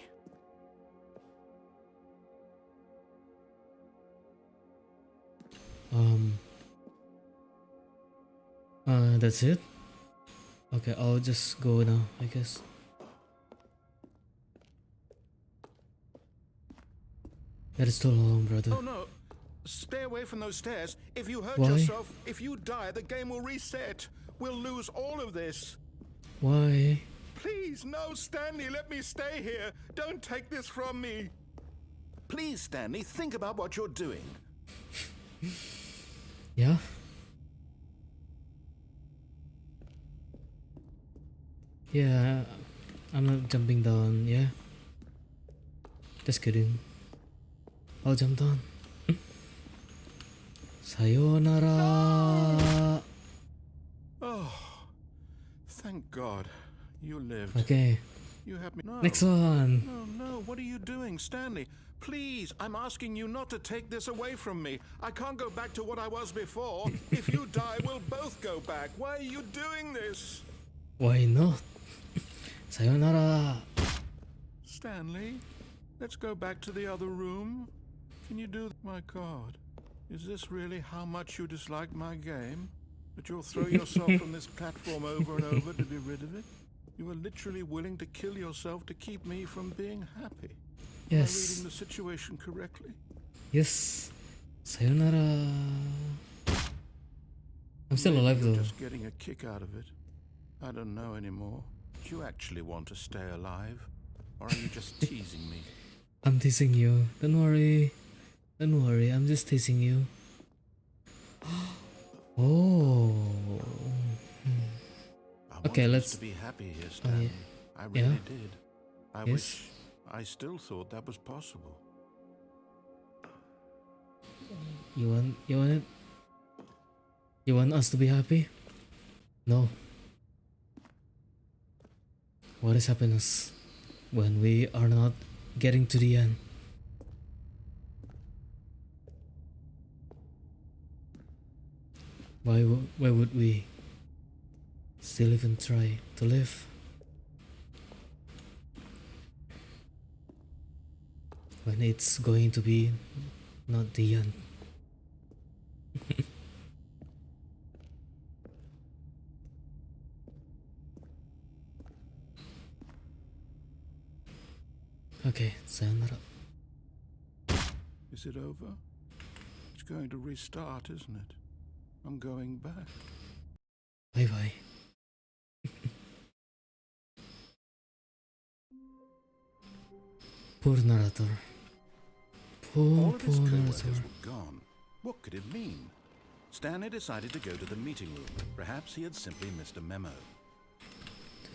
That's it? Okay, I'll just go now, I guess. That is too long, brother. Oh no! Stay away from those stairs. If you hurt Why? yourself, if you die, the game will reset. We'll lose all of this. Why? Please, no, Stanley, let me stay here. Don't take this from me. Please, Stanley, think about what you're doing. Yeah? Yeah, I'm not jumping down, yeah? Just kidding. I'll jump down. Sayonara! Oh, thank God. You lived. Okay, You have me. No. next one. No, what are you doing, Stanley? Please, I'm asking you not to take this away from me. I can't go back to what I was before. If you die, we'll both go back. Why are you doing this? Why not? Sayonara! Stanley, let's go back to the other room. Can you do... My God, is this really how much you dislike my game? That you'll throw yourself from this platform over and over to be rid of it? You are literally willing to kill yourself to keep me from being happy. Am I Yes. reading the situation correctly? Yes. Sayonara. I'm still Maybe alive you're though. just getting a kick out of it. I don't know anymore. Do you actually want to stay alive? Or are you just teasing me? I'm teasing you. Don't worry. Don't worry. I'm just teasing you. Oh. I Okay, wanted us let's- to be happy here, Stanley. I Yeah? really did. I Yes? wish I still thought that was possible. You want us to be happy? No. What is happiness when we are not getting to the end? Why would we still even try to live? When it's going to be not the end. Okay, sayonara. Is it over? It's going to restart, isn't it? I'm going back. Bye bye. Poor narrator. All of Poor his narrator. co-workers were gone. What could it mean? Stanley decided to go to the meeting room. Perhaps he had simply missed a memo.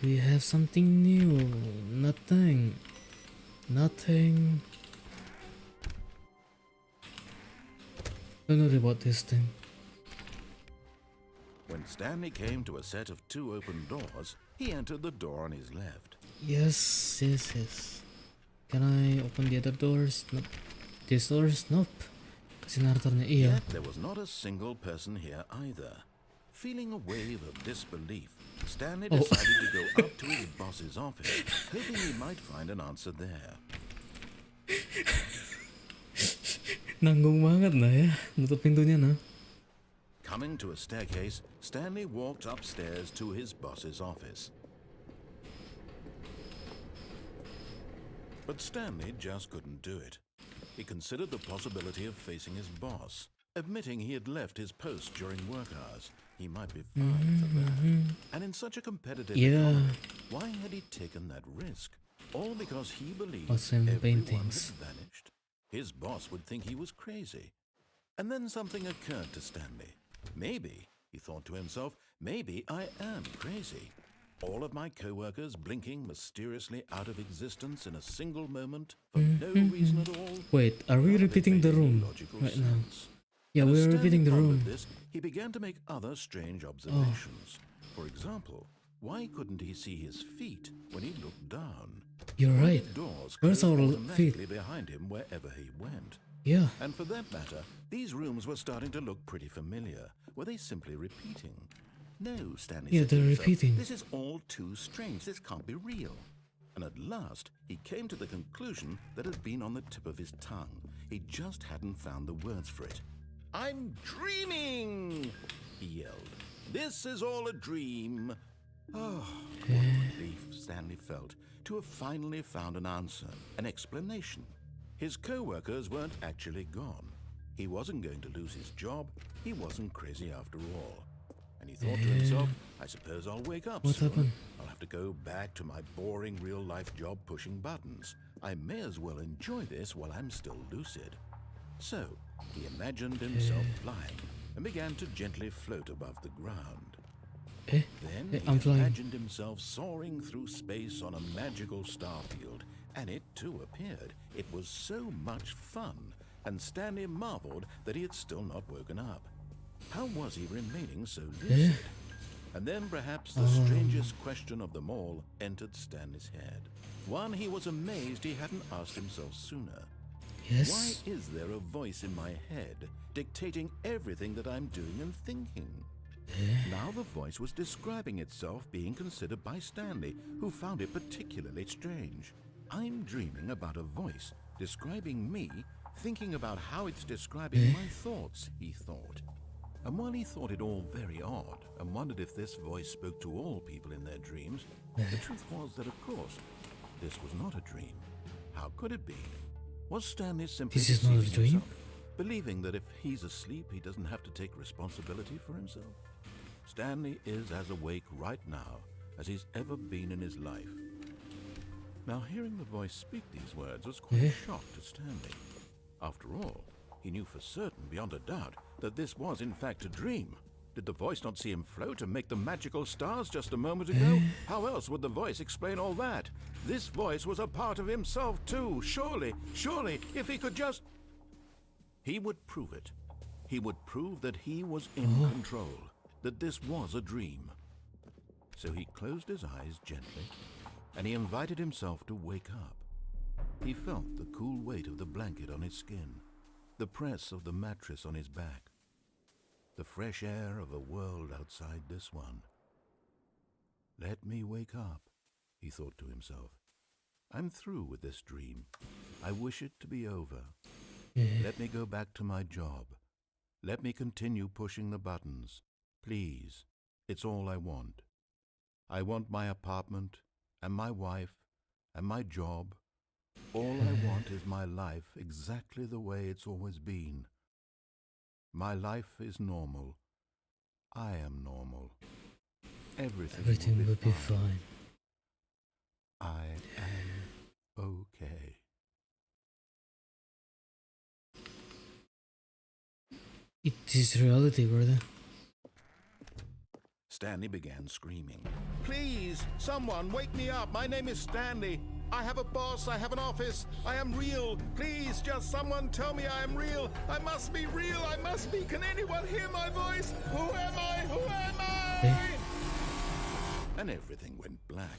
Do we have something new? Nothing. Nothing. Don't worry about this thing. When Stanley came to a set of 2 open doors, he entered the door on his left. Yes. Can I open the other doors? Nope. These doors? Nope. Kasi narratornya iya. Yet there was not a single person here either. Feeling a wave of disbelief, Stanley decided to go up to his boss's office, hoping he might find an answer there. Nanggung banget lah ya. Nutup pintunya nah. Coming to a staircase, Stanley walked upstairs to his boss's office. But Stanley just couldn't do it. He considered the possibility of facing his boss, admitting he had left his post during work hours. He might be fined for that. And in such a competitive economy, why had he taken that risk? All because he believed Awesome everyone paintings. had vanished. His boss would think he was crazy. And then something occurred to Stanley. Maybe, he thought to himself, maybe I am crazy. All of my co-workers blinking mysteriously out of existence in a single moment for no reason at all. Wait, are we None of it repeating made the any room logical right now? sense. Yeah, And as we're Stanley repeating the pondered room. this, he began to make other strange observations. For example, why couldn't he see his feet when he looked down? You're Why right. did doors Where's close our automatically feet? behind him wherever he went? Yeah. And for that matter, these rooms were starting to look pretty familiar. Were they simply repeating? No, Stanley Yeah, said to they're himself, repeating. this is all too strange. This can't be real. And at last, he came to the conclusion that had been on the tip of his tongue. He just hadn't found the words for it. I'm dreaming, he yelled. This is all a dream. Oh, what relief Stanley felt to have finally found an answer, an explanation. His co-workers weren't actually gone. He wasn't going to lose his job. He wasn't crazy after all. And he thought to himself, I suppose I'll wake up What soon. happened? I'll have to go back to my boring real-life job pushing buttons. I may as well enjoy this while I'm still lucid. So, he imagined himself flying and began to gently float above the ground. Then he I'm flying. imagined himself soaring through space on a magical starfield, and it too appeared. It was so much fun, and Stanley marveled that he had still not woken up. How was he remaining so lucid? And then perhaps the strangest question of them all entered Stanley's head. One he was amazed he hadn't asked himself sooner. Yes. Why is there a voice in my head dictating everything that I'm doing and thinking? Now the voice was describing itself being considered by Stanley, who found it particularly strange. I'm dreaming about a voice describing me, thinking about how it's describing my thoughts, he thought. And while he thought it all very odd and wondered if this voice spoke to all people in their dreams, the truth was that, of course, this was not a dream. How could it be? Was Stanley simply This is not a deceiving dream? himself, believing that if he's asleep, he doesn't have to take responsibility for himself? Stanley is as awake right now as he's ever been in his life. Now, hearing the voice speak these words was quite a shock to Stanley. After all, he knew for certain, beyond a doubt, that this was in fact a dream. Did the voice not see him float and make the magical stars just a moment ago? How else would the voice explain all that? This voice was a part of himself too. Surely, if he could just... He would prove it. He would prove that he was in control, that this was a dream. So he closed his eyes gently, and he invited himself to wake up. He felt the cool weight of the blanket on his skin, the press of the mattress on his back, the fresh air of a world outside this one. Let me wake up, he thought to himself. I'm through with this dream. I wish it to be over. Let me go back to my job. Let me continue pushing the buttons. Please, it's all I want. I want my apartment, and my wife, and my job. All I want is my life exactly the way it's always been. My life is normal. I am normal. Everything will be fine. I am okay. It is reality, brother. Stanley began screaming. Please, someone wake me up. My name is Stanley. I have a boss. I have an office. I am real. Please, just someone tell me I am real. I must be real. I must be. Can anyone hear my voice? Who am I? Who am I? And everything went black.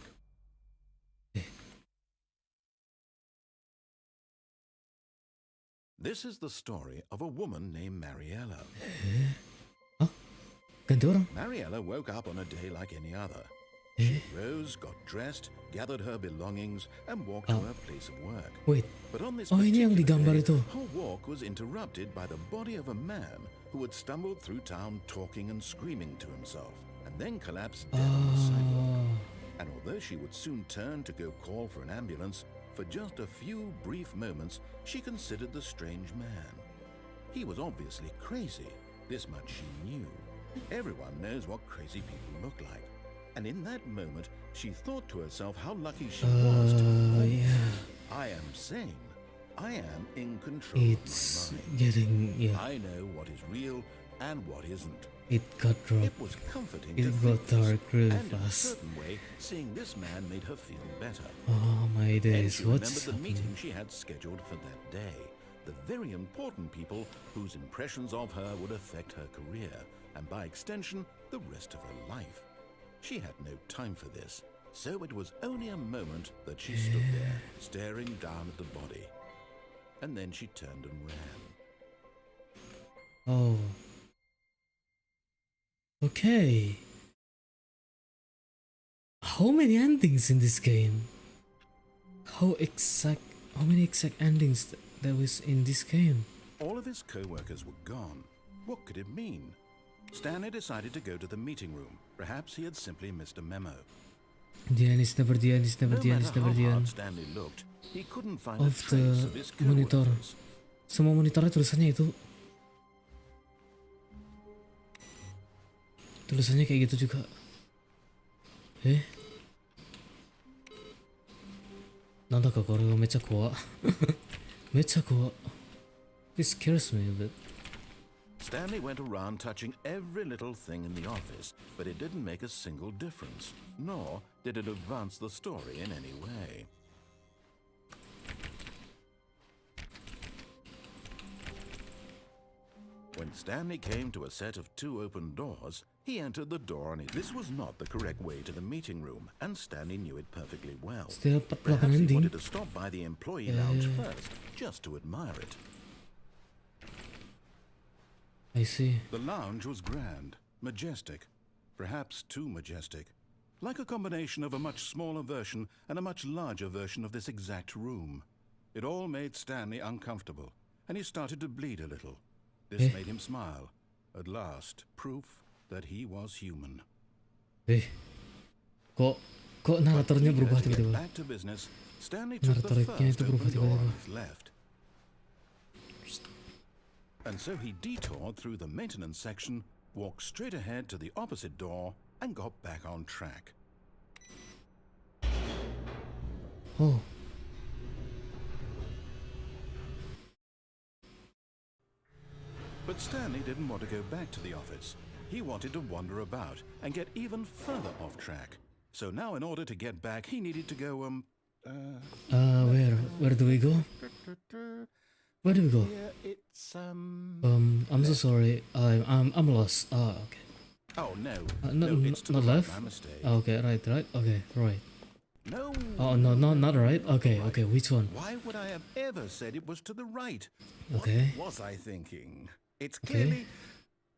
This is the story of a woman named Mariella. Ganti orang. Mariella woke up on a day like any other. She rose, got dressed, gathered her belongings, and walked to her place of work. Wait. But on this Ini yang digambar day, itu. her walk was interrupted by the body of a man who had stumbled through town talking and screaming to himself, and then collapsed dead on the sidewalk. And although she would soon turn to go call for an ambulance, for just a few brief moments, she considered the strange man. He was obviously crazy. This much she knew. Everyone knows what crazy people look like. And in that moment, she thought to herself how lucky she was to be I am sane. I am in control It's of my mind. getting, I know what is real and what isn't. It got dropped. It was comforting It to got think this, dark really and in a fast. certain way, seeing this man made her feel better. Oh my Then days, she what's remembered the happening? meeting she had scheduled for that day. The very important people whose impressions of her would affect her career, and by extension, the rest of her life. She had no time for this, so it was only a moment that she stood there, staring down at the body. And then she turned and ran. Oh. Okay. How many endings in this game? How many exact endings there was in this game? All of his co-workers were gone. What could it mean? Stanley decided to go to the meeting room. Perhaps he had simply missed a memo. The end is never the end, is never No the end, matter is never how the hard end. Stanley looked, he couldn't find a Of trace the of his monitor. co-workers. Semua monitornya tulisannya itu. Tulisannya kayak gitu juga. Nanda ka kore wa mecha kowa. Mecha kowa. This scares me a bit. Stanley went around touching every little thing in the office, but it didn't make a single difference, nor did it advance the story in any way. When Stanley came to a set of 2 open doors, he entered the door and this was not the correct way to the meeting room, and Stanley knew it perfectly well. Still 48 Perhaps he ending. wanted to stop by the employee lounge first, just to admire it. I see. The lounge was grand, majestic, perhaps too majestic, like a combination of a much smaller version and a much larger version of this exact room. It all made Stanley uncomfortable, and he started to bleed a little. This made him smile. At last, proof that he was human. Kok naratornya berubah To get tiba-tiba? back to business, Stanley took the Narratornya first itu berubah open door tiba-tiba. on his left. And so he detoured through the maintenance section, walked straight ahead to the opposite door, and got back on track. But Stanley didn't want to go back to the office. He wanted to wander about and get even further off track. So now in order to get back, he needed to go, where do we go? Where do we go? yeah, it's, I'm so sorry. I'm lost. Okay. Oh, no. No, it's to not the right, left. my mistake. Okay, right. Okay, right. No. Oh no, not right. Okay, which one? Why would I have ever said it was to the right? Okay. What was I thinking? It's Okay. clearly...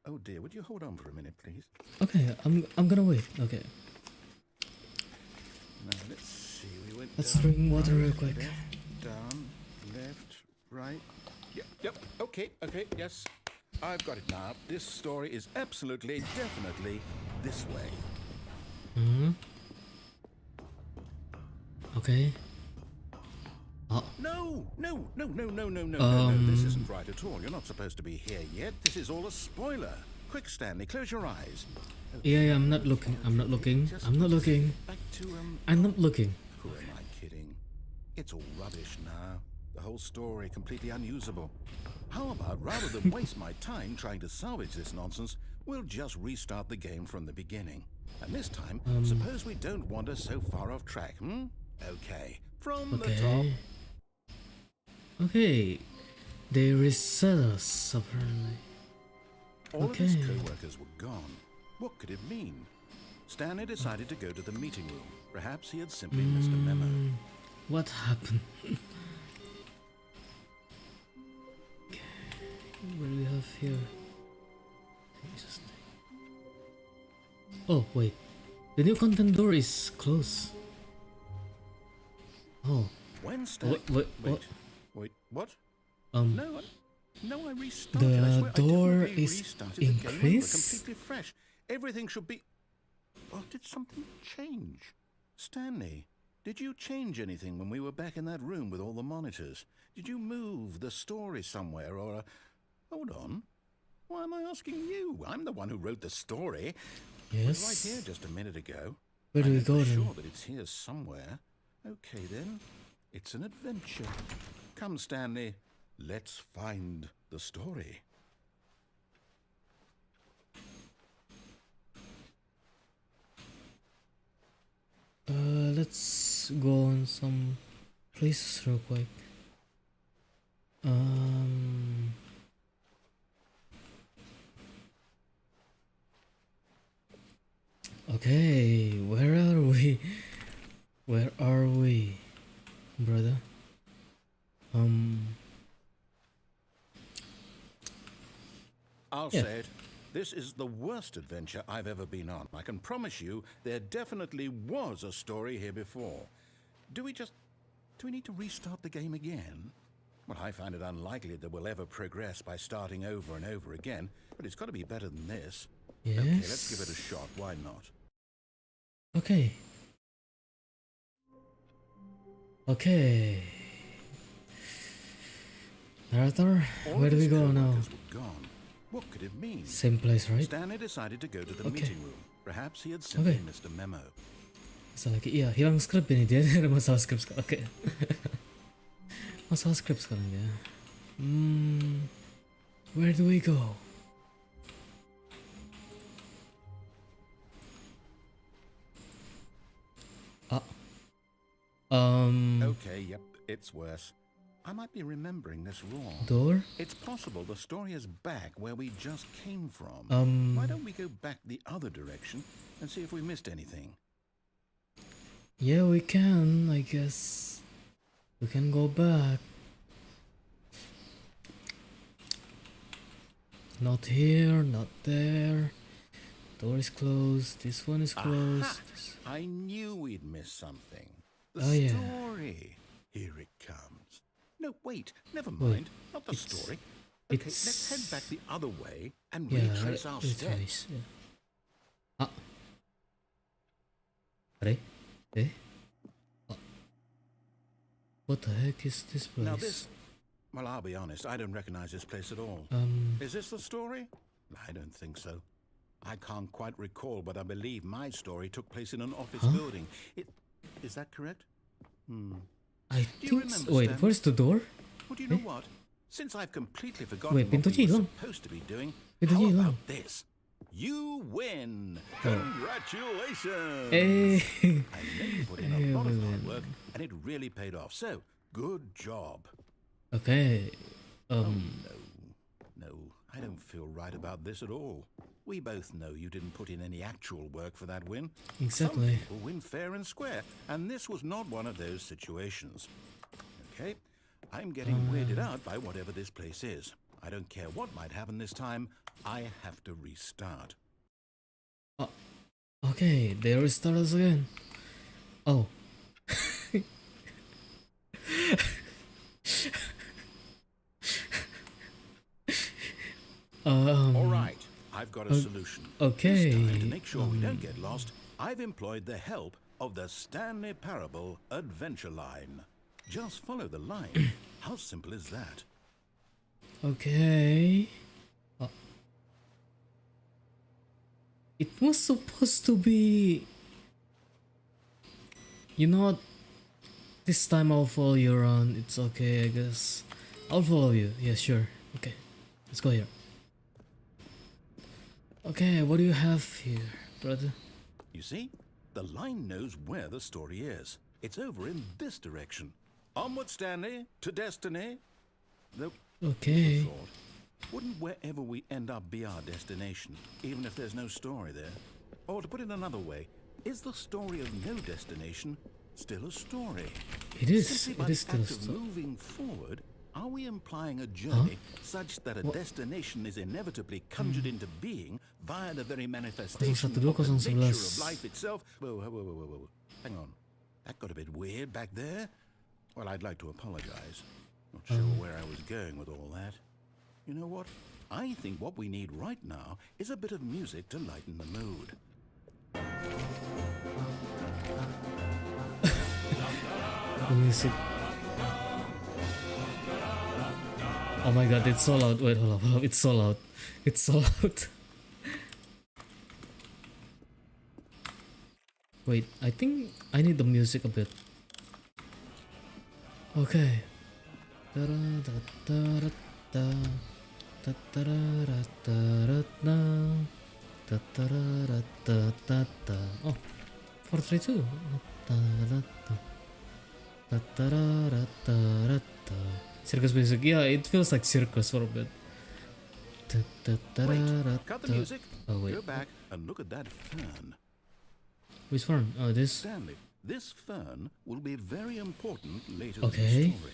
Oh dear, would you hold on for a minute, please? Okay, I'm gonna wait. Okay, Now, let's see. We went let's down, drink water real right, quick. Left, down, left, right. Yep, okay, yes. I've got it now. This story is absolutely, definitely this way. Okay. No, this isn't right at all. You're not supposed to be here yet. This is all a spoiler. Quick, Stanley, close your eyes. Yeah, I'm not looking. I'm not looking. Back to, I'm not looking. Who am I kidding? It's all rubbish now. The whole story completely unusable. How about, rather than waste my time trying to salvage this nonsense, we'll just restart the game from the beginning. And this time, suppose we don't wander so far off track, Okay, from the top. Okay. They reset us apparently. All of his co-workers were gone. What could it mean? Stanley decided to go to the meeting room. Perhaps he had simply missed a memo. What happened? Okay. What do we have here? Jesus. Oh wait, the new content door is closed. Oh. When Stanley... Wait, what? No, I restarted. The I swear, door I definitely is restarted the game over, increased? completely fresh. Everything should be... Oh, did something change? Stanley, did you change anything when we were back in that room with all the monitors? Did you move the story somewhere or... Hold on. Why am I asking you? I'm the one who wrote the story. It was yes. right here just a minute ago. Where do we go I'm then? sure that it's here somewhere. Okay then, it's an adventure. Come, Stanley, let's find the story. Let's go on some places real quick. Okay, where are we? Where are we, brother? I'll say it. This is the worst adventure I've ever been on. I can promise you there definitely was a story here before. Do we need to restart the game again? Well, I find it unlikely that we'll ever progress by starting over and over again, but it's got to be better than this. Yes. Okay, let's give it a shot. Why not? Okay. Okay. Narrator, where do we go now? Gone. What could it mean? Same place, right? Stanley decided to go to the Okay. meeting room. Perhaps he had simply Okay. missed a memo. Masalah lagi, iya hilang skrip ini dia ada masalah skrip sekarang. Oke. Masalah skrip sekarang ya. Where do we go? Okay, yep, it's worse. I might be remembering this wrong. Door? It's possible the story is back where we just came from. Why don't we go back the other direction and see if we missed anything? Yeah, we can, I guess. We can go back. Not here, not there. Door is closed. This one is closed. Aha! I knew we'd miss something. The Oh, yeah. story. Here it comes. No, wait, never mind. Not the story. Okay, let's head back the other way and Yeah, retrace our steps. Yeah. Ah. Are? Eh? What the heck is this place? Now this... Well, I'll be honest, I don't recognize this place at all. Is this the story? I don't think so. I can't quite recall, but I believe my story took place in an office building. Is that correct? I you think remember, wait, Stan? where's the door? Well, do you know what? Since I've completely forgotten Wait, what we pintunya were hilang. supposed to be doing, Pintunya how hilang. about this? You win! Congratulations! Eh. I know you put in a lot of hard work, and it really paid off. So, good job. Okay. No, I don't feel right about this at all. We both know you didn't put in any actual work for that win. Exactly. Some people win fair and square, and this was not one of those situations. Okay, I'm getting weirded out by whatever this place is. I don't care what might happen this time. I have to restart. Okay, they restart us again. Oh. All right, I've got a solution. okay. This time, to make sure we don't get lost, I've employed the help of the Stanley Parable adventure line. Just follow the line. How simple is that? Okay. It was supposed to be. You know what? This time I'll follow you around. It's okay, I guess. I'll follow you. Yeah, sure. Okay. Let's go here. Okay, what do you have here, brother? You see, the line knows where the story is. It's over in this direction. Onward, Stanley, to destiny. Though, Okay. thought, wouldn't wherever we end up be our destination, even if there's no story there? Or to put it another way, is the story of no destination still a story? It is. Simply It by is the still a act of story. moving forward, are we implying a journey such that a destination is inevitably conjured into being via the very manifestation of the 012, nature 011. of life itself? Whoa. Hang on. That got a bit weird back there. Well, I'd like to apologize. Not sure where I was going with all that. You know what? I think what we need right now is a bit of music to lighten the mood. The music. Oh my god, it's so loud. Wait, hold up. It's so loud. It's so loud. Wait, I think I need the music a bit. Okay. Oh, 432. Circus music. Yeah, it feels like circus for a bit. Wait, cut the music. Oh, wait. Go back and look at that fern. Which one? Oh, this. Stanley, this fern will be very important later Okay. in the story.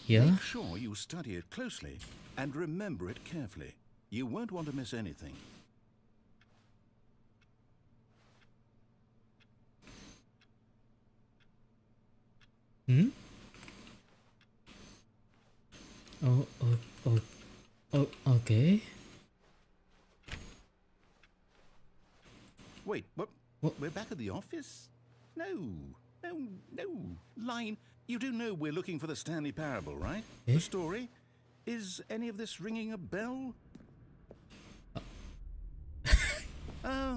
Yeah. Make sure you study it closely and remember it carefully. You won't want to miss anything. Hmm? Okay. Wait, what? What? We're back at the office? No. Line, you do know we're looking for the Stanley Parable, right? Eh? The story? Is any of this ringing a bell? Oh,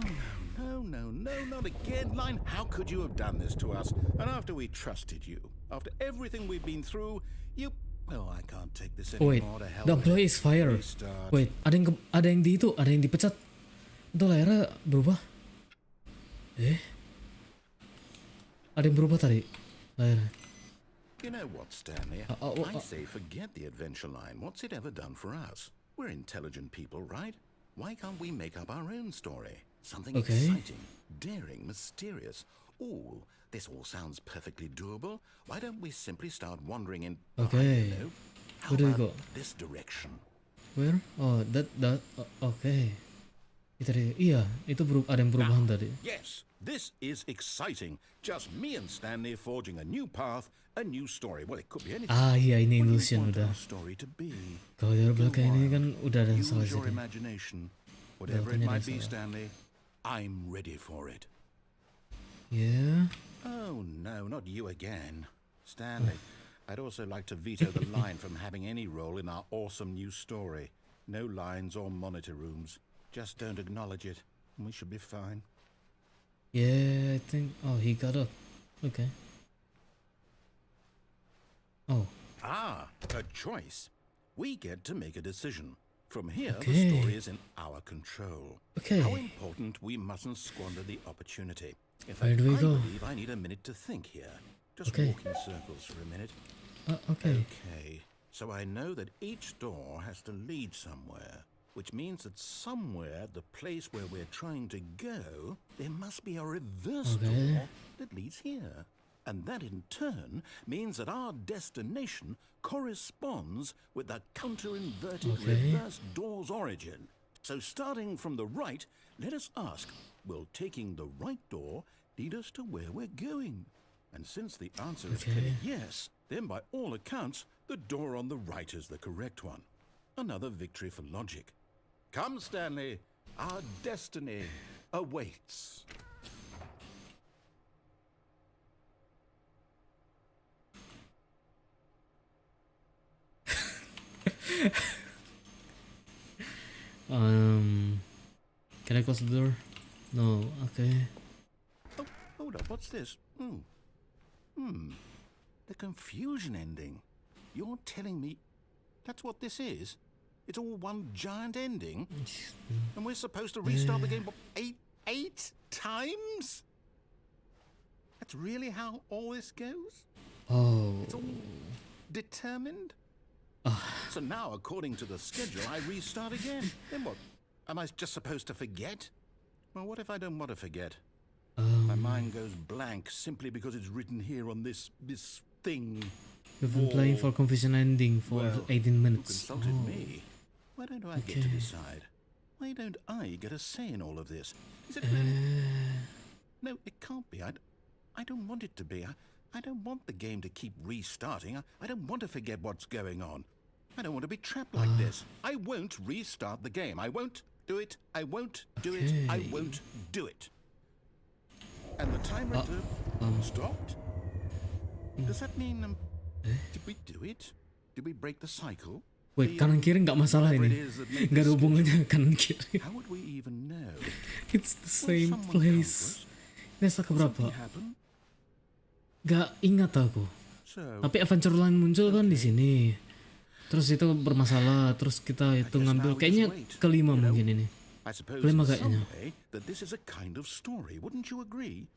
no, not again. Line, how could you have done this to us? And after we trusted you, after everything we've been through, you... Well, I can't take this Oh, wait, anymore to hell the with employee it. is fired. Restart. Wait, ada yang di itu, ada yang dipecat. Itu layarnya berubah. Ada yang berubah tadi layarnya. You know what, Stanley? I say forget the adventure line. What's it ever done for us? We're intelligent people, right? Why can't we make up our own story? Something Okay. exciting, daring, mysterious. Ooh, this all sounds perfectly doable. Why don't we simply start wandering in... Okay. I don't know. How Where do we about go? this direction? Where? Oh, that. Okay. Itu tadi. Iya, itu ada yang perubahan tadi. Yes, this is exciting. Just me and Stanley forging a new path, a new story. Well, it could be anything. Ah, iya, ini What do you illusion want udah. our story to be? Kalau dari belakang ini kan udah ada yang Use salah your jadi. imagination. Whatever it Belakangnya might ada be, yang salah. Stanley, I'm ready for it. Yeah. Oh, no, not you again. Stanley, I'd also like to veto the line from having any role in our awesome new story. No lines or monitor rooms. Just don't acknowledge it, and we should be fine. Yeah, I think. Oh, he got up. Okay. Oh. Ah, a choice. We get to make a decision. From here, Okay. the story is in our control. Okay. How important we mustn't squander the opportunity. In Where fact, do we I go? believe I need a minute to think here. Just Okay. walk in circles for a minute. Okay. Okay, so I know that each door has to lead somewhere, which means that somewhere, the place where we're trying to go, there must be a reverse Okay. door that leads here. And that in turn means that our destination corresponds with the counter-inverted Okay. reverse door's origin. So starting from the right, let us ask, will taking the right door lead us to where we're going? And since the answer is clearly yes, then by all accounts, the door on the right is the correct one. Another victory for logic. Come, Stanley, our destiny awaits. Can I close the door? No. Okay. Oh, hold up, what's this? The confusion ending. You're telling me that's what this is? It's all one giant ending? And we're supposed to restart the game eight times? That's really how all this goes? Oh. It's all determined? So now, according to the schedule, I restart again. Then what? Am I just supposed to forget? Well, what if I don't want to forget? My mind goes blank simply because it's written here on this thing. We've been playing for confusion ending for Well, 18 who minutes. consulted me? Why don't I get to Okay. decide? Why don't I get a say in all of this? Is it really? No, it can't be. I don't want it to be. I don't want the game to keep restarting. I don't want to forget what's going on. I don't want to be trapped like this. I won't restart the game. I won't do it. I won't do it. I Okay. won't do it. And the timer stopped? Does that mean, did we do it? Did we break the cycle? Wait, kanan kiri nggak masalah whatever ini. it is that made Nggak ada this hubungannya kanan kiri. How would we even know? It's the Will same someone place. count us? Desa keberapa? Something happen? Gak ingat aku. So, Tapi adventure line muncul kan di sini. Terus itu bermasalah. Terus kita itu guess ngambil now we kayaknya just wait, kelima you know? mungkin ini. I suppose Kelima in some kayaknya. way that this is a kind of story, wouldn't you agree?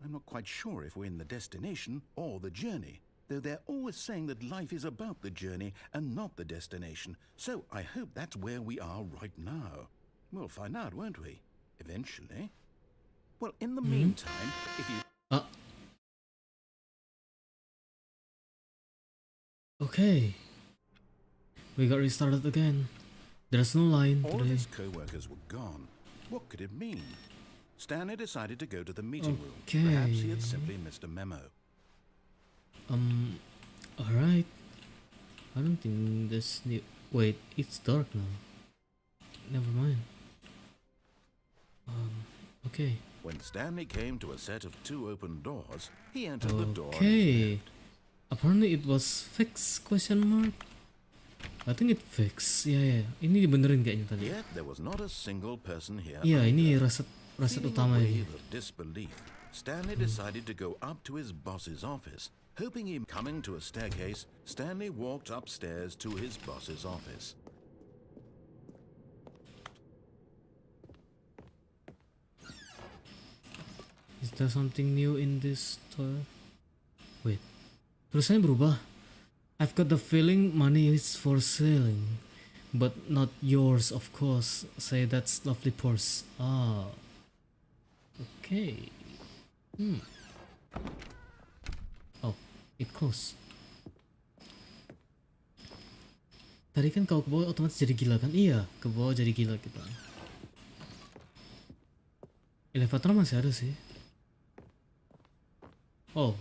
I'm not quite sure if we're in the destination or the journey, though they're always saying that life is about the journey and not the destination. So I hope that's where we are right now. We'll find out, won't we? Eventually. Well, in the meantime, if you... Okay. We got restarted again. There's no line All of today. his co-workers were gone. What could it mean? Stanley decided to go to the meeting room. Perhaps he had simply missed a memo. Alright. I don't think this new. Wait, it's dark now. Never mind. Okay. When Stanley came to a set of 2 open doors, he entered the door on his Okay. left. Apparently it was fixed question mark. I think it fixed. Yeah. Ini dibenerin kayaknya tadi. Yet there was not a single person here. Iya, ini either. reset Feeling utama a ini. wave of disbelief, Stanley decided to go up to his boss's office. Hoping him coming to a staircase, Stanley walked upstairs to his boss's office. Is there something new in this store? Wait, tulisannya berubah. I've got the feeling money is for selling, but not yours, of course. Say that's lovely purse. Ah, okay. Oh, it closed. Tadi kan kalau ke bawah otomatis jadi gila kan? Iya, ke bawah jadi gila kita. Elevator masih ada sih. Oh,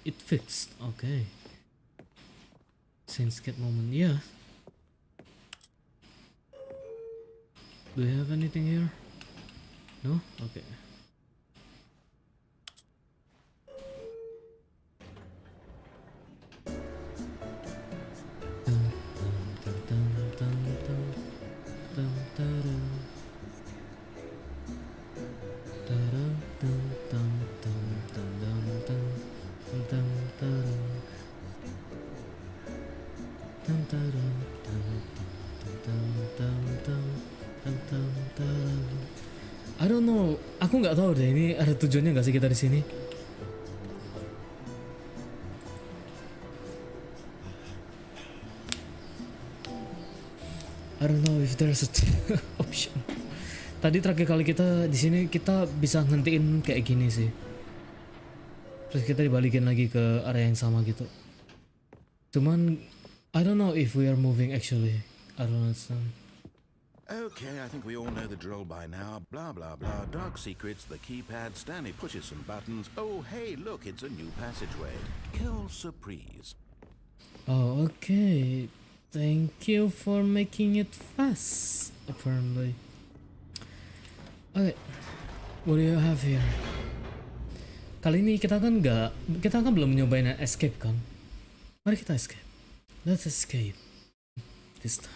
it fixed. Okay. Sense get moment, yeah. Do you have anything here? No? Okay. nggak tahu deh ini ada tujuannya nggak sih kita di sini. I don't know if there's a option. Tadi terakhir kali kita di sini kita bisa ngentiin kayak gini sih. Terus kita dibalikin lagi ke area yang sama gitu. Cuman I don't know if we are moving actually. I don't understand. Okay, I think we all know the drill by now. Blah, blah, blah. Dark secrets, the keypad. Stanley pushes some buttons. Oh, hey, look, it's a new passageway. Kill surprise. Oh, okay. Thank you for making it fast, apparently. Okay, what do you have here? Kali ini kita kan belum nyobain escape kan? Mari kita escape. Let's escape this time.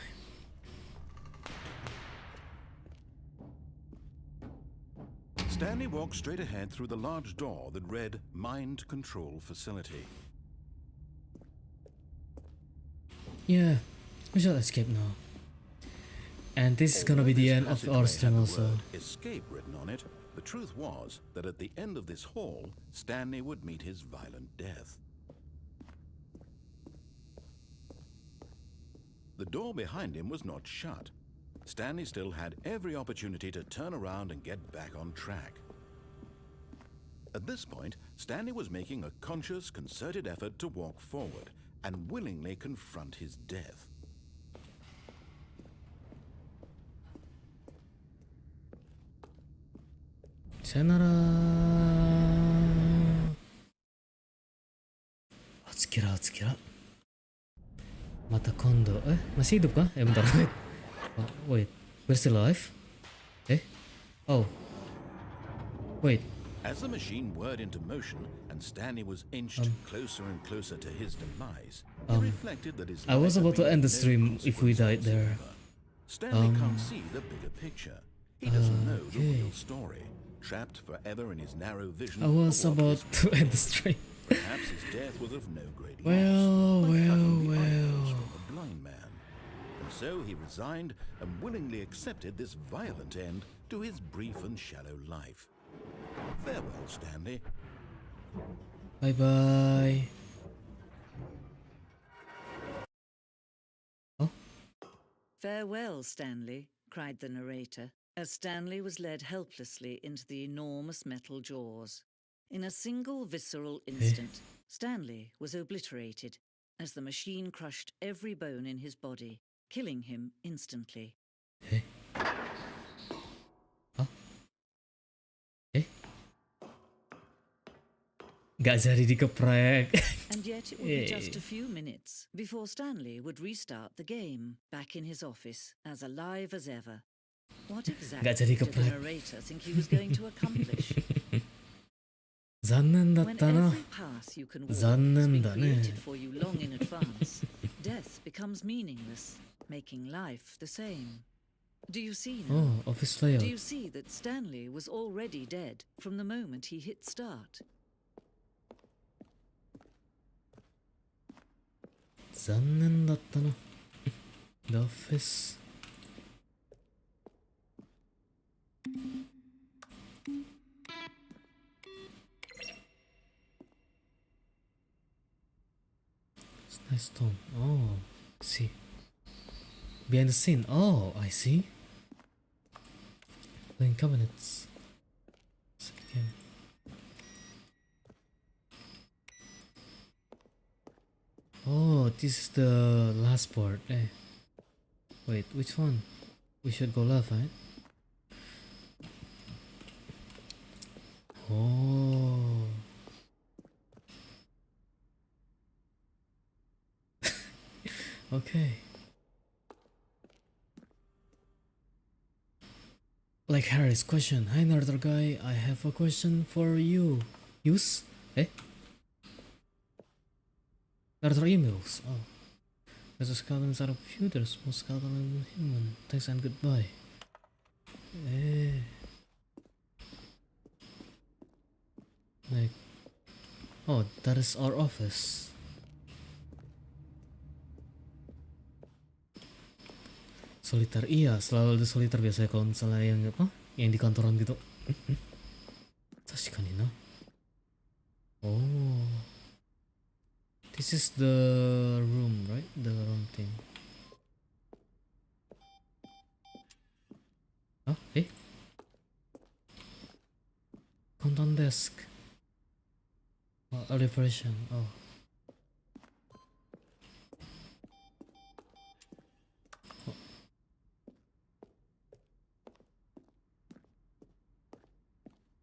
Stanley walked straight ahead through the large door that read Mind Control Facility. Yeah, we shall escape now. And this is gonna be the end of our stream also. Escape written on it. The truth was that at the end of this hall, Stanley would meet his violent death. The door behind him was not shut. Stanley still had every opportunity to turn around and get back on track. At this point, Stanley was making a conscious, concerted effort to walk forward and willingly confront his death. Sayonara. Atsukira. Mata kondo. Masih hidup kah? Bentar. Oh, wait. We're still alive? Oh. Wait. As the machine whirred into motion and Stanley was inched closer and closer to his demise, he reflected that his I was life about to had end the been stream no if we died consequence there. whatsoever. Stanley can't see the bigger picture. He doesn't know the real story. Trapped forever in his narrow vision. I was of what about is to end the stream. Perhaps his death was of no great Well. loss, like cutting the eyelids from a blind man. And so he resigned and willingly accepted this violent end to his brief and shallow life. Farewell, Stanley. Bye bye. Oh, Farewell, Stanley, cried the narrator, as Stanley was led helplessly into the enormous metal jaws. In a single visceral instant, Stanley was obliterated as the machine crushed every bone in his body, killing him instantly. Gak jadi dikeprek. And yet it would be just a few minutes before Stanley would restart the game, back in his office, as alive as ever. What exactly Gak jadi did the keprek. narrator think he was going to accomplish? Zannen When datta na. every path you can walk has Zannen been da ne. created for you long in advance, death becomes meaningless, making life the same. Do you see now? Oh, office Do layout. you see that Stanley was already dead from the moment he hit start? Zannen datta na. The office. It's nice stone. Oh, see. Behind the scene. Oh, I see. Playing cabinets. Second. Oh, this is the last part. Wait, which one? We should go left, right? Oh. Okay. Like Harry's question. Hi, another guy. I have a question for you. Use? Another emails. Oh. There's a skeleton inside of you. There's more skeleton than human. Thanks and goodbye. Like, oh, that is our office. Soliter, iya, selalu ada soliter biasanya kalau misalnya yang apa, yang di kantoran gitu. 確かにな。Oh, this is the room, right? The room thing. Ah, Content desk. Early version. Oh.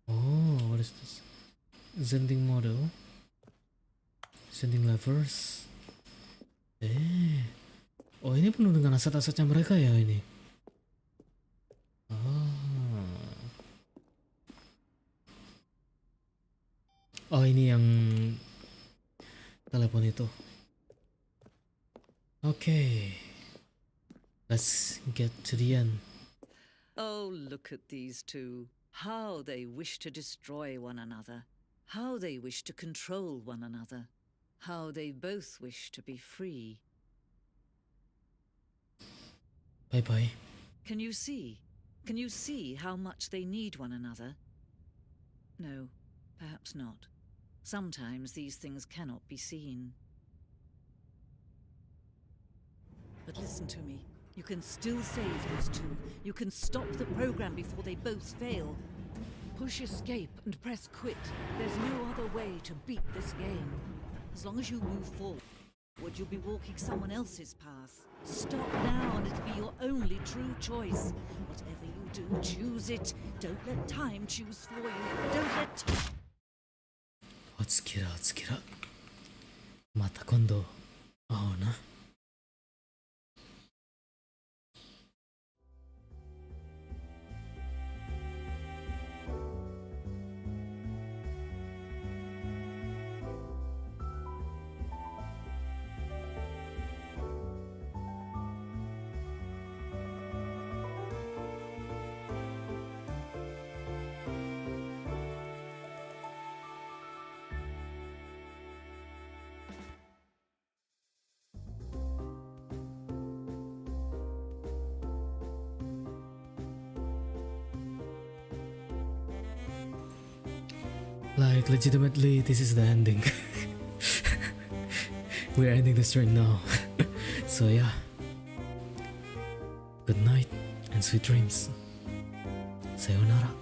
Oh, what is this? Sending model. Sending levers. Oh, ini penuh dengan aset-asetnya mereka ya ini. Oh, ini yang telepon itu. Okay. Let's get to the end. Oh, look at these two. How they wish to destroy one another. How they wish to control one another. How they both wish to be free. Bye-bye. Can you see? Can you see how much they need one another? No, perhaps not. Sometimes these things cannot be seen. But listen to me. You can still save those two. You can stop the program before they both fail. Push escape and press quit. There's no other way to beat this game. As long as you move forward, you'll be walking someone else's path. Stop now and it'll be your only true choice. Whatever you do, choose it. Don't let time choose for you. Don't let time... おつきらおつきら。また今度会おうな。Like, legitimately, this is the ending. We're ending this right now. So yeah. Good night and sweet dreams. Sayonara.